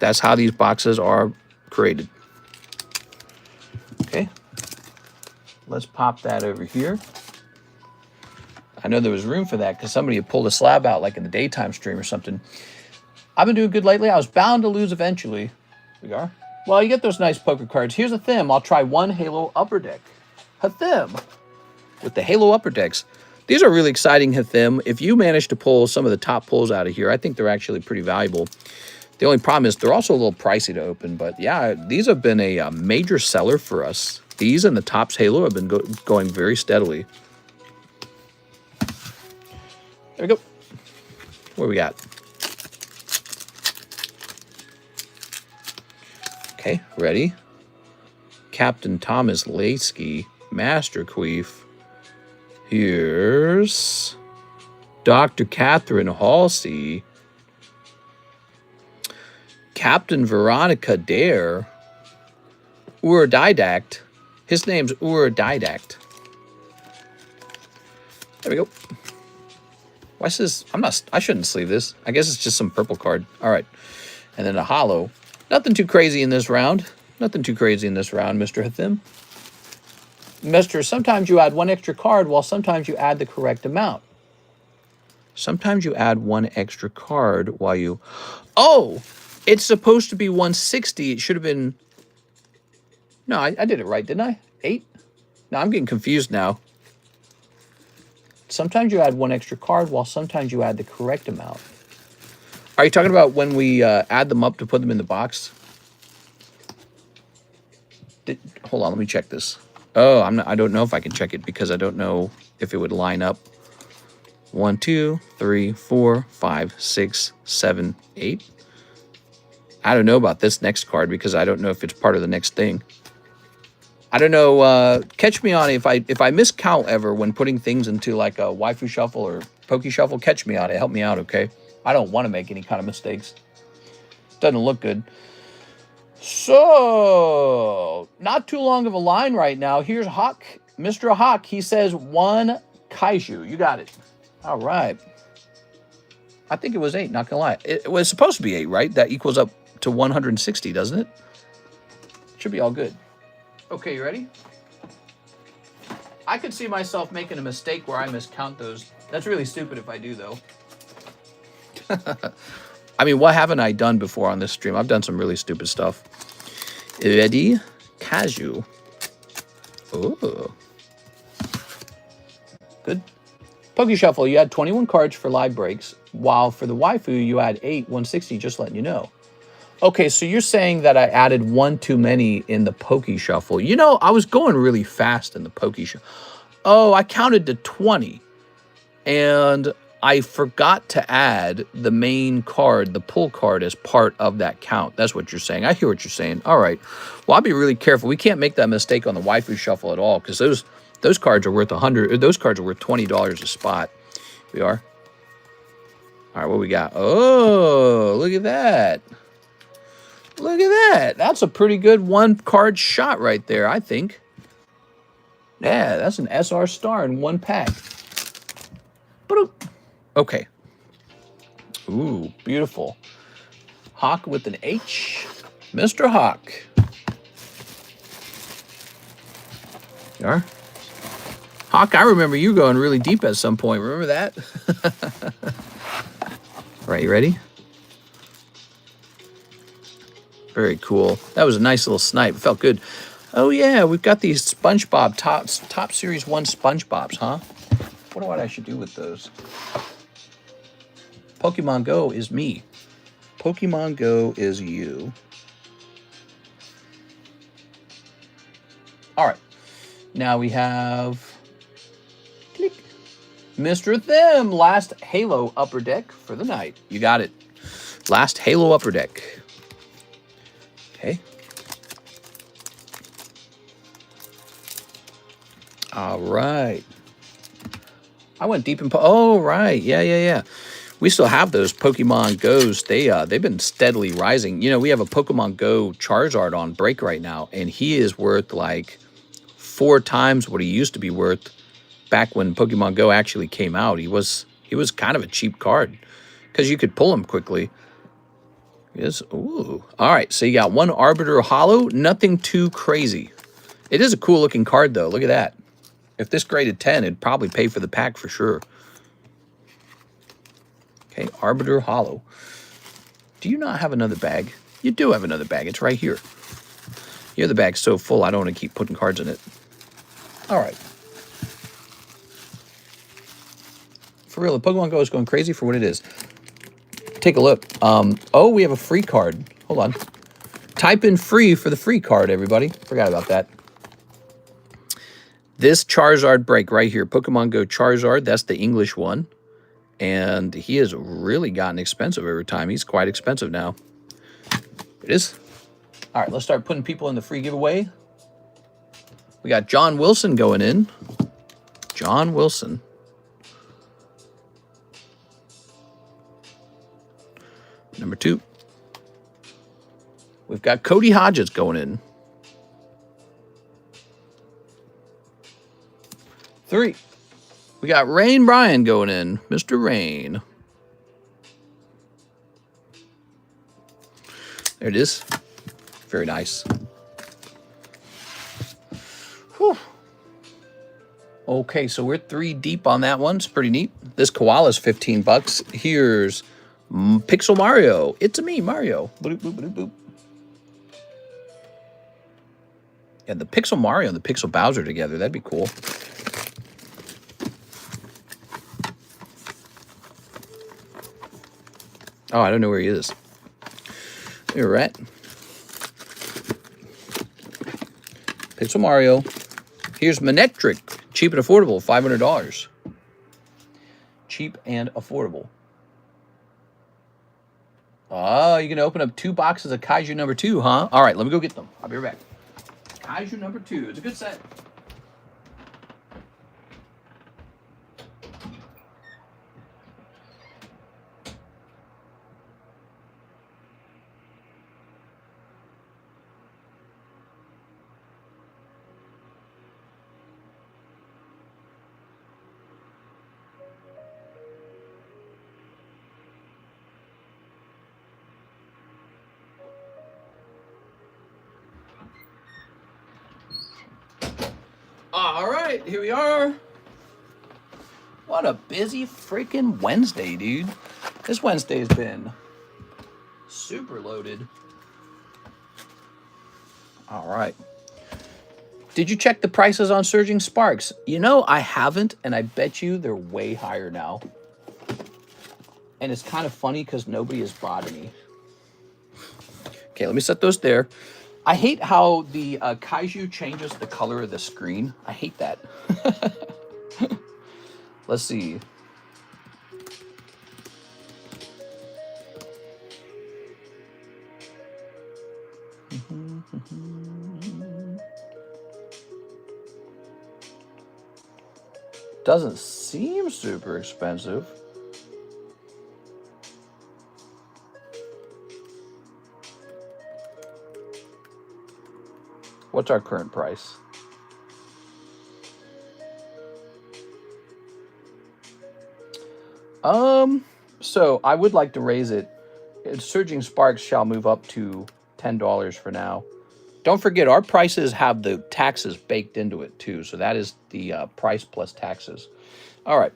That's how these boxes are created. Okay. Let's pop that over here. I know there was room for that because somebody had pulled a slab out like in the daytime stream or something. I've been doing good lately. I was bound to lose eventually. Here we are. Well, you get those nice poker cards. Here's a theme. I'll try one Halo Upper Deck. Hathim. With the Halo Upper Decks. These are really exciting Hathim. If you manage to pull some of the top pulls out of here, I think they're actually pretty valuable. The only problem is they're also a little pricey to open. But yeah, these have been a major seller for us. These and the Topps Halo have been going very steadily. There we go. What we got? Okay, ready? Captain Thomas Lasky, Master Queef. Here's Dr. Catherine Halsey. Captain Veronica Dare. Urdidact. His name's Urdidact. There we go. Why is this? I shouldn't sleeve this. I guess it's just some purple card. All right. And then a holo. Nothing too crazy in this round. Nothing too crazy in this round, Mr. Hathim. Mister, sometimes you add one extra card while sometimes you add the correct amount. Sometimes you add one extra card while you... Oh! It's supposed to be 160. It should have been... No, I did it right, didn't I? 8? No, I'm getting confused now. Sometimes you add one extra card while sometimes you add the correct amount. Are you talking about when we add them up to put them in the box? Hold on, let me check this. Oh, I don't know if I can check it because I don't know if it would line up. 1, 2, 3, 4, 5, 6, 7, 8. I don't know about this next card because I don't know if it's part of the next thing. I don't know. Catch me on it. If I miscount ever when putting things into like a Waifu Shuffle or Poke Shuffle, catch me on it. Help me out, okay? I don't want to make any kind of mistakes. Doesn't look good. So, not too long of a line right now. Here's Hawk, Mr. Hawk. He says 1 Kaiju. You got it. All right. I think it was 8, not gonna lie. It was supposed to be 8, right? That equals up to 160, doesn't it? Should be all good. Okay, you ready? I could see myself making a mistake where I miscount those. That's really stupid if I do, though. I mean, what haven't I done before on this stream? I've done some really stupid stuff. Ready? Kaiju. Oh. Good. Poke Shuffle, you had 21 cards for live breaks, while for the Waifu, you had 8, 160, just letting you know. Okay, so you're saying that I added 1 too many in the Poke Shuffle. You know, I was going really fast in the Poke Shuffle. Oh, I counted to 20. And I forgot to add the main card, the pull card, as part of that count. That's what you're saying. I hear what you're saying. All right. Well, I'll be really careful. We can't make that mistake on the waifu shuffle at all, because those cards are worth those cards are worth $20 a spot. We are. All right, what we got? Oh, look at that. Look at that. That's a pretty good one card shot right there, I think. Yeah, that's an SR star in one pack. Okay. Ooh, beautiful. Hawk with an H. Mr. Hawk. You are? Hawk, I remember you going really deep at some point. Remember that? All right, you ready? Very cool. That was a nice little snipe. It felt good. Oh, yeah, we've got these SpongeBob top Series 1 SpongeBobs, huh? I wonder what I should do with those. Pokemon Go is me. Pokemon Go is you. All right. Now we have... Click. Mr. Them. Last Halo Upper Deck for the night. You got it. Last Halo Upper Deck. Okay. All right. I went deep in... Oh, right. Yeah. We still have those Pokemon Go's. They've been steadily rising. You know, we have a Pokemon Go Charizard on break right now, and he is worth like 4 times what he used to be worth back when Pokemon Go actually came out. He was kind of a cheap card because you could pull him quickly. Yes. Ooh. All right. So you got one Arbiter Hollow. Nothing too crazy. It is a cool looking card though. Look at that. If this graded 10, it'd probably pay for the pack for sure. Okay, Arbiter Hollow. Do you not have another bag? You do have another bag. It's right here. Your other bag's so full, I don't want to keep putting cards in it. All right. For real, the Pokemon Go is going crazy for what it is. Take a look. Oh, we have a free card. Hold on. Type in free for the free card, everybody. Forgot about that. This Charizard break right here. Pokemon Go Charizard. That's the English one. And he has really gotten expensive over time. He's quite expensive now. It is. All right, let's start putting people in the free giveaway. We got John Wilson going in. John Wilson. Number 2. We've got Cody Hodges going in. 3. We got Rain Bryan going in. Mr. Rain. There it is. Very nice. Whew. Okay, so we're 3 deep on that one. It's pretty neat. This koala's 15 bucks. Here's Pixel Mario. It's me, Mario. Boop, boop, boop, boop. Yeah, the Pixel Mario and the Pixel Bowser together. That'd be cool. Oh, I don't know where he is. You're right. Pixel Mario. Here's Manectric. Cheap and affordable. $500. Cheap and affordable. Oh, you can open up 2 boxes of Kaiju number 2, huh? All right, let me go get them. I'll be right back. Kaiju number 2. It's a good set. All right, here we are. What a busy freaking Wednesday, dude. This Wednesday has been super loaded. All right. Did you check the prices on Surging Sparks? You know, I haven't, and I bet you they're way higher now. And it's kind of funny because nobody has bought any. Okay, let me set those there. I hate how the Kaiju changes the color of the screen. I hate that. Let's see. Doesn't seem super expensive. What's our current price? So I would like to raise it. Surging Sparks shall move up to $10 for now. Don't forget, our prices have the taxes baked into it too. So that is the price plus taxes. All right.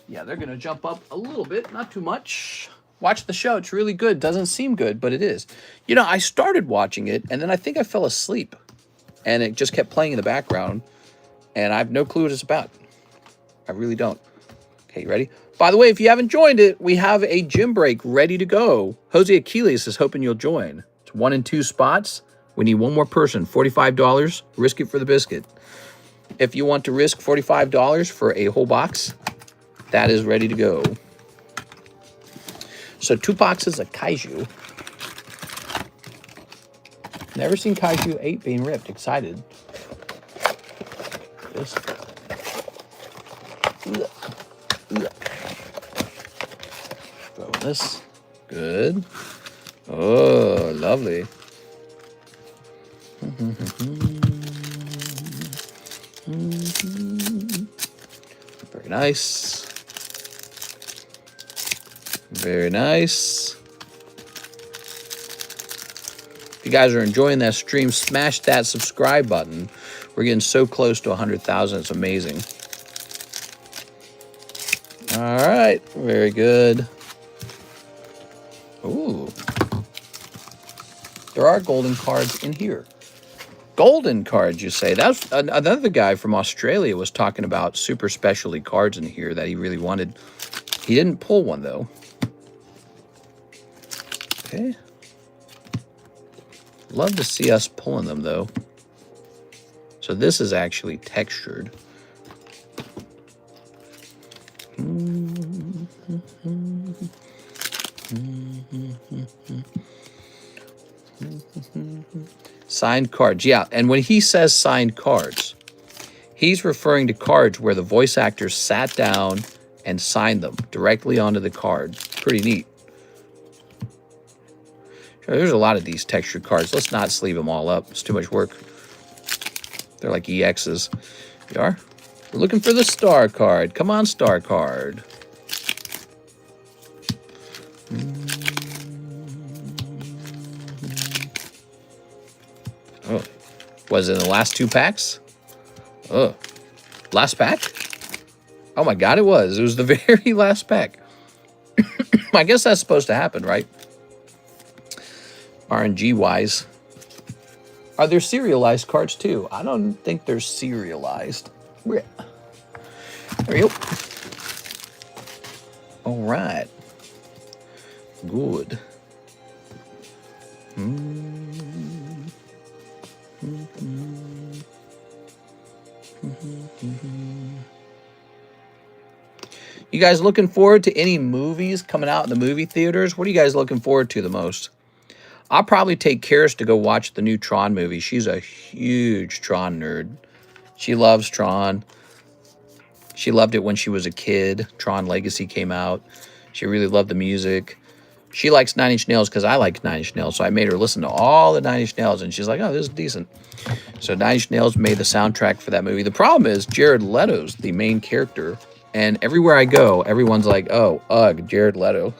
Yeah, they're going to jump up a little bit, not too much. Watch the show. It's really good. Doesn't seem good, but it is. You know, I started watching it, and then I think I fell asleep. And it just kept playing in the background. And I have no clue what it's about. I really don't. Okay, you ready? By the way, if you haven't joined it, we have a gym break ready to go. Jose Achilles is hoping you'll join. It's 1 and 2 spots. We need one more person. $45. Risk it for the biscuit. If you want to risk $45 for a whole box, that is ready to go. So 2 boxes of Kaiju. Never seen Kaiju 8 being ripped. Excited. This. Throw this. Good. Oh, lovely. Very nice. Very nice. If you guys are enjoying that stream, smash that subscribe button. We're getting so close to 100,000. It's amazing. All right. Very good. Ooh. There are golden cards in here. Golden cards, you say? That's another guy from Australia was talking about super specialty cards in here that he really wanted. He didn't pull one, though. Okay. Love to see us pulling them, though. So this is actually textured. Signed cards. Yeah, and when he says signed cards, he's referring to cards where the voice actors sat down and signed them directly onto the card. Pretty neat. There's a lot of these textured cards. Let's not sleeve them all up. It's too much work. They're like EXs. You are? We're looking for the star card. Come on, star card. Oh. Was it in the last 2 packs? Oh. Last pack? Oh my god, it was. It was the very last pack. I guess that's supposed to happen, right? RNG-wise. Are there serialized cards, too? I don't think they're serialized. There we go. All right. Good. You guys looking forward to any movies coming out in the movie theaters? What are you guys looking forward to the most? I'll probably take Karis to go watch the new Tron movie. She's a huge Tron nerd. She loves Tron. She loved it when she was a kid. Tron Legacy came out. She really loved the music. She likes Nine Inch Nails because I like Nine Inch Nails. So I made her listen to all the Nine Inch Nails. And she's like, oh, this is decent. So Nine Inch Nails made the soundtrack for that movie. The problem is Jared Leto's the main character. And everywhere I go, everyone's like, oh, ugh, Jared Leto.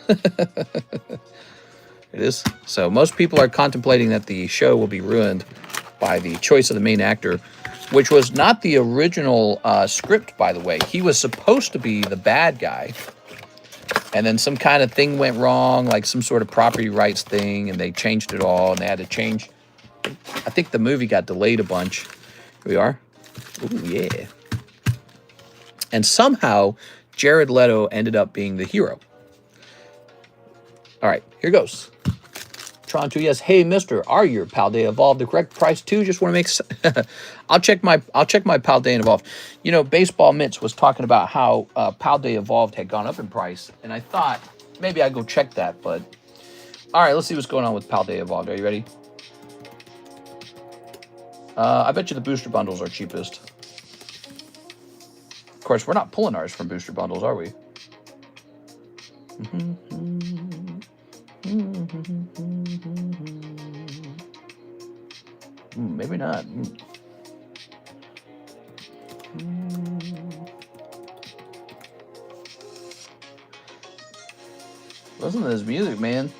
It is. So most people are contemplating that the show will be ruined by the choice of the main actor, which was not the original script, by the way. He was supposed to be the bad guy. And then some kind of thing went wrong, like some sort of property rights thing, and they changed it all, and they had to change. I think the movie got delayed a bunch. Here we are. Ooh, yeah. And somehow, Jared Leto ended up being the hero. All right, here goes. Tron 2, yes. Hey, mister, are your Paldea Evolved the correct price too? Just want to make... I'll check my Paldea Evolved. You know, Baseball Mitts was talking about how Paldea Evolved had gone up in price, and I thought maybe I'd go check that, but... All right, let's see what's going on with Paldea Evolved. Are you ready? I bet you the booster bundles are cheapest. Of course, we're not pulling ours from booster bundles, are we? Maybe not. Listen to this music, man.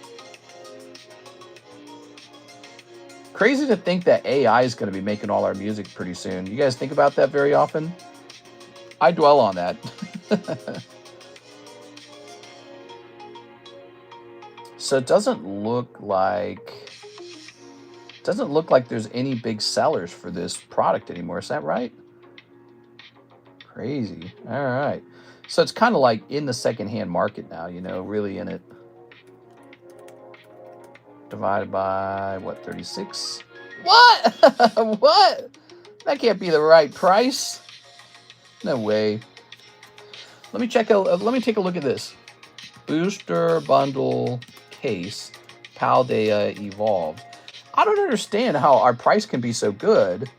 Crazy to think that AI is going to be making all our music pretty soon. You guys think about that very often? I dwell on that. So it doesn't look like there's any big sellers for this product anymore. Is that right? Crazy. All right. So it's kind of like in the secondhand market now, you know, really in it. Divided by, what, 36? What? What? That can't be the right price. No way. Let me take a look at this. Booster bundle case, Paldea Evolved. I don't understand how our price can be so good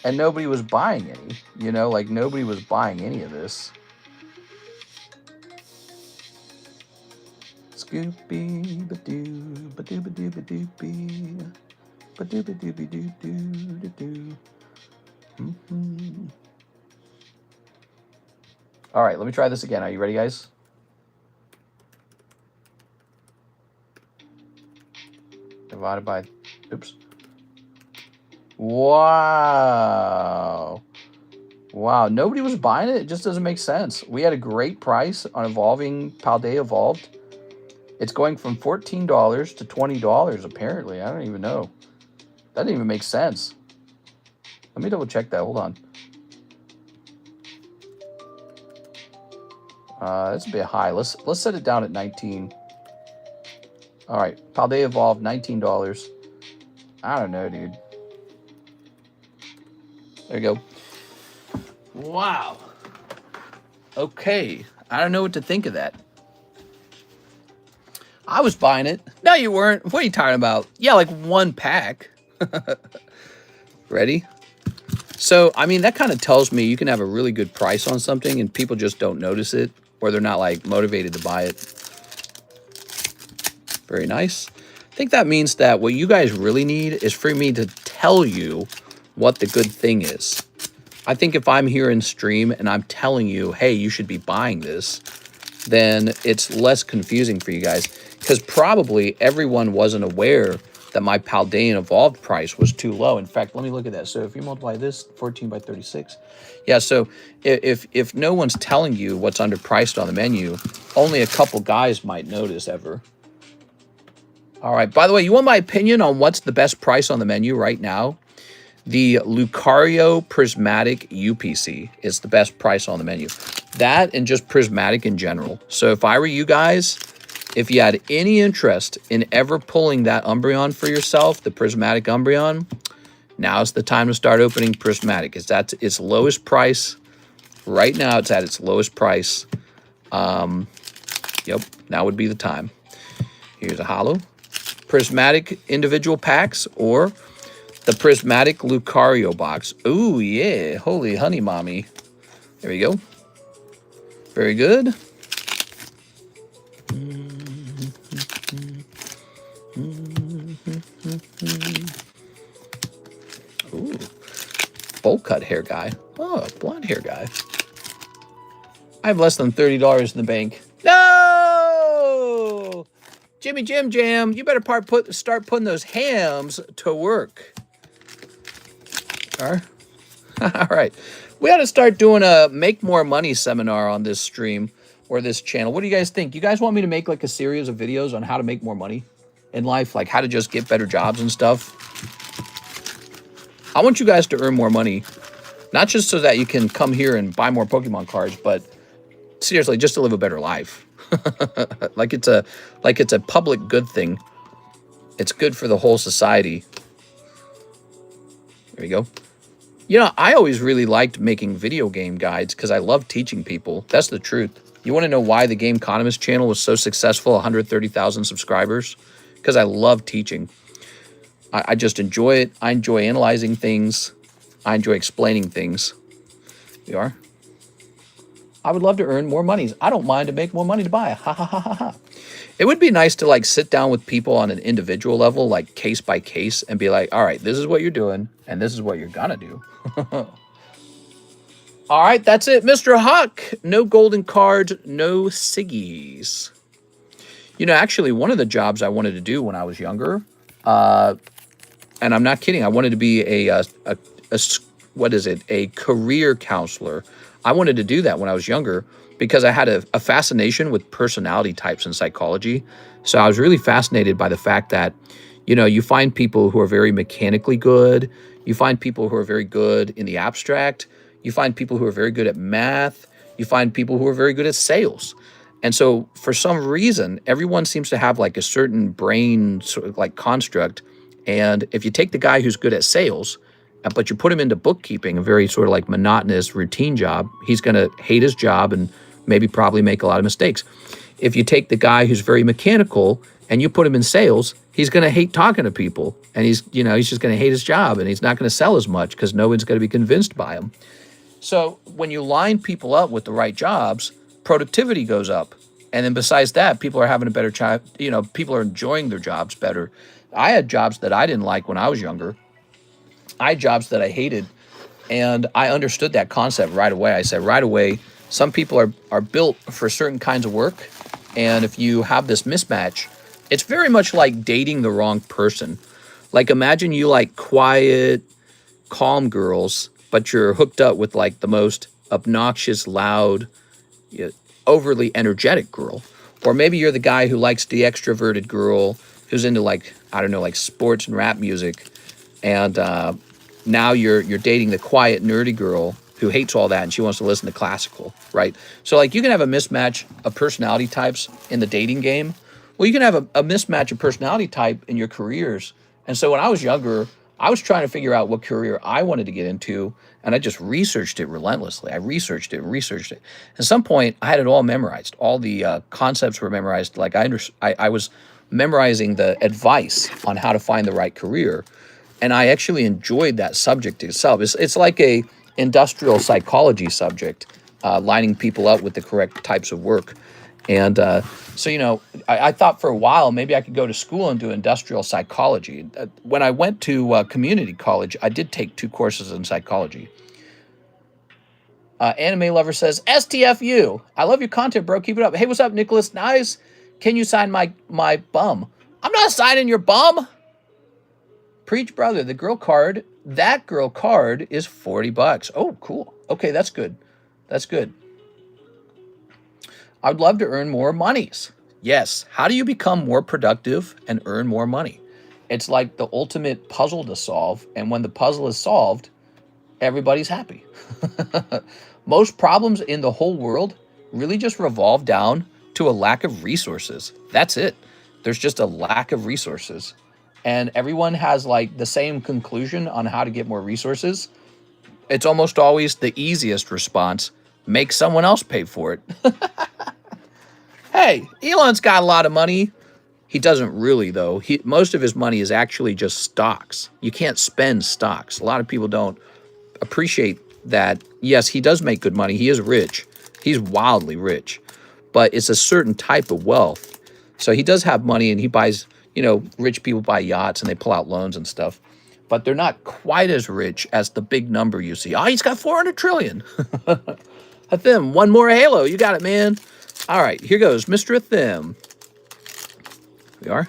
and nobody was buying any. You know, like nobody was buying any of this. Scoopy badoo badoo badoo badoo badoo badoo badoo badoo badoo. All right, let me try this again. Are you ready, guys? Divided by, oops. Wow. Wow, nobody was buying it. It just doesn't make sense. We had a great price on evolving Paldea Evolved. It's going from $14 to $20, apparently. I don't even know. That didn't even make sense. Let me double check that. Hold on. That's a bit high. Let's set it down at 19. All right, Paldea Evolved, $19. I don't know, dude. There you go. Wow. Okay, I don't know what to think of that. I was buying it. No, you weren't. What are you talking about? Yeah, like one pack. Ready? So, I mean, that kind of tells me you can have a really good price on something and people just don't notice it, or they're not like motivated to buy it. Very nice. I think that means that what you guys really need is for me to tell you what the good thing is. I think if I'm here in stream and I'm telling you, hey, you should be buying this, then it's less confusing for you guys, because probably everyone wasn't aware that my Paldea Evolved price was too low. In fact, let me look at that. So if you multiply this, 14 by 36. Yeah, so if no one's telling you what's underpriced on the menu, only a couple guys might notice ever. All right, by the way, you want my opinion on what's the best price on the menu right now? The Lucario Prismatic UPC is the best price on the menu. That and just Prismatic in general. So if I were you guys, if you had any interest in ever pulling that Umbreon for yourself, the Prismatic Umbreon, now's the time to start opening Prismatic. It's at its lowest price. Right now, it's at its lowest price. Yep, now would be the time. Here's a holo. Prismatic individual packs or the Prismatic Lucario box. Ooh, yeah. Holy honey mommy. There we go. Very good. Ooh. Bowl cut hair guy. Oh, blonde hair guy. I have less than $30 in the bank. No! Jimmy Jim Jam, you better start putting those hams to work. All right. We ought to start doing a make more money seminar on this stream or this channel. What do you guys think? You guys want me to make like a series of videos on how to make more money in life? Like how to just get better jobs and stuff? I want you guys to earn more money. Not just so that you can come here and buy more Pokemon cards, but seriously, just to live a better life. like it's a public good thing. It's good for the whole society. There you go. You know, I always really liked making video game guides because I love teaching people. That's the truth. You want to know why the TheCardconomist channel was so successful, 130,000 subscribers? Because I love teaching. I just enjoy it. I enjoy analyzing things. I enjoy explaining things. We are. I would love to earn more monies. I don't mind to make more money to buy. Ha ha ha ha ha. It would be nice to like sit down with people on an individual level, like case by case, and be like, all right, this is what you're doing, and this is what you're gonna do. All right, that's it, Mr. Huck. No golden cards, no ciggies. You know, actually, one of the jobs I wanted to do when I was younger, and I'm not kidding, I wanted to be a what is it, a career counselor. I wanted to do that when I was younger because I had a fascination with personality types in psychology. So I was really fascinated by the fact that, you know, you find people who are very mechanically good. You find people who are very good in the abstract. You find people who are very good at math. You find people who are very good at sales. And so for some reason, everyone seems to have like a certain brain sort of like construct. And if you take the guy who's good at sales, but you put him into bookkeeping, a very sort of like monotonous routine job, he's going to hate his job and maybe probably make a lot of mistakes. If you take the guy who's very mechanical and you put him in sales, he's going to hate talking to people, and he's just going to hate his job, and he's not going to sell as much because no one's going to be convinced by him. So when you line people up with the right jobs, productivity goes up. And then besides that, people are having a better job. You know, people are enjoying their jobs better. I had jobs that I didn't like when I was younger. I had jobs that I hated, and I understood that concept right away. I said right away, some people are built for certain kinds of work, and if you have this mismatch, it's very much like dating the wrong person. Like imagine you like quiet, calm girls, but you're hooked up with like the most obnoxious, loud, overly energetic girl. Or maybe you're the guy who likes the extroverted girl who's into like, I don't know, like sports and rap music, and now you're dating the quiet, nerdy girl who hates all that and she wants to listen to classical, right? So like you can have a mismatch of personality types in the dating game. Well, you can have a mismatch of personality type in your careers. And so when I was younger, I was trying to figure out what career I wanted to get into, and I just researched it relentlessly. I researched it. At some point, I had it all memorized. All the concepts were memorized. Like I was memorizing the advice on how to find the right career, and I actually enjoyed that subject itself. It's like a industrial psychology subject, lining people up with the correct types of work. And so, you know, I thought for a while maybe I could go to school and do industrial psychology. When I went to community college, I did take 2 courses in psychology. Anime Lover says, STFU. I love your content, bro. Keep it up. Hey, what's up, Nicholas? Nice. Can you sign my bum? I'm not signing your bum. Preach, brother. The girl card, that girl card is $40. Oh, cool. Okay, that's good. That's good. I would love to earn more monies. Yes. How do you become more productive and earn more money? It's like the ultimate puzzle to solve. And when the puzzle is solved, everybody's happy. Most problems in the whole world really just revolve down to a lack of resources. That's it. There's just a lack of resources. And everyone has like the same conclusion on how to get more resources. It's almost always the easiest response. Make someone else pay for it. Hey, Elon's got a lot of money. He doesn't really, though. Most of his money is actually just stocks. You can't spend stocks. A lot of people don't appreciate that. Yes, he does make good money. He is rich. He's wildly rich. But it's a certain type of wealth. So he does have money, and he buys, you know, rich people buy yachts and they pull out loans and stuff. But they're not quite as rich as the big number you see. Oh, he's got 400 trillion. Athim, one more Halo. You got it, man. All right, here goes, Mr. Athim. We are.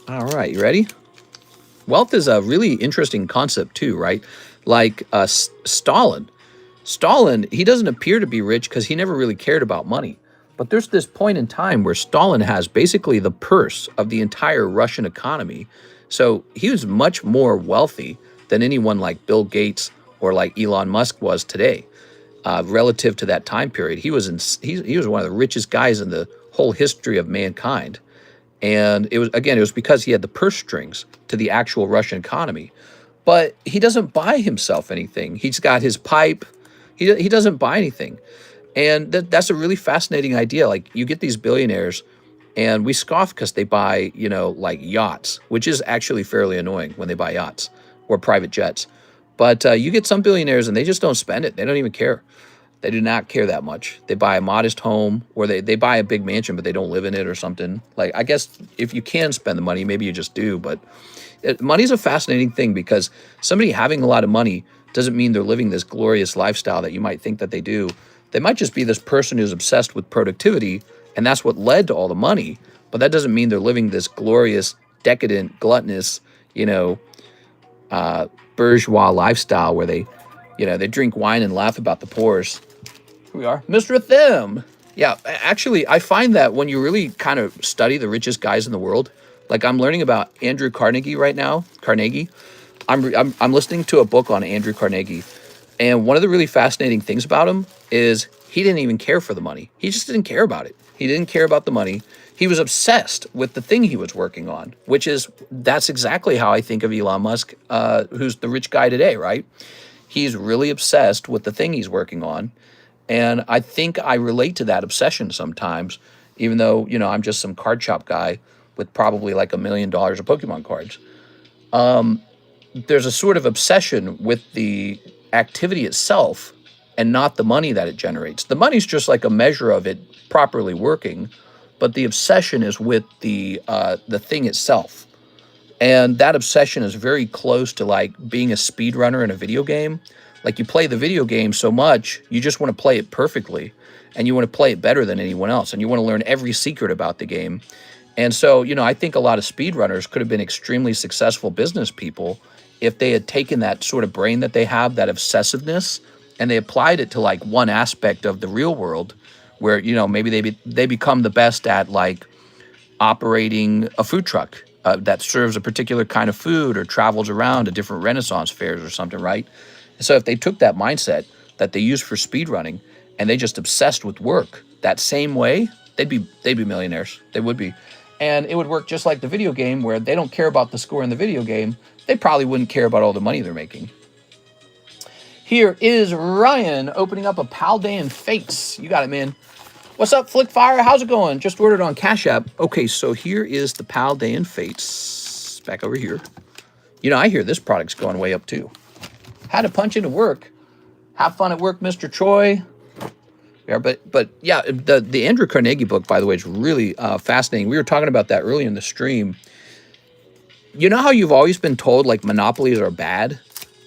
All right, you ready? Wealth is a really interesting concept too, right? Like Stalin. Stalin, he doesn't appear to be rich because he never really cared about money. But there's this point in time where Stalin has basically the purse of the entire Russian economy. So he was much more wealthy than anyone like Bill Gates or like Elon Musk was today. Relative to that time period, he was one of the richest guys in the whole history of mankind. And it was because he had the purse strings to the actual Russian economy. But he doesn't buy himself anything. He's got his pipe. He doesn't buy anything. And that's a really fascinating idea. Like, you get these billionaires, And we scoff because they buy, you know, like yachts, which is actually fairly annoying when they buy yachts or private jets. But you get some billionaires and they just don't spend it. They don't even care. They do not care that much. They buy a modest home, or they buy a big mansion, but they don't live in it or something. Like, I guess if you can spend the money, maybe you just do. But money's a fascinating thing, because somebody having a lot of money doesn't mean they're living this glorious lifestyle that you might think that they do. They might just be this person who's obsessed with productivity, and that's what led to all the money. But that doesn't mean they're living this glorious, decadent, gluttonous, you know, bourgeois lifestyle where they, you know, they drink wine and laugh about the poors. Here we are, Mr. Thim. Yeah, actually, I find that when you really kind of study the richest guys in the world, like I'm learning about Andrew Carnegie right now. Carnegie. I'm listening to a book on Andrew Carnegie, and one of the really fascinating things about him is he didn't even care for the money. He just didn't care about it. He didn't care about the money. He was obsessed with the thing he was working on, that's exactly how I think of Elon Musk, who's the rich guy today, right? He's really obsessed with the thing he's working on. And I think I relate to that obsession sometimes, even though, you know, I'm just some card shop guy with probably like $1 million of Pokemon cards. There's a sort of obsession with the activity itself and not the money that it generates. The money's just like a measure of it properly working, but the obsession is with the thing itself. And that obsession is very close to like being a speedrunner in a video game. Like, you play the video game so much, you just want to play it perfectly, and you want to play it better than anyone else, and you want to learn every secret about the game. And so, you know, I think a lot of speedrunners could have been extremely successful business people if they had taken that sort of brain that they have, that obsessiveness, and they applied it to like one aspect of the real world where, you know, maybe they become the best at like operating a food truck that serves a particular kind of food or travels around to different Renaissance fairs or something, right? So if they took that mindset that they use for speedrunning and they just obsessed with work that same way, they'd be millionaires. They would be. And it would work just like the video game, where they don't care about the score in the video game. They probably wouldn't care about all the money they're making. Here is Ryan opening up a Paldean Fates. You got it, man. What's up, Flickfire? How's it going? Just ordered on Cash App. Okay, so here is the Paldean Fates. Back over here. You know, I hear this product's going way up too. How to punch into work. Have fun at work, Mr. Choi. Yeah, but yeah, the Andrew Carnegie book, by the way, is really fascinating. We were talking about that earlier in the stream. You know how you've always been told like monopolies are bad?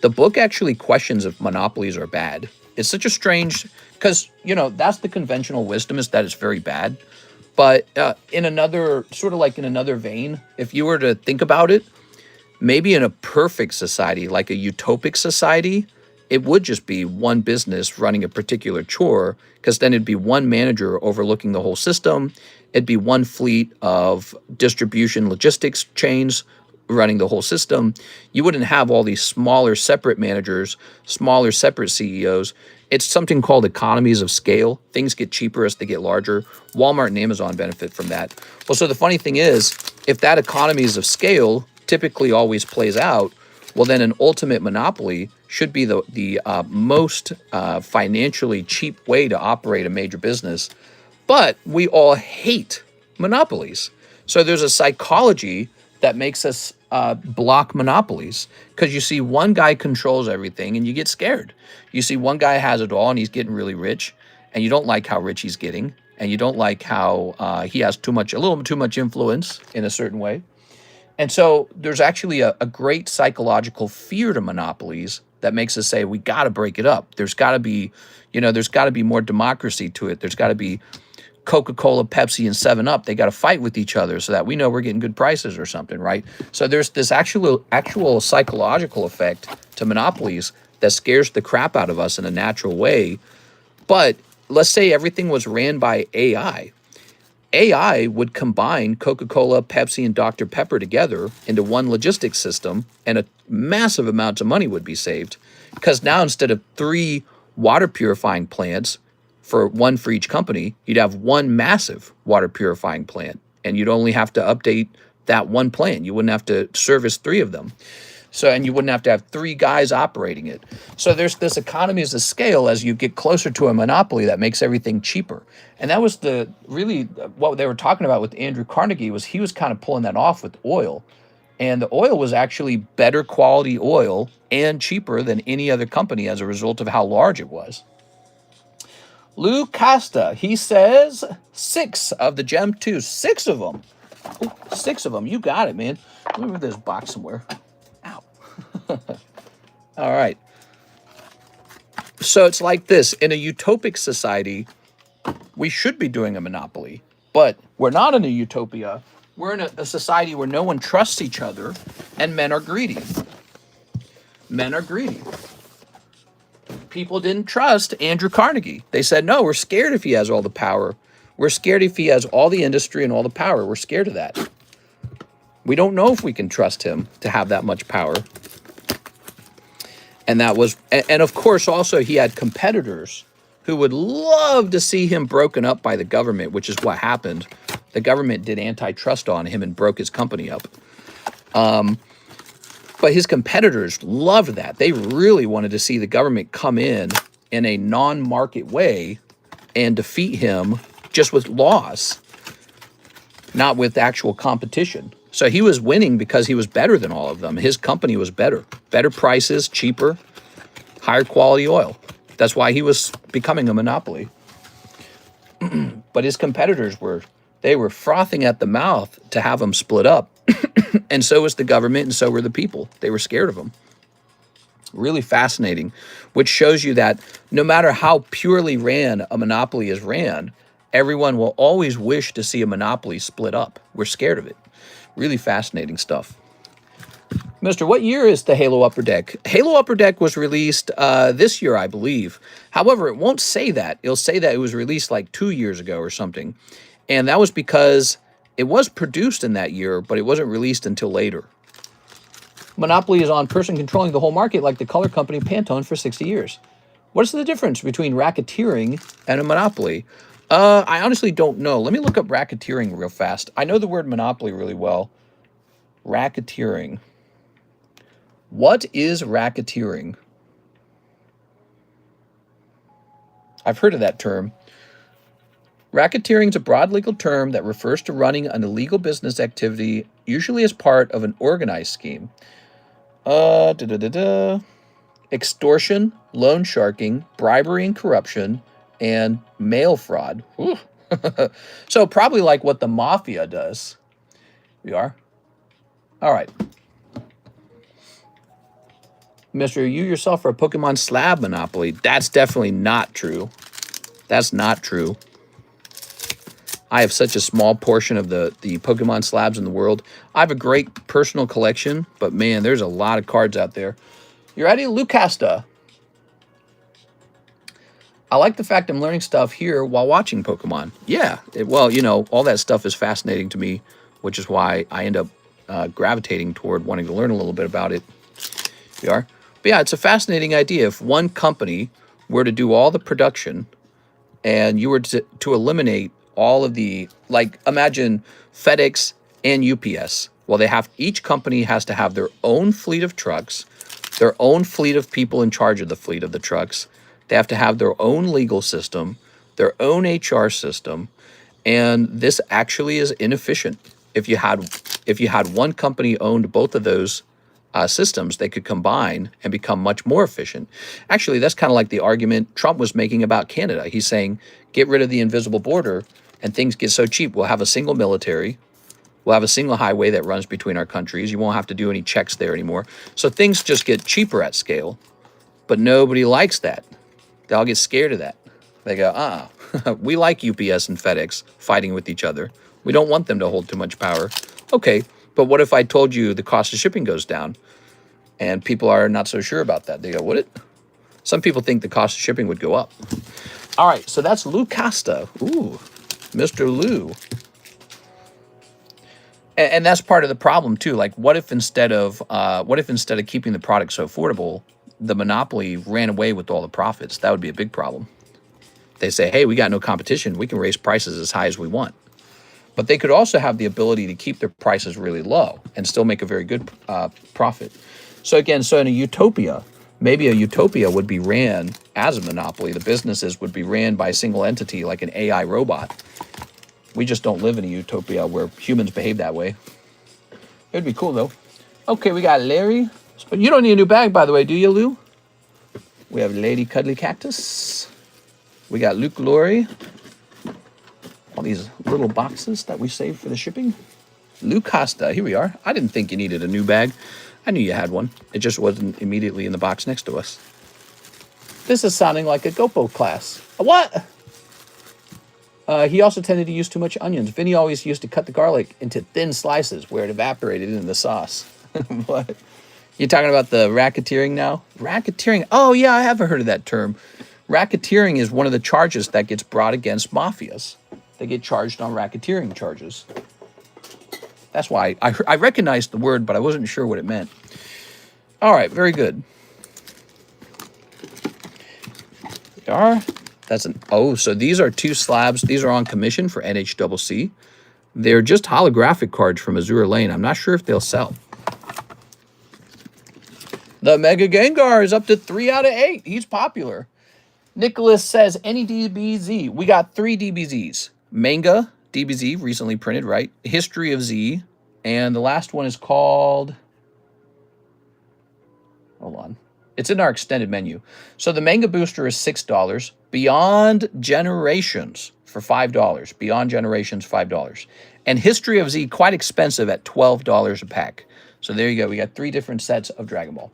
The book actually questions if monopolies are bad. It's such a strange, because, you know, that's the conventional wisdom, is that it's very bad. But in another, sort of like in another vein, if you were to think about it, maybe in a perfect society, like a utopic society, it would just be one business running a particular chore, because then it'd be one manager overlooking the whole system. It'd be one fleet of distribution logistics chains running the whole system. You wouldn't have all these smaller separate managers, smaller separate CEOs. It's something called economies of scale. Things get cheaper as they get larger. Walmart and Amazon benefit from that. Well, so the funny thing is, if that economies of scale typically always plays out, well, then an ultimate monopoly should be the most financially cheap way to operate a major business. But we all hate monopolies. So there's a psychology that makes us block monopolies, because you see one guy controls everything and you get scared. You see one guy has it all and he's getting really rich, and you don't like how rich he's getting, and you don't like how he has a little too much influence in a certain way. And so there's actually a great psychological fear to monopolies that makes us say, we got to break it up. There's got to be, there's got to be more democracy to it. There's got to be Coca-Cola, Pepsi, and 7-Up. They got to fight with each other so that we know we're getting good prices or something, right? So there's this actual psychological effect to monopolies that scares the crap out of us in a natural way. But let's say everything was ran by AI. AI would combine Coca-Cola, Pepsi, and Dr. Pepper together into one logistics system, and a massive amount of money would be saved. Because now, instead of 3 water purifying plants, one for each company, you'd have one massive water purifying plant, and you'd only have to update that one plant. You wouldn't have to service 3 of them. So, and you wouldn't have to have 3 guys operating it. So there's this economies of scale as you get closer to a monopoly that makes everything cheaper. And that was really what they were talking about with Andrew Carnegie, was he was kind of pulling that off with oil. And the oil was actually better quality oil and cheaper than any other company as a result of how large it was. Lou Costa, he says 6 of the Gem 2. 6 of them. Ooh, 6 of them. You got it, man. Let me move this box somewhere. Ow. All right. So it's like this. In a utopic society, we should be doing a monopoly. But we're not in a utopia. We're in a society where no one trusts each other, and men are greedy. Men are greedy. People didn't trust Andrew Carnegie. They said, no, we're scared if he has all the power. We're scared if he has all the industry and all the power. We're scared of that. We don't know if we can trust him to have that much power. And that was, and of course, also he had competitors who would love to see him broken up by the government, which is what happened. The government did antitrust on him and broke his company up. But his competitors loved that. They really wanted to see the government come in a non-market way and defeat him just with laws, not with actual competition. So he was winning because he was better than all of them. His company was better. Better prices, cheaper, higher quality oil. That's why he was becoming a monopoly. But his competitors were frothing at the mouth to have him split up. And so was the government, and so were the people. They were scared of him. Really fascinating, which shows you that no matter how purely ran a monopoly is ran, everyone will always wish to see a monopoly split up. We're scared of it. Really fascinating stuff. Mister, what year is the Halo Upper Deck? Halo Upper Deck was released this year, I believe. However, it won't say that. It'll say that it was released like 2 years ago or something. And that was because it was produced in that year, but it wasn't released until later. Monopoly is on person controlling the whole market like the color company Pantone for 60 years. What is the difference between racketeering and a monopoly? I honestly don't know. Let me look up racketeering real fast. I know the word monopoly really well. Racketeering. What is racketeering? I've heard of that term. Racketeering is a broad legal term that refers to running an illegal business activity, usually as part of an organized scheme. Extortion, loan sharking, bribery and corruption, and mail fraud. So probably like what the mafia does. We are. All right. Mister, you yourself are a Pokemon Slab monopoly. That's definitely not true. That's not true. I have such a small portion of the Pokemon Slabs in the world. I have a great personal collection, but man, there's a lot of cards out there. You ready? Lucasta. I like the fact I'm learning stuff here while watching Pokemon. Yeah, well, you know, all that stuff is fascinating to me, which is why I end up gravitating toward wanting to learn a little bit about it. We are. But yeah, it's a fascinating idea. If one company were to do all the production and you were to eliminate all of the, like, imagine FedEx and UPS. Well, each company has to have their own fleet of trucks, their own fleet of people in charge of the fleet of the trucks. They have to have their own legal system, their own HR system, and this actually is inefficient. If you had one company owned both of those systems, they could combine and become much more efficient. Actually, that's kind of like the argument Trump was making about Canada. He's saying, get rid of the invisible border and things get so cheap. We'll have a single military. We'll have a single highway that runs between our countries. You won't have to do any checks there anymore. So things just get cheaper at scale. But nobody likes that. They all get scared of that. They go, we like UPS and FedEx fighting with each other. We don't want them to hold too much power. Okay, but what if I told you the cost of shipping goes down? And people are not so sure about that. They go, would it? Some people think the cost of shipping would go up. All right, so that's Lou Costa. Ooh, Mr. Lou. And that's part of the problem too. Like, what if instead of keeping the product so affordable, the monopoly ran away with all the profits? That would be a big problem. They say, hey, we got no competition. We can raise prices as high as we want. But they could also have the ability to keep their prices really low and still make a very good profit. So again, so in a utopia, maybe a utopia would be ran as a monopoly. The businesses would be ran by a single entity like an AI robot. We just don't live in a utopia where humans behave that way. It'd be cool, though. Okay, we got Larry. But you don't need a new bag, by the way, do you, Lou? We have Lady Cuddly Cactus. We got Luke Laurie. All these little boxes that we saved for the shipping. Lou Costa, here we are. I didn't think you needed a new bag. I knew you had one. It just wasn't immediately in the box next to us. This is sounding like a Gopo class. A what? He also tended to use too much onions. Vinny always used to cut the garlic into thin slices where it evaporated in the sauce. What? You talking about the racketeering now? Racketeering? Oh, yeah, I haven't heard of that term. Racketeering is one of the charges that gets brought against mafias. They get charged on racketeering charges. That's why I recognized the word, but I wasn't sure what it meant. All right, very good. There are. That's an, oh, so these are 2 slabs. These are on commission for NHCC. They're just holographic cards from Azure Lane. I'm not sure if they'll sell. The Mega Gengar is up to 3 out of 8. He's popular. Nicholas says, any DBZ. We got 3 DBZs. Manga DBZ, recently printed, right? History of Z. And the last one is called... Hold on. It's in our extended menu. So the Manga Booster is $6. Beyond Generations for $5. Beyond Generations, $5. And History of Z, quite expensive at $12 a pack. So there you go. We got 3 different sets of Dragon Ball.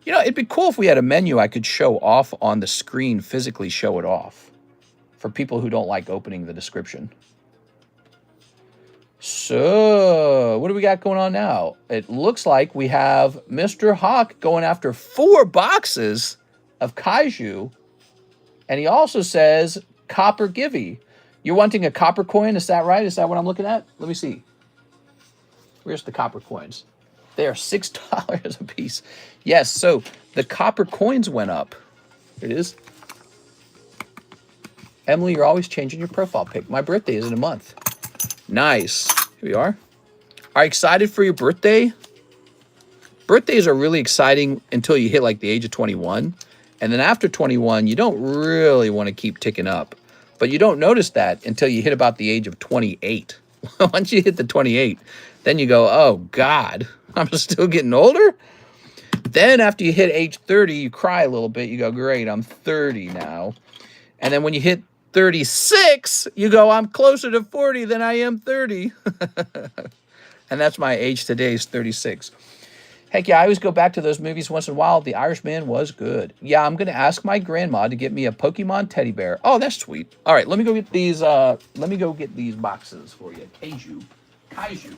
You know, it'd be cool if we had a menu I could show off on the screen, physically show it off. For people who don't like opening the description. So, what do we got going on now? It looks like we have Mr. Hawk going after 4 boxes of Kaiju. And he also says, Copper Givey. You're wanting a copper coin, is that right? Is that what I'm looking at? Let me see. Where's the copper coins? They are $6 a piece. Yes, so the copper coins went up. Here it is. Emily, you're always changing your profile pic. My birthday is in a month. Nice. Here we are. Are you excited for your birthday? Birthdays are really exciting until you hit like the age of 21. And then after 21, you don't really want to keep ticking up. But you don't notice that until you hit about the age of 28. Once you hit the 28, then you go, oh, God, I'm still getting older? Then after you hit age 30, you cry a little bit. You go, great, I'm 30 now. And then when you hit 36, you go, I'm closer to 40 than I am 30. And that's my age today is 36. Heck yeah, I always go back to those movies once in a while. The Irishman was good. Yeah, I'm going to ask my grandma to get me a Pokemon teddy bear. Oh, that's sweet. All right, let me go get these boxes for you. Kaiju.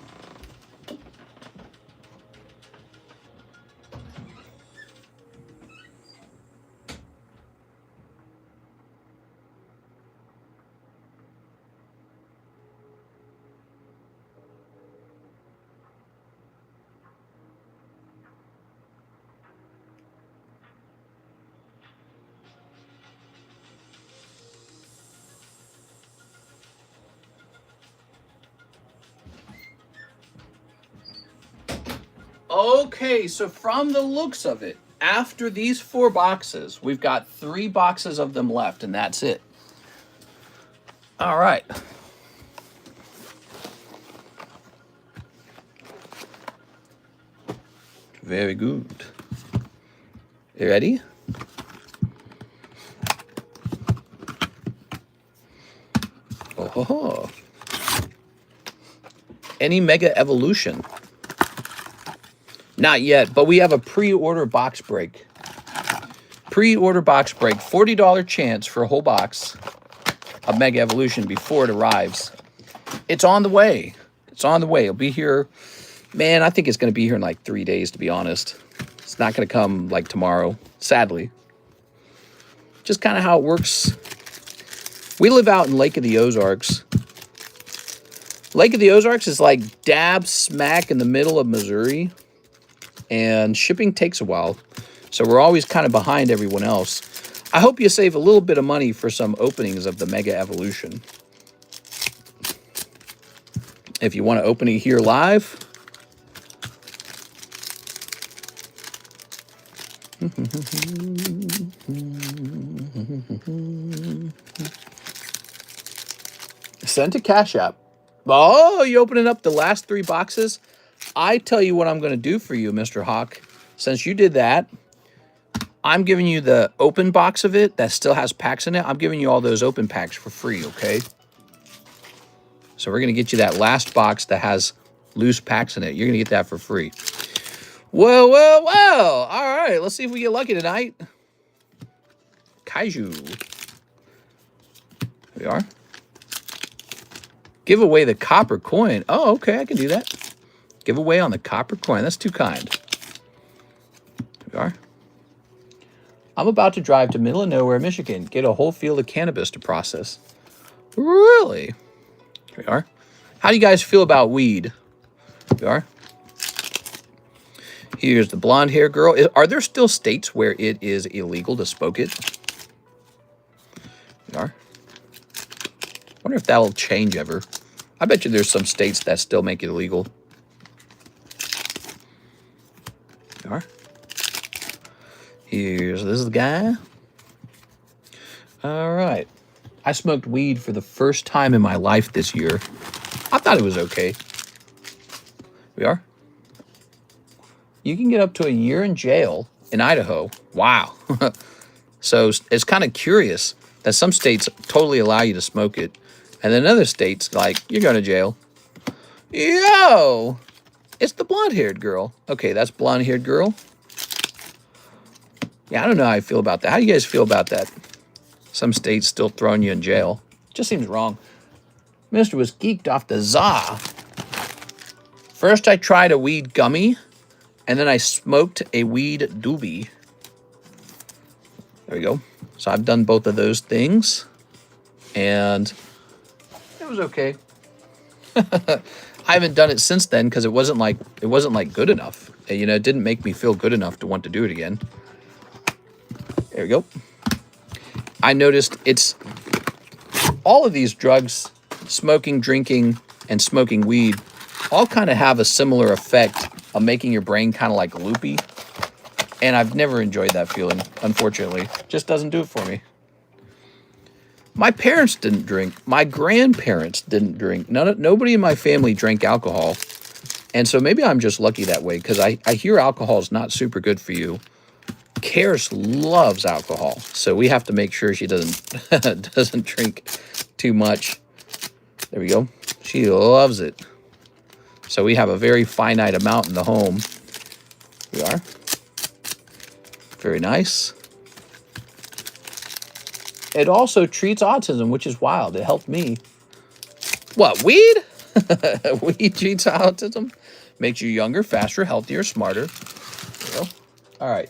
Okay, so from the looks of it, after these 4 boxes, we've got 3 boxes of them left, and that's it. All right. Very good. You ready? Oh. Any Mega Evolution? Not yet, but we have a pre-order box break. Pre-order box break, $40 chance for a whole box of Mega Evolution before it arrives. It's on the way. It's on the way. It'll be here. Man, I think it's going to be here in like 3 days, to be honest. It's not going to come like tomorrow, sadly. Just kind of how it works. We live out in Lake of the Ozarks. Lake of the Ozarks is like dab smack in the middle of Missouri. And shipping takes a while. So we're always kind of behind everyone else. I hope you save a little bit of money for some openings of the Mega Evolution. If you want to open it here live. Send to Cash App. Oh, you opening up the last 3 boxes? I tell you what I'm going to do for you, Mr. Hawk. Since you did that, I'm giving you the open box of it that still has packs in it. I'm giving you all those open packs for free, okay? So we're going to get you that last box that has loose packs in it. You're going to get that for free. Well, well, well. All right, let's see if we get lucky tonight. Kaiju. Here we are. Give away the copper coin. Oh, okay, I can do that. Give away on the copper coin. That's too kind. Here we are. I'm about to drive to middle of nowhere, Michigan. Get a whole field of cannabis to process. Really? Here we are. How do you guys feel about weed? Here we are. Here's the blonde hair girl. Are there still states where it is illegal to smoke it? Here we are. Wonder if that'll change ever. I bet you there's some states that still make it illegal. Here we are. This is the guy. All right. I smoked weed for the first time in my life this year. I thought it was okay. Here we are. You can get up to a year in jail in Idaho. Wow. So it's kind of curious that some states totally allow you to smoke it. And then other states, like, you're going to jail. Yo! It's the blonde-haired girl. Okay, that's blonde-haired girl. Yeah, I don't know how I feel about that. How do you guys feel about that? Some states still throwing you in jail. Just seems wrong. Mister was geeked off the za. First, I tried a weed gummy, and then I smoked a weed doobie. There we go. So I've done both of those things, and it was okay. I haven't done it since then because it wasn't like good enough. You know, it didn't make me feel good enough to want to do it again. There we go. I noticed it's all of these drugs, smoking, drinking, and smoking weed, all kind of have a similar effect of making your brain kind of like loopy. And I've never enjoyed that feeling, unfortunately. Just doesn't do it for me. My parents didn't drink. My grandparents didn't drink. Nobody in my family drank alcohol. And so maybe I'm just lucky that way because I hear alcohol is not super good for you. Karis loves alcohol, so we have to make sure she doesn't drink too much. There we go. She loves it. So we have a very finite amount in the home. Here we are. Very nice. It also treats autism, which is wild. It helped me. What, weed? Weed treats autism? Makes you younger, faster, healthier, smarter. There we go. All right.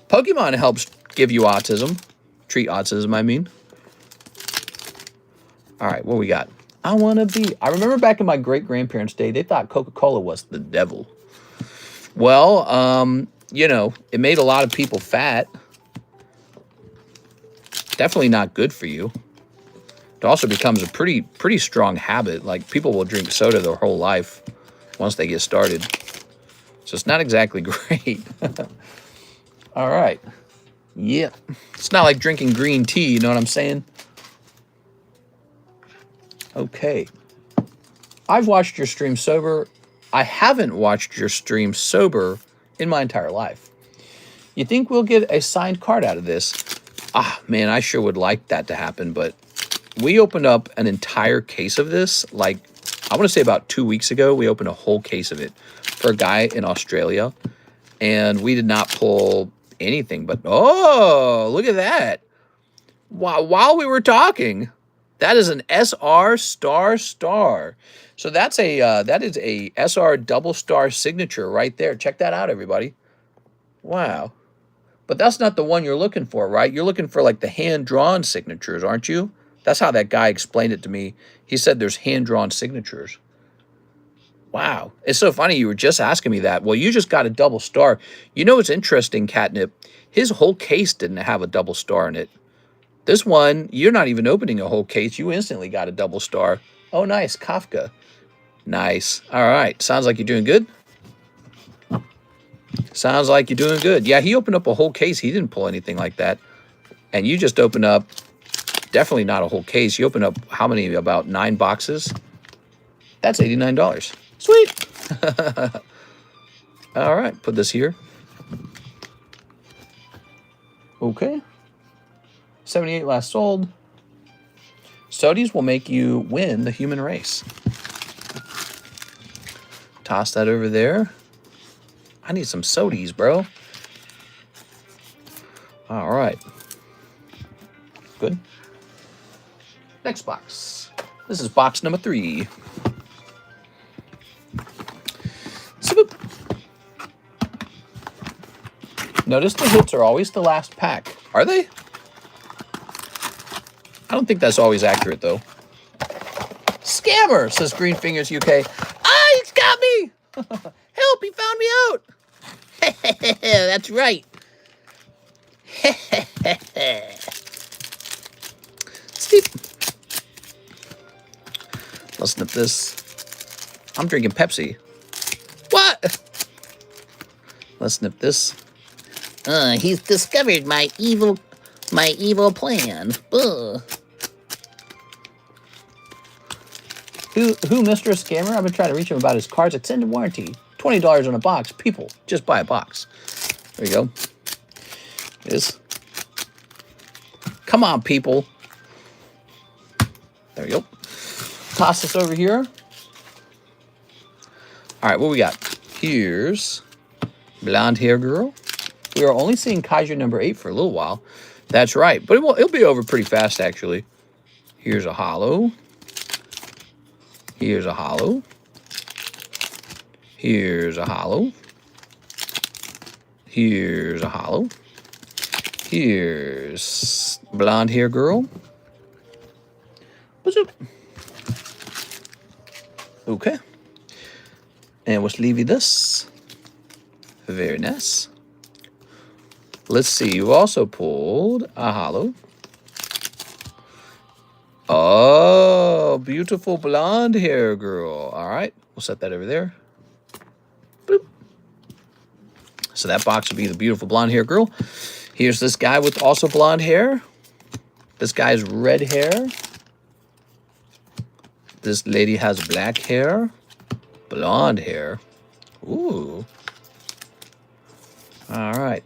Pokemon helps give you autism. Treat autism, I mean. All right, what we got? I want to be... I remember back in my great-grandparents' day, they thought Coca-Cola was the devil. Well, you know, it made a lot of people fat. Definitely not good for you. It also becomes a pretty strong habit. Like, people will drink soda their whole life once they get started. So it's not exactly great. All right. Yeah. It's not like drinking green tea, you know what I'm saying? Okay. I've watched your stream sober. I haven't watched your stream sober in my entire life. You think we'll get a signed card out of this? Ah, man, I sure would like that to happen, but we opened up an entire case of this, like, I want to say about 2 weeks ago, we opened a whole case of it for a guy in Australia, and we did not pull anything, but, oh, look at that. While we were talking, that is an SR star star. So that is a SR double star signature right there. Check that out, everybody. Wow. But that's not the one you're looking for, right? You're looking for like the hand-drawn signatures, aren't you? That's how that guy explained it to me. He said there's hand-drawn signatures. Wow. It's so funny you were just asking me that. Well, you just got a double star. You know what's interesting, Catnip? His whole case didn't have a double star in it. This one, you're not even opening a whole case. You instantly got a double star. Oh, nice. Kafka. Nice. All right. Sounds like you're doing good. Sounds like you're doing good. Yeah, he opened up a whole case. He didn't pull anything like that. And you just opened up, definitely not a whole case. You opened up how many? About 9 boxes. That's $89. Sweet. All right, put this here. Okay. 78 last sold. Sodies will make you win the human race. Toss that over there. I need some sodies, bro. All right. Good. Next box. This is box number 3. Swoop. Notice the hits are always the last pack. Are they? I don't think that's always accurate, though. Scammer, says Green Fingers UK. Ah, he's got me! Help, he found me out! That's right. Sleep. Let's snip this. I'm drinking Pepsi. What? Let's snip this. He's discovered my evil plan. Ugh. Who, Mr. Scammer? I've been trying to reach him about his cards extended warranty. $20 on a box. People, just buy a box. There you go. Is. Come on, people. There we go. Toss this over here. All right, what we got? Here's Blonde Hair Girl. We are only seeing Kaiju number 8 for a little while. That's right, but it'll be over pretty fast, actually. Here's a holo. Here's a holo. Here's a holo. Here's a holo. Here's Blonde Hair Girl. Okay. And let's leave you this. Very nice. Let's see. You also pulled a holo. Oh, beautiful blonde hair girl. All right. We'll set that over there. Boop. So that box would be the beautiful blonde hair girl. Here's this guy with also blonde hair. This guy's red hair. This lady has black hair. Blonde hair. Ooh. All right.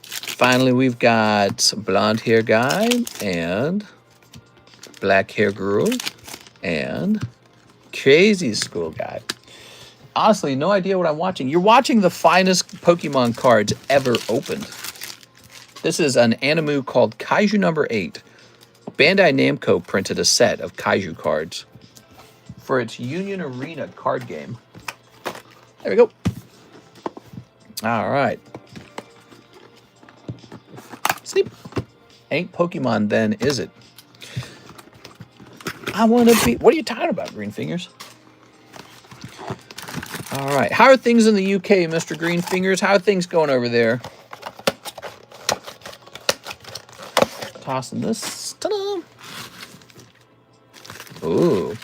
Finally, we've got blonde hair guy and black hair girl and crazy school guy. Honestly, no idea what I'm watching. You're watching the finest Pokemon cards ever opened. This is an anime called Kaiju number 8. Bandai Namco printed a set of Kaiju cards for its Union Arena card game. There we go. All right. Sleep. Ain't Pokemon then, is it? I want to be... What are you talking about, Green Fingers? All right. How are things in the UK, Mr. Green Fingers? How are things going over there? Tossing this. Ta-da! Ooh.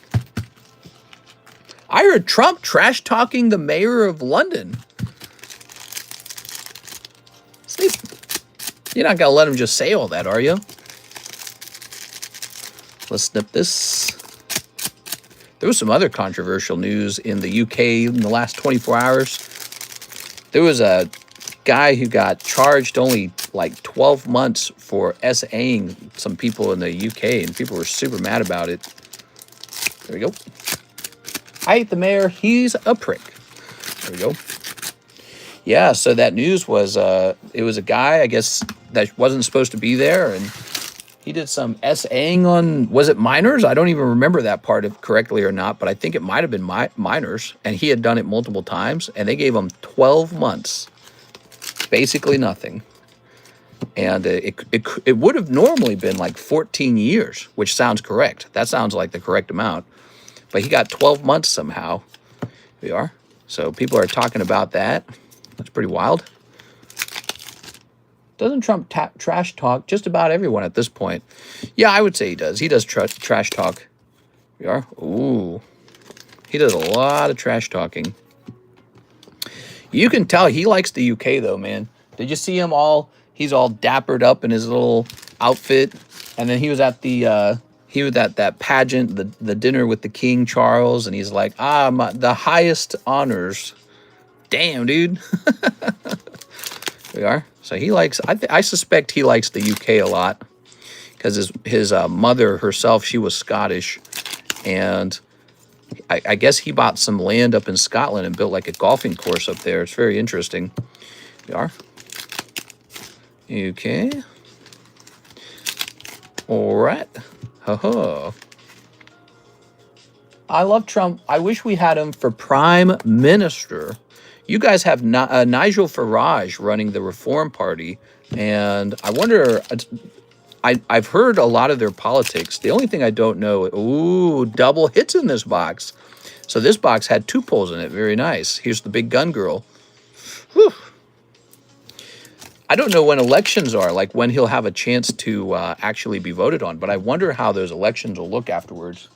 I heard Trump trash-talking the mayor of London. Sleep. You're not going to let him just say all that, are you? Let's snip this. There was some other controversial news in the UK in the last 24 hours. There was a guy who got charged only like 12 months for SAing some people in the UK, and people were super mad about it. There we go. I hate the mayor. He's a prick. There we go. Yeah, so that news was, it was a guy, I guess, that wasn't supposed to be there, and he did some SAing on, was it minors? I don't even remember that part of correctly or not, but I think it might have been minors, and he had done it multiple times, and they gave him 12 months. Basically nothing. And it would have normally been like 14 years, which sounds correct. That sounds like the correct amount. But he got 12 months somehow. Here we are. So people are talking about that. That's pretty wild. Doesn't Trump trash talk just about everyone at this point? Yeah, I would say he does. He does trash talk. Here we are. Ooh. He does a lot of trash talking. You can tell he likes the UK though, man. Did you see him all? He's all dappered up in his little outfit, and then he was at that pageant, the dinner with the King Charles, and he's like, the highest honors. Damn, dude. We are. So he likes. I suspect he likes the UK a lot because his mother herself, she was Scottish, and I guess he bought some land up in Scotland and built like a golfing course up there. It's very interesting. We are. Okay. All right. Ho-ho. I love Trump. I wish we had him for Prime Minister. You guys have Nigel Farage running the Reform Party, and I wonder... I've heard a lot of their politics. The only thing I don't know... Ooh, double hits in this box. So this box had 2 pulls in it. Very nice. Here's the big gun girl. Whew. I don't know when elections are, like when he'll have a chance to actually be voted on, but I wonder how those elections will look afterwards.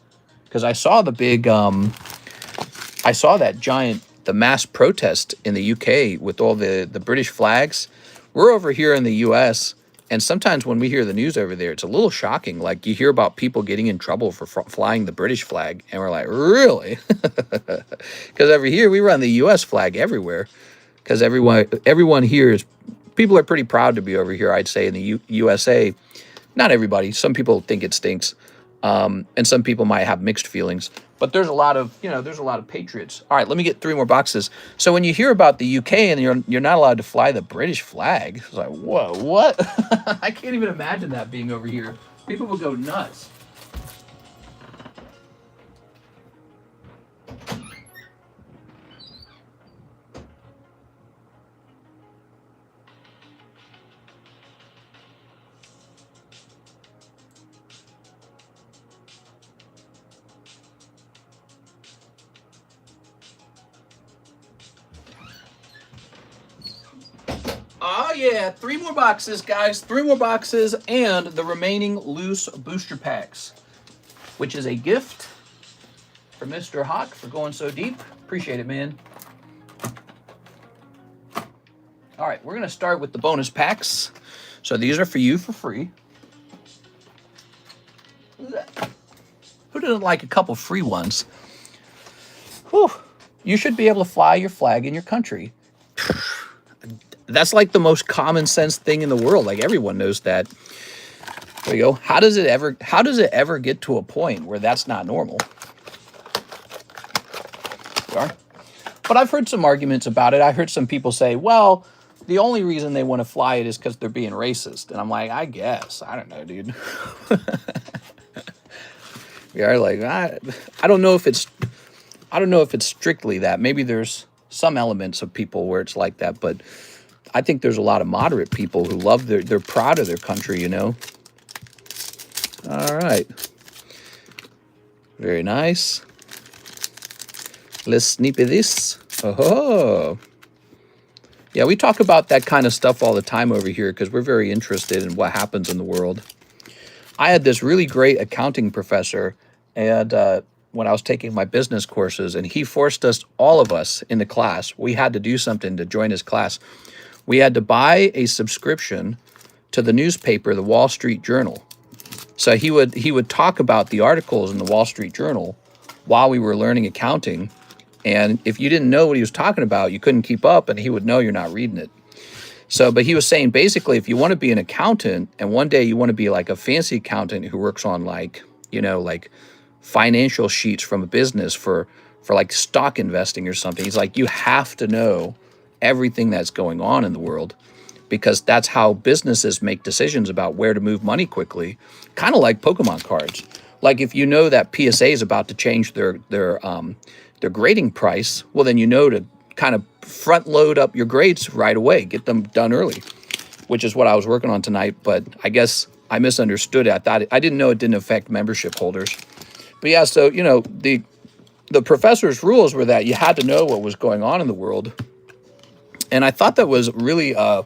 Because I saw the big, I saw that giant, the mass protest in the UK with all the British flags. We're over here in the US, and sometimes when we hear the news over there, it's a little shocking. Like you hear about people getting in trouble for flying the British flag, and we're like, really? Because over here, we run the US flag everywhere. Because everyone here is... People are pretty proud to be over here, I'd say, in the USA. Not everybody. Some people think it stinks. And some people might have mixed feelings. But there's a lot of, there's a lot of patriots. All right, let me get 3 more boxes. So when you hear about the UK and you're not allowed to fly the British flag, it's like, whoa, what? I can't even imagine that being over here. People will go nuts. Oh, yeah. 3 more boxes, guys. 3 more boxes and the remaining loose booster packs, which is a gift for Mr. Hawk for going so deep. Appreciate it, man. All right, we're going to start with the bonus packs. So these are for you for free. Who doesn't like a couple free ones? Whew. You should be able to fly your flag in your country. That's like the most common sense thing in the world. Like everyone knows that. There you go. How does it ever get to a point where that's not normal? But I've heard some arguments about it. I heard some people say, well, the only reason they want to fly it is because they're being racist. And I'm like, I guess. I don't know, dude. We are like, I don't know if it's strictly that. Maybe there's some elements of people where it's like that, but I think there's a lot of moderate people who love they're proud of their country, All right. Very nice. Let's snippy this. Oh. Yeah, we talk about that kind of stuff all the time over here because we're very interested in what happens in the world. I had this really great accounting professor, and when I was taking my business courses, and he forced us, all of us in the class, we had to do something to join his class. We had to buy a subscription to the newspaper, the Wall Street Journal. So he would talk about the articles in the Wall Street Journal while we were learning accounting. And if you didn't know what he was talking about, you couldn't keep up, and he would know you're not reading it. So, but he was saying basically, if you want to be an accountant, and one day you want to be like a fancy accountant who works on like financial sheets from a business for like stock investing or something, he's like, you have to know everything that's going on in the world, because that's how businesses make decisions about where to move money quickly. Kind of like Pokemon cards. Like if you know that PSA is about to change their grading price, well then you know to kind of front load up your grades right away, get them done early, which is what I was working on tonight. But I guess I misunderstood it. I didn't know it didn't affect membership holders. But yeah, so the professor's rules were that you had to know what was going on in the world. And I thought that was really a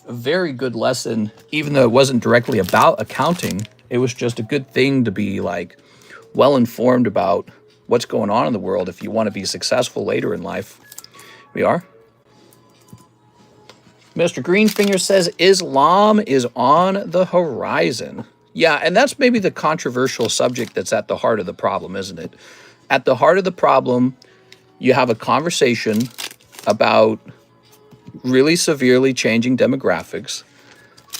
very good lesson, even though it wasn't directly about accounting. It was just a good thing to be like well informed about what's going on in the world if you want to be successful later in life. We are. Mr. Greenfinger says Islam is on the horizon. Yeah, and that's maybe the controversial subject that's at the heart of the problem, isn't it? At the heart of the problem, you have a conversation about really severely changing demographics.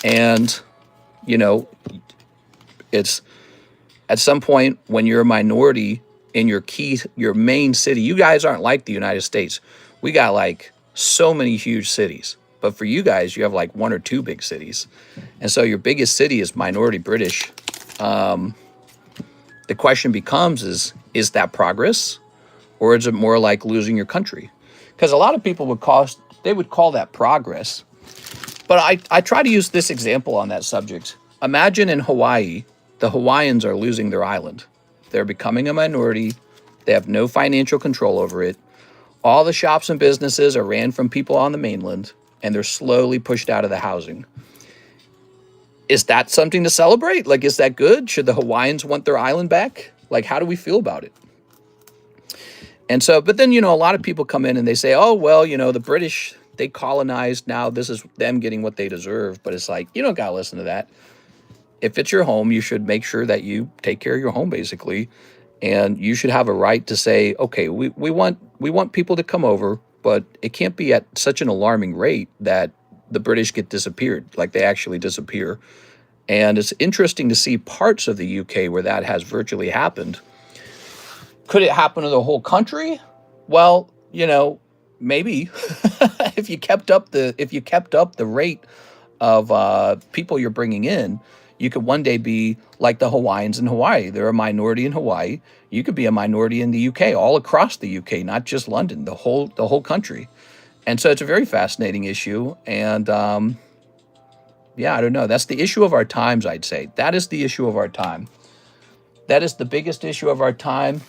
And, you know, it's at some point when you're a minority in your main city, you guys aren't like the United States. We got like so many huge cities. But for you guys, you have like 1 or 2 big cities. And so your biggest city is minority British. The question becomes is that progress? Or is it more like losing your country? Because a lot of people would call that progress. But I try to use this example on that subject. Imagine in Hawaii, the Hawaiians are losing their island. They're becoming a minority. They have no financial control over it. All the shops and businesses are ran from people on the mainland, and they're slowly pushed out of the housing. Is that something to celebrate? Like, is that good? Should the Hawaiians want their island back? Like, how do we feel about it? And so, but then, you know, a lot of people come in and they say, oh, well, you know, the British, they colonized. Now this is them getting what they deserve. But it's like, you don't got to listen to that. If it's your home, you should make sure that you take care of your home, basically. And you should have a right to say, okay, we want people to come over, but it can't be at such an alarming rate that the British get disappeared, like they actually disappear. And it's interesting to see parts of the UK where that has virtually happened. Could it happen to the whole country? Well, you know, maybe if you kept up the rate of people you're bringing in, you could one day be like the Hawaiians in Hawaii. They're a minority in Hawaii. You could be a minority in the UK, all across the UK, not just London, the whole country. And so it's a very fascinating issue. And yeah, I don't know. That's the issue of our times, I'd say. That is the issue of our time. That is the biggest issue of our time.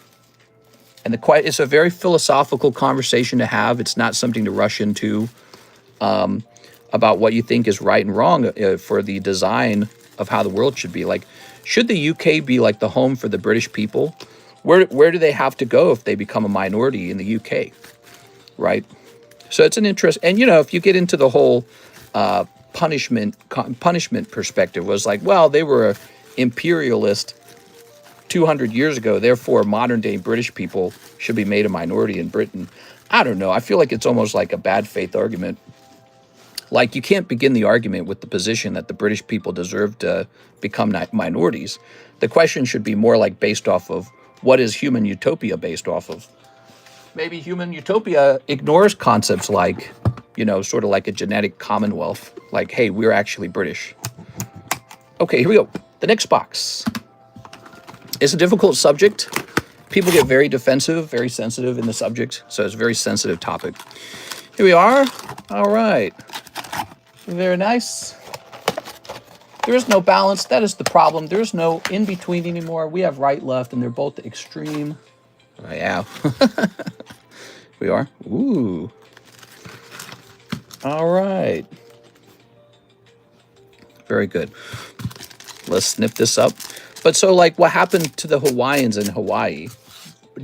And it's a very philosophical conversation to have. It's not something to rush into about what you think is right and wrong for the design of how the world should be. Like, should the UK be like the home for the British people? Where do they have to go if they become a minority in the UK, right? So it's an interest. And, you know, if you get into the whole punishment perspective, was like, well, they were an imperialist 200 years ago, therefore modern day British people should be made a minority in Britain. I don't know. I feel like it's almost like a bad faith argument. Like, you can't begin the argument with the position that the British people deserve to become minorities. The question should be more like based off of what is human utopia based off of. Maybe human utopia ignores concepts like, you know, sort of like a genetic commonwealth. Like, hey, we're actually British. Okay, here we go. The next box. It's a difficult subject. People get very defensive, very sensitive in the subject. So it's a very sensitive topic. Here we are. All right. Very nice. There is no balance. That is the problem. There is no in-between anymore. We have right, left, and they're both extreme. Oh, yeah. Here we are. Ooh. All right. Very good. Let's snip this up. But so, like, what happened to the Hawaiians in Hawaii?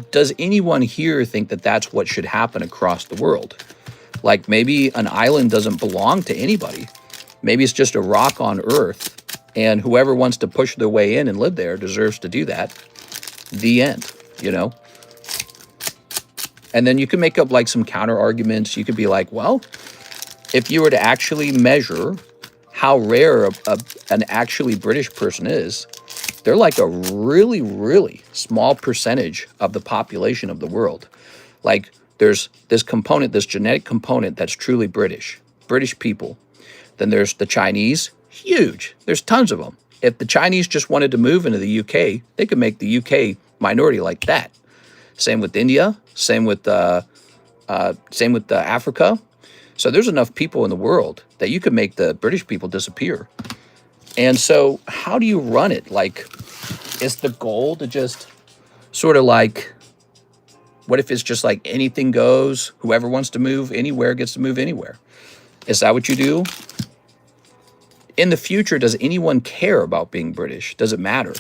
Does anyone here think that that's what should happen across the world? Like, maybe an island doesn't belong to anybody. Maybe it's just a rock on Earth, and whoever wants to push their way in and live there deserves to do that. The end, you know? And then you can make up, like, some counter arguments. You could be like, well, if you were to actually measure how rare an actually British person is, they're like a really, really small percentage of the population of the world. Like, there's this component, this genetic component that's truly British people. Then there's the Chinese, huge. There's tons of them. If the Chinese just wanted to move into the UK, they could make the UK minority like that. Same with India, same with Africa. So there's enough people in the world that you could make the British people disappear. And so how do you run it? Like, is the goal to just sort of like, what if it's just like anything goes? Whoever wants to move anywhere gets to move anywhere. Is that what you do? In the future, does anyone care about being British? Does it matter?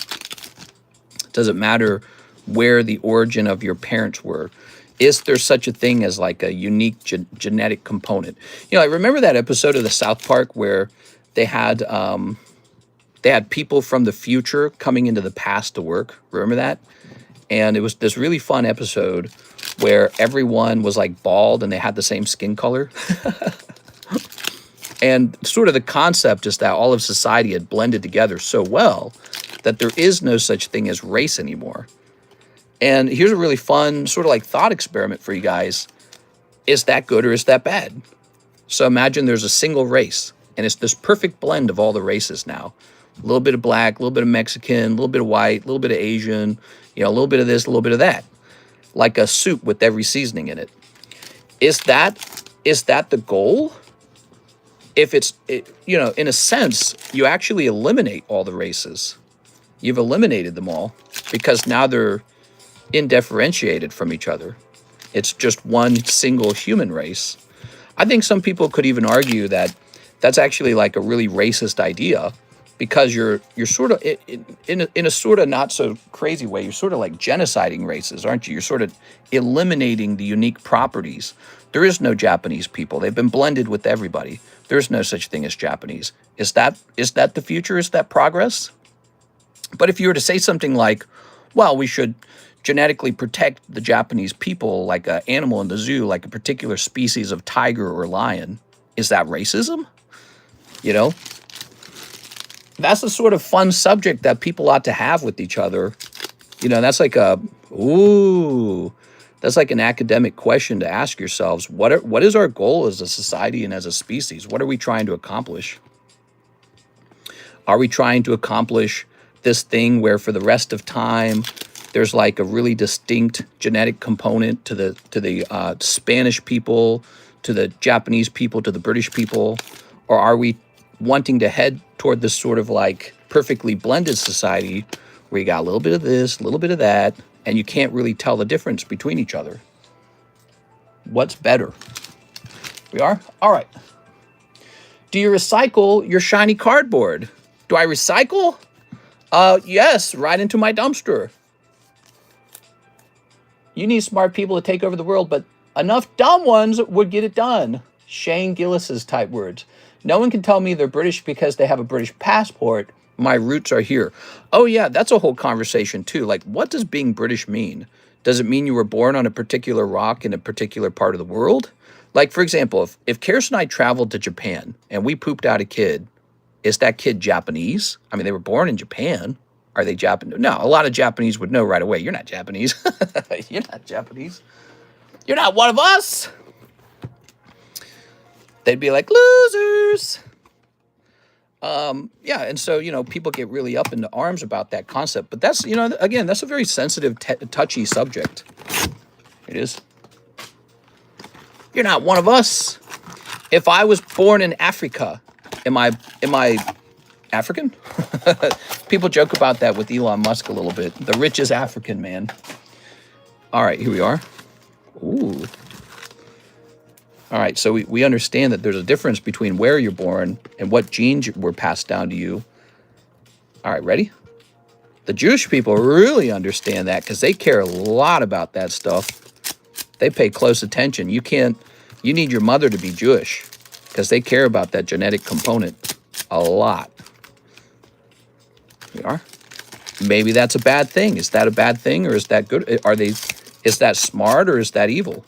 Does it matter where the origin of your parents were? Is there such a thing as like a unique genetic component? You know, I remember that episode of the South Park where they had people from the future coming into the past to work. Remember that? And it was this really fun episode where everyone was like bald and they had the same skin color. And sort of the concept is that all of society had blended together so well that there is no such thing as race anymore. And here's a really fun sort of like thought experiment for you guys. Is that good or is that bad? So imagine there's a single race and it's this perfect blend of all the races now. A little bit of black, a little bit of Mexican, a little bit of white, a little bit of Asian, you know, a little bit of this, a little bit of that. Like a soup with every seasoning in it. Is that the goal? If you know, in a sense, you actually eliminate all the races. You've eliminated them all because now they're indifferentiated from each other. It's just one single human race. I think some people could even argue that that's actually like a really racist idea because you're sort of, in a sort of not so crazy way, you're sort of like genociding races, aren't you? You're sort of eliminating the unique properties. There is no Japanese people. They've been blended with everybody. There's no such thing as Japanese. Is that the future? Is that progress? But if you were to say something like, well, we should genetically protect the Japanese people like an animal in the zoo, like a particular species of tiger or lion, is that racism? You know? That's the sort of fun subject that people ought to have with each other. You know, that's like that's like an academic question to ask yourselves. What is our goal as a society and as a species? What are we trying to accomplish? Are we trying to accomplish this thing where for the rest of time, there's like a really distinct genetic component to the Spanish people, to the Japanese people, to the British people? Or are we wanting to head toward this sort of like perfectly blended society where you got a little bit of this, a little bit of that, and you can't really tell the difference between each other? What's better? We are? All right. Do you recycle your shiny cardboard? Do I recycle? Yes, right into my dumpster. You need smart people to take over the world, but enough dumb ones would get it done. Shane Gillis's type words. No one can tell me they're British because they have a British passport. My roots are here. Oh yeah, that's a whole conversation too. Like, what does being British mean? Does it mean you were born on a particular rock in a particular part of the world? Like, for example, if Karis and I traveled to Japan and we pooped out a kid, is that kid Japanese? I mean, they were born in Japan. Are they Japanese? No, a lot of Japanese would know right away. You're not Japanese. You're not Japanese. You're not one of us. They'd be like, losers. Yeah, and so, you know, people get really up into arms about that concept. But that's, you know, again, that's a very sensitive, touchy subject. It is. You're not one of us. If I was born in Africa, am I African? People joke about that with Elon Musk a little bit. The richest African man. All right, here we are. Ooh. All right, so we understand that there's a difference between where you're born and what genes were passed down to you. All right, ready? The Jewish people really understand that because they care a lot about that stuff. They pay close attention. You need your mother to be Jewish because they care about that genetic component a lot. Here we are. Maybe that's a bad thing. Is that a bad thing or is that good? Is that smart or is that evil?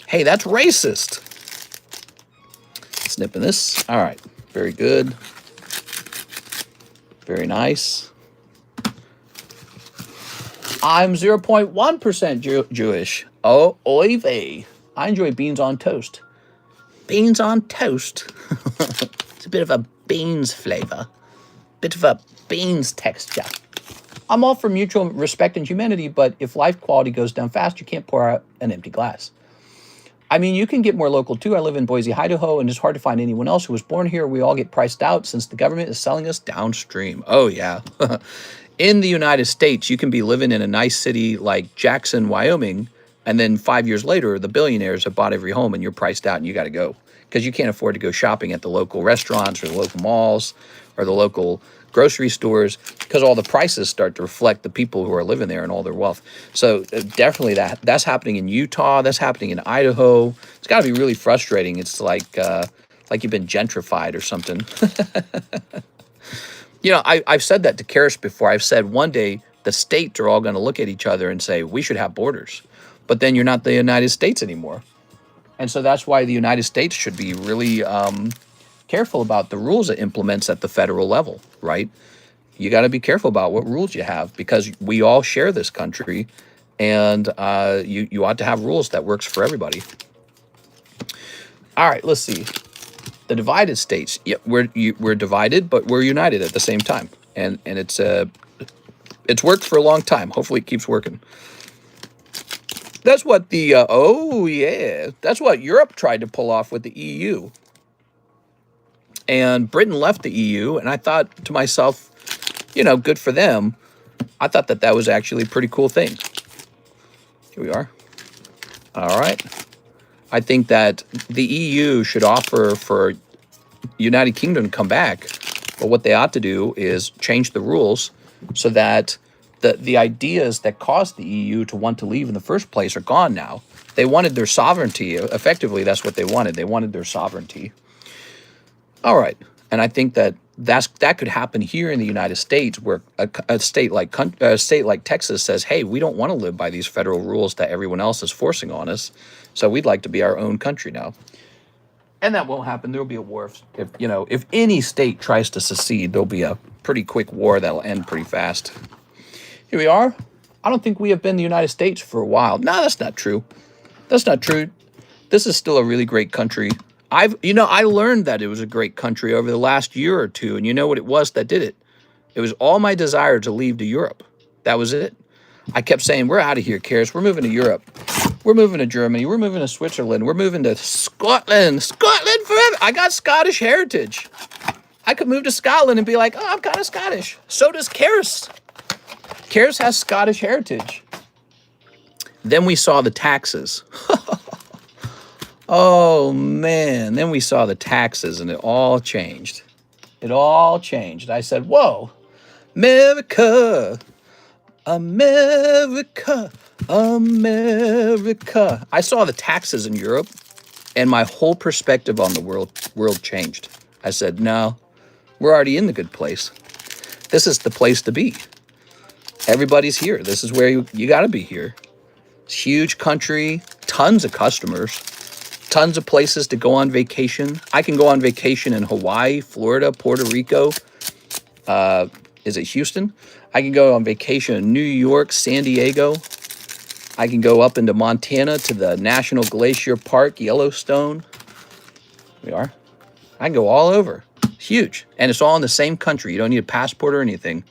Hey, that's racist. Snipping this. All right. Very good. Very nice. I'm 0.1% Jewish. Oh, oy vey. I enjoy beans on toast. Beans on toast. It's a bit of a beans flavor. Bit of a beans texture. I'm all for mutual respect and humanity, but if life quality goes down fast, you can't pour out an empty glass. I mean, you can get more local too. I live in Boise, Idaho, and it's hard to find anyone else who was born here. We all get priced out since the government is selling us downstream. Oh, yeah. In the United States, you can be living in a nice city like Jackson, Wyoming, and then 5 years later, the billionaires have bought every home and you're priced out and you got to go because you can't afford to go shopping at the local restaurants or the local malls or the local grocery stores, because all the prices start to reflect the people who are living there and all their wealth. So definitely that's happening in Utah. That's happening in Idaho. It's got to be really frustrating. It's like you've been gentrified or something. You know, I've said that to Karis before. I've said one day the states are all going to look at each other and say, we should have borders. But then you're not the United States anymore. And so that's why the United States should be really careful about the rules it implements at the federal level, right? You got to be careful about what rules you have, because we all share this country, and you ought to have rules that works for everybody. All right, let's see. The divided states. Yeah, we're divided, but we're united at the same time, and it's worked for a long time. Hopefully, it keeps working. That's what that's what Europe tried to pull off with the EU. And Britain left the EU, and I thought to myself, you know, good for them. I thought that was actually a pretty cool thing. Here we are. All right. I think that the EU should offer for United Kingdom to come back, but what they ought to do is change the rules so that the ideas that caused the EU to want to leave in the first place are gone now. They wanted their sovereignty. Effectively, that's what they wanted. They wanted their sovereignty. All right. And I think that could happen here in the United States, where a state like Texas says, hey, we don't want to live by these federal rules that everyone else is forcing on us. So we'd like to be our own country now. And that won't happen. There'll be a war. If any state tries to secede, there'll be a pretty quick war that'll end pretty fast. Here we are. I don't think we have been the United States for a while. No, that's not true. That's not true. This is still a really great country. I learned that it was a great country over the last year or two, and you know what it was that did it? It was all my desire to leave to Europe. That was it. I kept saying, we're out of here, Karis. We're moving to Europe. We're moving to Germany. We're moving to Switzerland. We're moving to Scotland. Scotland forever. I got Scottish heritage. I could move to Scotland and be like, oh, I'm kind of Scottish. So does Karis. Karis has Scottish heritage. Then we saw the taxes. Oh, man. Then we saw the taxes, and it all changed. It all changed. I said, whoa, America, America, America. I saw the taxes in Europe, and my whole perspective on the world changed. I said, no, we're already in the good place. This is the place to be. Everybody's here. This is where you got to be here. It's a huge country, tons of customers. Tons of places to go on vacation. I can go on vacation in Hawaii, Florida, Puerto Rico. Is it Houston? I can go on vacation in New York, San Diego. I can go up into Montana to the National Glacier Park, Yellowstone. We are. I can go all over. It's huge. And it's all in the same country. You don't need a passport or anything.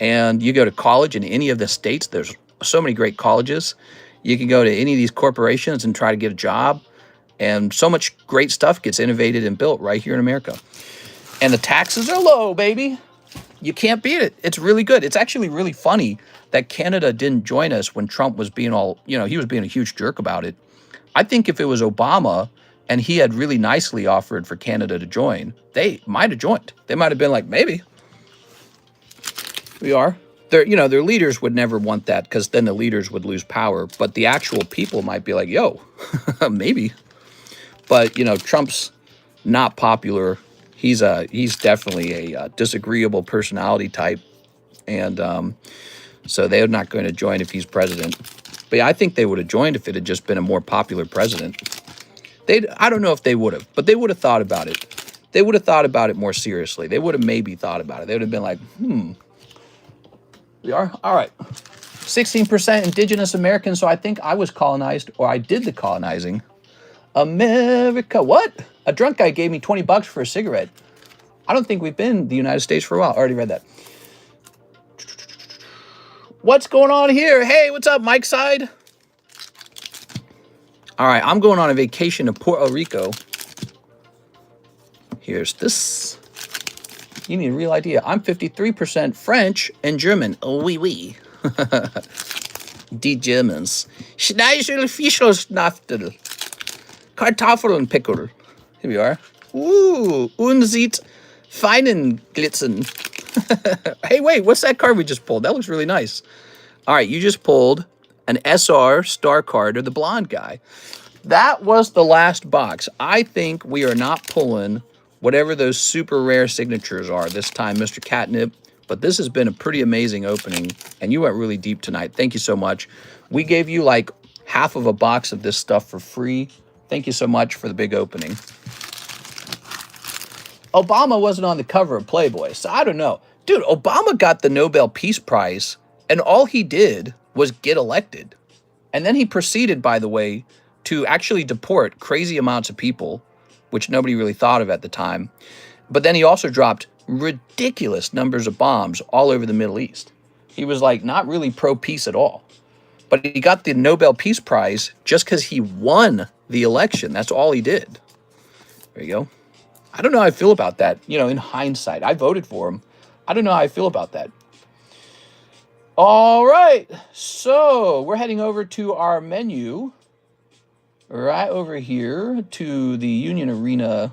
And you go to college in any of the states. There's so many great colleges. You can go to any of these corporations and try to get a job. And so much great stuff gets innovated and built right here in America. And the taxes are low, baby. You can't beat it. It's really good. It's actually really funny that Canada didn't join us when Trump was being he was being a huge jerk about it. I think if it was Obama and he had really nicely offered for Canada to join, they might have joined. They might have been like, maybe. We are. Their leaders would never want that, because then the leaders would lose power. But the actual people might be like, yo, maybe. But, Trump's not popular. He's definitely a disagreeable personality type. And so they're not going to join if he's president. But yeah, I think they would have joined if it had just been a more popular president. I don't know if they would have, but they would have thought about it. They would have thought about it more seriously. They would have maybe thought about it. They would have been like, We are? All right. 16% indigenous Americans. So I think I was colonized, or I did the colonizing. America. What? A drunk guy gave me $20 for a cigarette. I don't think we've been in the United States for a while. I already read that. What's going on here? Hey, what's up, Mike Side? All right, I'm going on a vacation to Puerto Rico. Here's this. You need a real idea. I'm 53% French and German. Oh, oui, oui. Die Germans. Schneiselfischelsnaftel. Kartoffeln Pickel. Here we are. Ooh, unsieht feinen Glitzen. Hey, wait, what's that card we just pulled? That looks really nice. All right, you just pulled an SR star card, or the blonde guy. That was the last box. I think we are not pulling whatever those super rare signatures are this time, Mr. Catnip. But this has been a pretty amazing opening, and you went really deep tonight. Thank you so much. We gave you like half of a box of this stuff for free. Thank you so much for the big opening. Obama wasn't on the cover of Playboy, so I don't know. Dude, Obama got the Nobel Peace Prize, and all he did was get elected. And then he proceeded, by the way, to actually deport crazy amounts of people, which nobody really thought of at the time. But then he also dropped ridiculous numbers of bombs all over the Middle East. He was like not really pro-peace at all. But he got the Nobel Peace Prize just because he won the election. That's all he did. There you go. I don't know how I feel about that. You know, in hindsight, I voted for him. I don't know how I feel about that. All right. So we're heading over to our menu. Right over here to the Union Arena.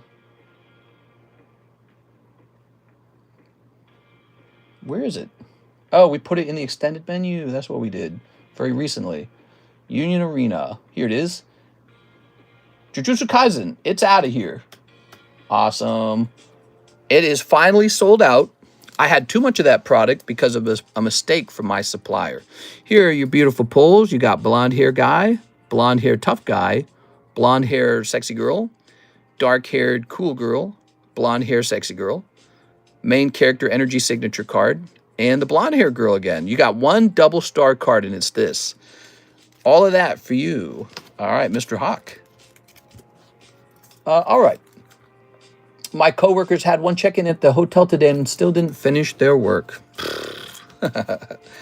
Where is it? Oh, we put it in the extended menu. That's what we did very recently. Union Arena. Here it is. Jujutsu Kaisen. It's out of here. Awesome. It is finally sold out. I had too much of that product because of a mistake from my supplier. Here are your beautiful pulls. You got blonde hair guy, blonde hair tough guy, blonde hair sexy girl, dark haired cool girl, blonde hair sexy girl, main character energy signature card, and the blonde hair girl again. You got one double star card, and it's this. All of that for you. All right, Mr. Hawk. All right. My coworkers had one check-in at the hotel today and still didn't finish their work.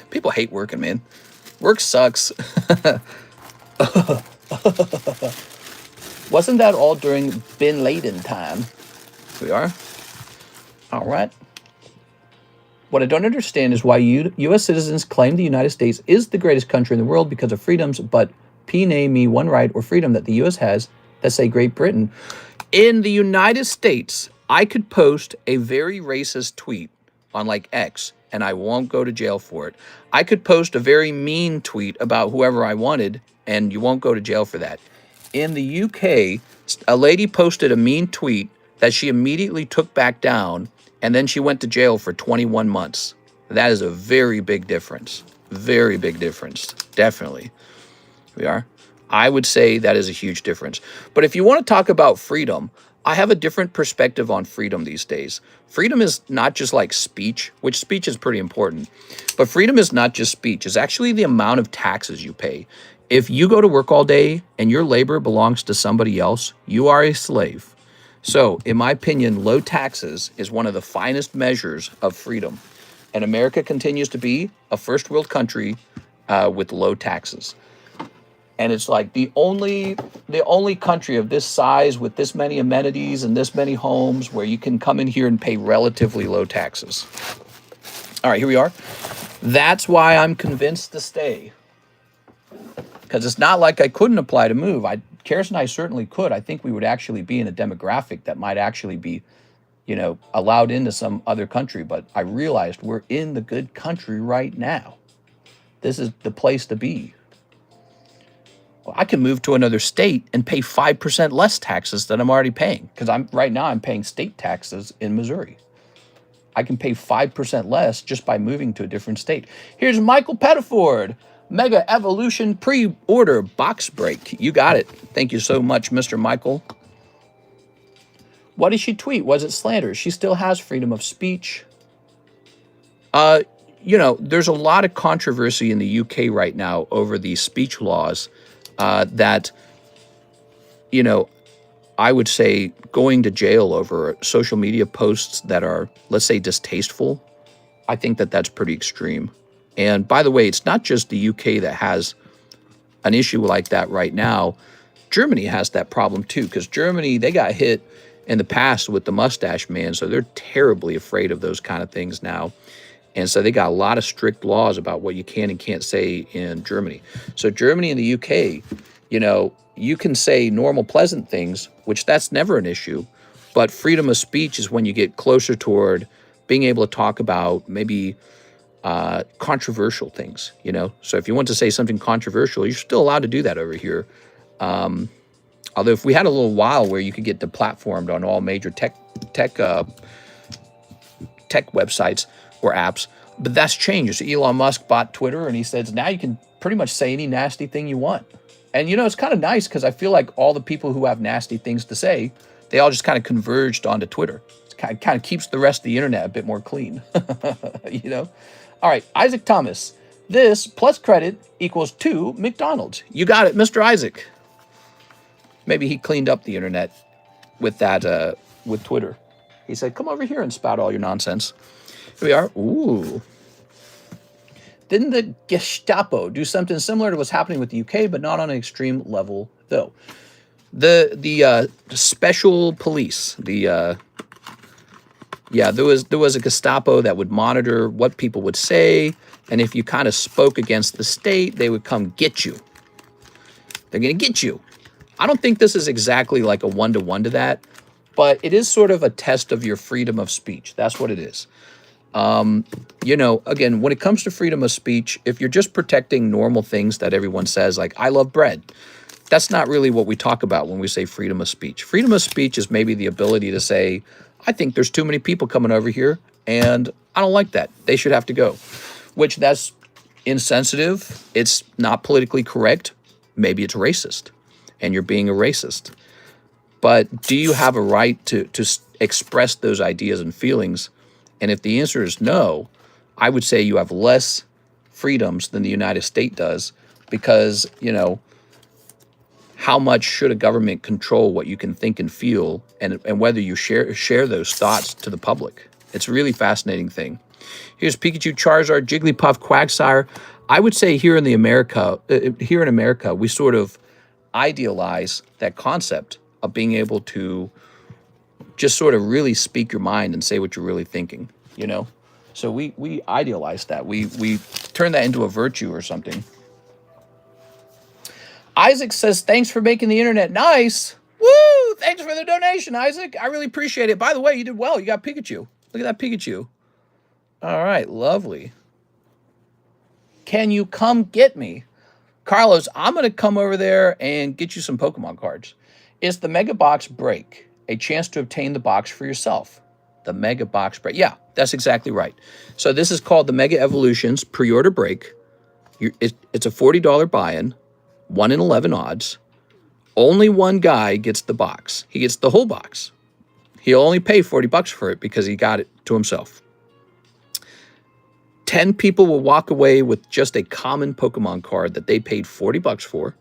People hate working, man. Work sucks. Wasn't that all during Bin Laden time? We are. All right. What I don't understand is why U.S. citizens claim the United States is the greatest country in the world because of freedoms, but name me one right or freedom that the U.S. has that say Great Britain. In the United States, I could post a very racist tweet on like X, and I won't go to jail for it. I could post a very mean tweet about whoever I wanted, and you won't go to jail for that. In the UK, a lady posted a mean tweet that she immediately took back down, and then she went to jail for 21 months. That is a very big difference. Very big difference. Definitely. We are. I would say that is a huge difference. But if you want to talk about freedom, I have a different perspective on freedom these days. Freedom is not just like speech, which speech is pretty important. But freedom is not just speech. It's actually the amount of taxes you pay. If you go to work all day and your labor belongs to somebody else, you are a slave. So, in my opinion, low taxes is one of the finest measures of freedom. And America continues to be a first world country with low taxes. And it's like the only country of this size with this many amenities and this many homes where you can come in here and pay relatively low taxes. All right, here we are. That's why I'm convinced to stay. Because it's not like I couldn't apply to move. Karis and I certainly could. I think we would actually be in a demographic that might actually be, you know, allowed into some other country. But I realized we're in the good country right now. This is the place to be. Well, I can move to another state and pay 5% less taxes than I'm already paying. Because right now I'm paying state taxes in Missouri. I can pay 5% less just by moving to a different state. Here's Michael Pettiford. Mega Evolution pre-order box break. You got it. Thank you so much, Mr. Michael. What did she tweet? Was it slander? She still has freedom of speech. You know, there's a lot of controversy in the UK right now over the speech laws that, you know, I would say going to jail over social media posts that are, let's say, distasteful. I think that that's pretty extreme. And by the way, it's not just the UK that has an issue like that right now. Germany has that problem too, because Germany, they got hit in the past with the mustache man, so they're terribly afraid of those kind of things now. And so they got a lot of strict laws about what you can and can't say in Germany. So Germany and the UK, you know, you can say normal, pleasant things, which that's never an issue. But freedom of speech is when you get closer toward being able to talk about maybe controversial things, you know. So if you want to say something controversial, you're still allowed to do that over here. Although if we had a little while where you could get deplatformed on all major tech websites or apps, but that's changed. So Elon Musk bought Twitter, and he says now you can pretty much say any nasty thing you want. And you know, it's kind of nice because I feel like all the people who have nasty things to say, they all just kind of converged onto Twitter. It kind of keeps the rest of the internet a bit more clean, you know. All right, Isaac Thomas. This plus credit equals 2 McDonald's. You got it, Mr. Isaac. Maybe he cleaned up the internet with that, with Twitter. He said, come over here and spout all your nonsense. Here we are. Ooh. Didn't the Gestapo do something similar to what's happening with the UK, but not on an extreme level, though? The special police, there was a Gestapo that would monitor what people would say, and if you kind of spoke against the state, they would come get you. They're going to get you. I don't think this is exactly like a one-to-one to that, but it is sort of a test of your freedom of speech. That's what it is. You know, again, when it comes to freedom of speech, if you're just protecting normal things that everyone says, like, I love bread, that's not really what we talk about when we say freedom of speech. Freedom of speech is maybe the ability to say, I think there's too many people coming over here, and I don't like that. They should have to go. Which, that's insensitive. It's not politically correct. Maybe it's racist, and you're being a racist. But do you have a right to express those ideas and feelings? And if the answer is no, I would say you have less freedoms than the United States does, because, you know, how much should a government control what you can think and feel, and whether you share those thoughts to the public? It's a really fascinating thing. Here's Pikachu, Charizard, Jigglypuff, Quagsire. I would say here in America, we sort of idealize that concept of being able to just sort of really speak your mind and say what you're really thinking, you know? So we idealize that. We turn that into a virtue or something. Isaac says, thanks for making the internet nice. Woo! Thanks for the donation, Isaac. I really appreciate it. By the way, you did well. You got Pikachu. Look at that Pikachu. All right, lovely. Can you come get me? Carlos, I'm going to come over there and get you some Pokemon cards. Is the Mega Box Break a chance to obtain the box for yourself? The Mega Box Break. Yeah, that's exactly right. So this is called the Mega Evolutions Pre-Order Break. It's a $40 buy-in, 1 in 11 odds. Only one guy gets the box. He gets the whole box. He'll only pay $40 for it because he got it to himself. 10 people will walk away with just a common Pokemon card that they paid $40 for.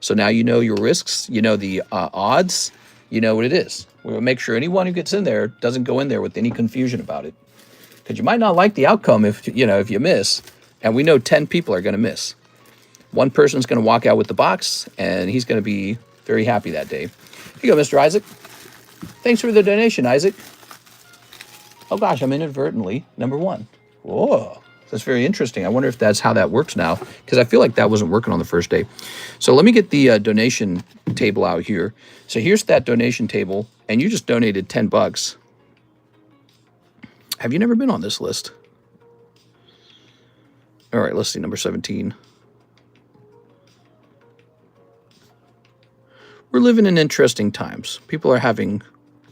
So now you know your risks, you know the odds, you know what it is. We'll make sure anyone who gets in there doesn't go in there with any confusion about it, because you might not like the outcome if you miss, and we know 10 people are going to miss. One person's going to walk out with the box, and he's going to be very happy that day. Here you go, Mr. Isaac. Thanks for the donation, Isaac. Oh gosh, I'm inadvertently number 1. Whoa. That's very interesting. I wonder if that's how that works now, because I feel like that wasn't working on the first day. So let me get the donation table out here. So here's that donation table, and you just donated $10. Have you never been on this list? All right, let's see, number 17. We're living in interesting times. People are having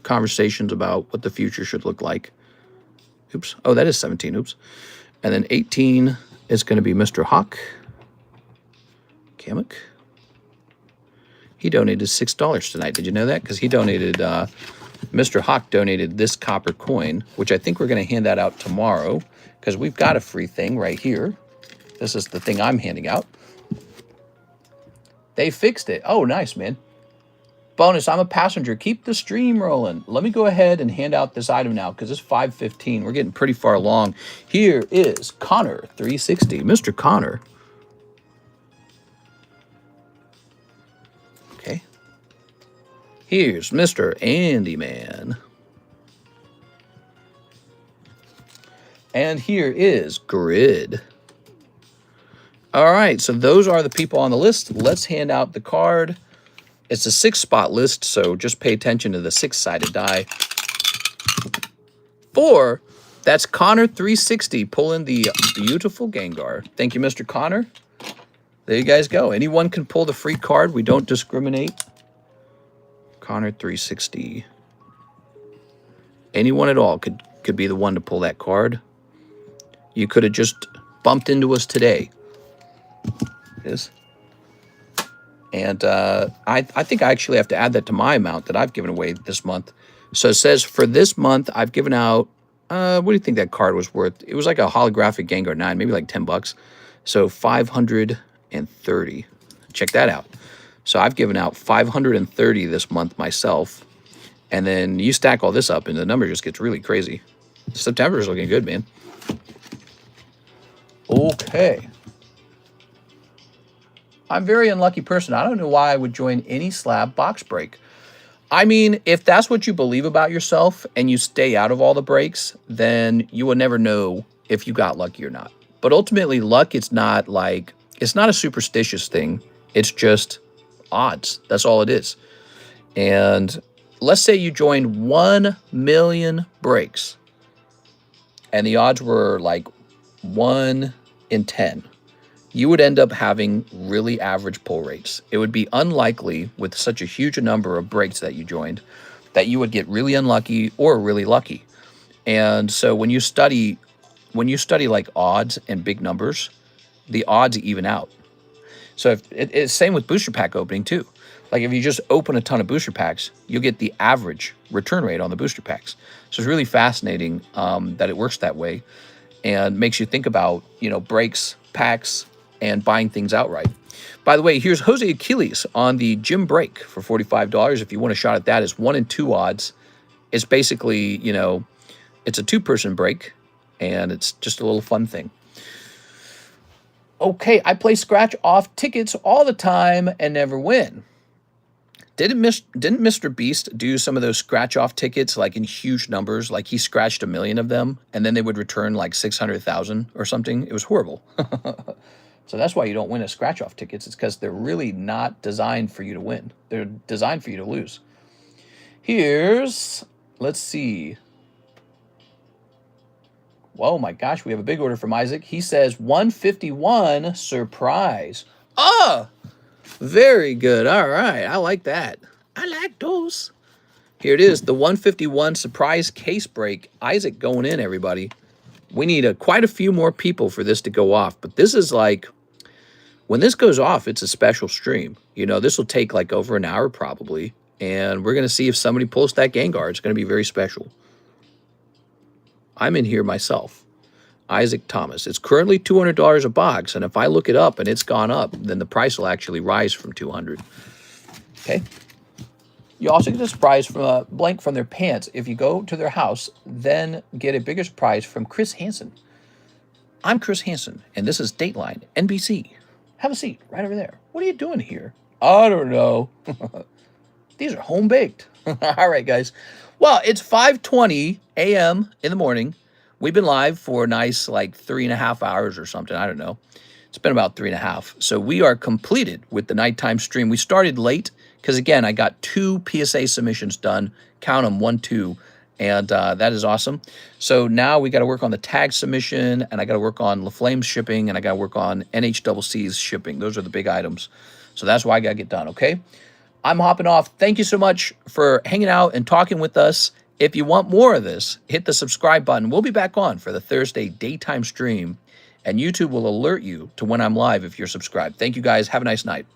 conversations about what the future should look like. Oops. Oh, that is 17. Oops. And then 18 is going to be Mr. Hawk. Kamek. He donated $6 tonight. Did you know that? Because he donated, Mr. Hawk donated this copper coin, which I think we're going to hand that out tomorrow, because we've got a free thing right here. This is the thing I'm handing out. They fixed it. Oh, nice, man. Bonus, I'm a passenger. Keep the stream rolling. Let me go ahead and hand out this item now, because it's 5:15. We're getting pretty far along. Here is Connor 360. Mr. Connor. Okay. Here's Mr. Andy Man. And here is Grid. All right, so those are the people on the list. Let's hand out the card. It's a 6-spot list, so just pay attention to the 6-sided die. For That's Connor360 pulling the beautiful Gengar. Thank you, Mr. Connor. There you guys go. Anyone can pull the free card. We don't discriminate. Connor360. Anyone at all could be the one to pull that card. You could have just bumped into us today. It is. And I think I actually have to add that to my amount that I've given away this month. So it says for this month, I've given out, what do you think that card was worth? It was like a holographic Gengar 9, maybe like 10 bucks. So 530. Check that out. So I've given out 530 this month myself. And then you stack all this up and the number just gets really crazy. September is looking good, man. Okay. I'm a very unlucky person. I don't know why I would join any slab box break. I mean, if that's what you believe about yourself and you stay out of all the breaks, then you will never know if you got lucky or not. But ultimately, luck, it's not a superstitious thing. It's just odds. That's all it is. And let's say you joined 1 million breaks and the odds were like 1 in 10. You would end up having really average pull rates. It would be unlikely with such a huge number of breaks that you joined that you would get really unlucky or really lucky. And so when you study like odds and big numbers, the odds even out. So if it's same with booster pack opening too. Like if you just open a ton of booster packs, you'll get the average return rate on the booster packs. So it's really fascinating that it works that way and makes you think about, you know, breaks, packs, and buying things outright. By the way, here's Jose Achilles on the gym break for $45. If you want a shot at that, it's 1 in 2 odds. It's basically, you know, it's a 2-person break, and it's just a little fun thing. Okay, I play scratch off tickets all the time and never win. Didn't Mr. Beast do some of those scratch off tickets like in huge numbers? Like he scratched 1 million of them, and then they would return like 600,000 or something. It was horrible. So that's why you don't win at scratch-off tickets. It's because they're really not designed for you to win. They're designed for you to lose. Here's, let's see. Whoa, my gosh, we have a big order from Isaac. He says 151 surprise. Oh, very good. All right, I like that. I like those. Here it is, the 151 surprise case break. Isaac going in, everybody. We need quite a few more people for this to go off. But this is like, when this goes off, it's a special stream. You know, this will take like over an hour probably. And we're going to see if somebody pulls that Gengar. It's going to be very special. I'm in here myself. Isaac Thomas. It's currently $200 a box. And if I look it up and it's gone up, then the price will actually rise from $200. Okay. You also get a surprise from a blank from their pants. If you go to their house, then get a bigger surprise from Chris Hansen. I'm Chris Hansen, and this is Dateline, NBC. Have a seat right over there. What are you doing here? I don't know. These are home-baked. All right, guys. Well, it's 5:20 a.m. in the morning. We've been live for a nice, like, 3.5 hours or something. I don't know. It's been about 3.5. So we are completed with the nighttime stream. We started late. Because, again, I got 2 PSA submissions done. Count them, 1, 2. And that is awesome. So now we got to work on the tag submission. And I got to work on LaFlame's shipping. And I got to work on NHCC's shipping. Those are the big items. So that's why I got to get done, okay? I'm hopping off. Thank you so much for hanging out and talking with us. If you want more of this, hit the subscribe button. We'll be back on for the Thursday daytime stream. And YouTube will alert you to when I'm live if you're subscribed. Thank you, guys. Have a nice night.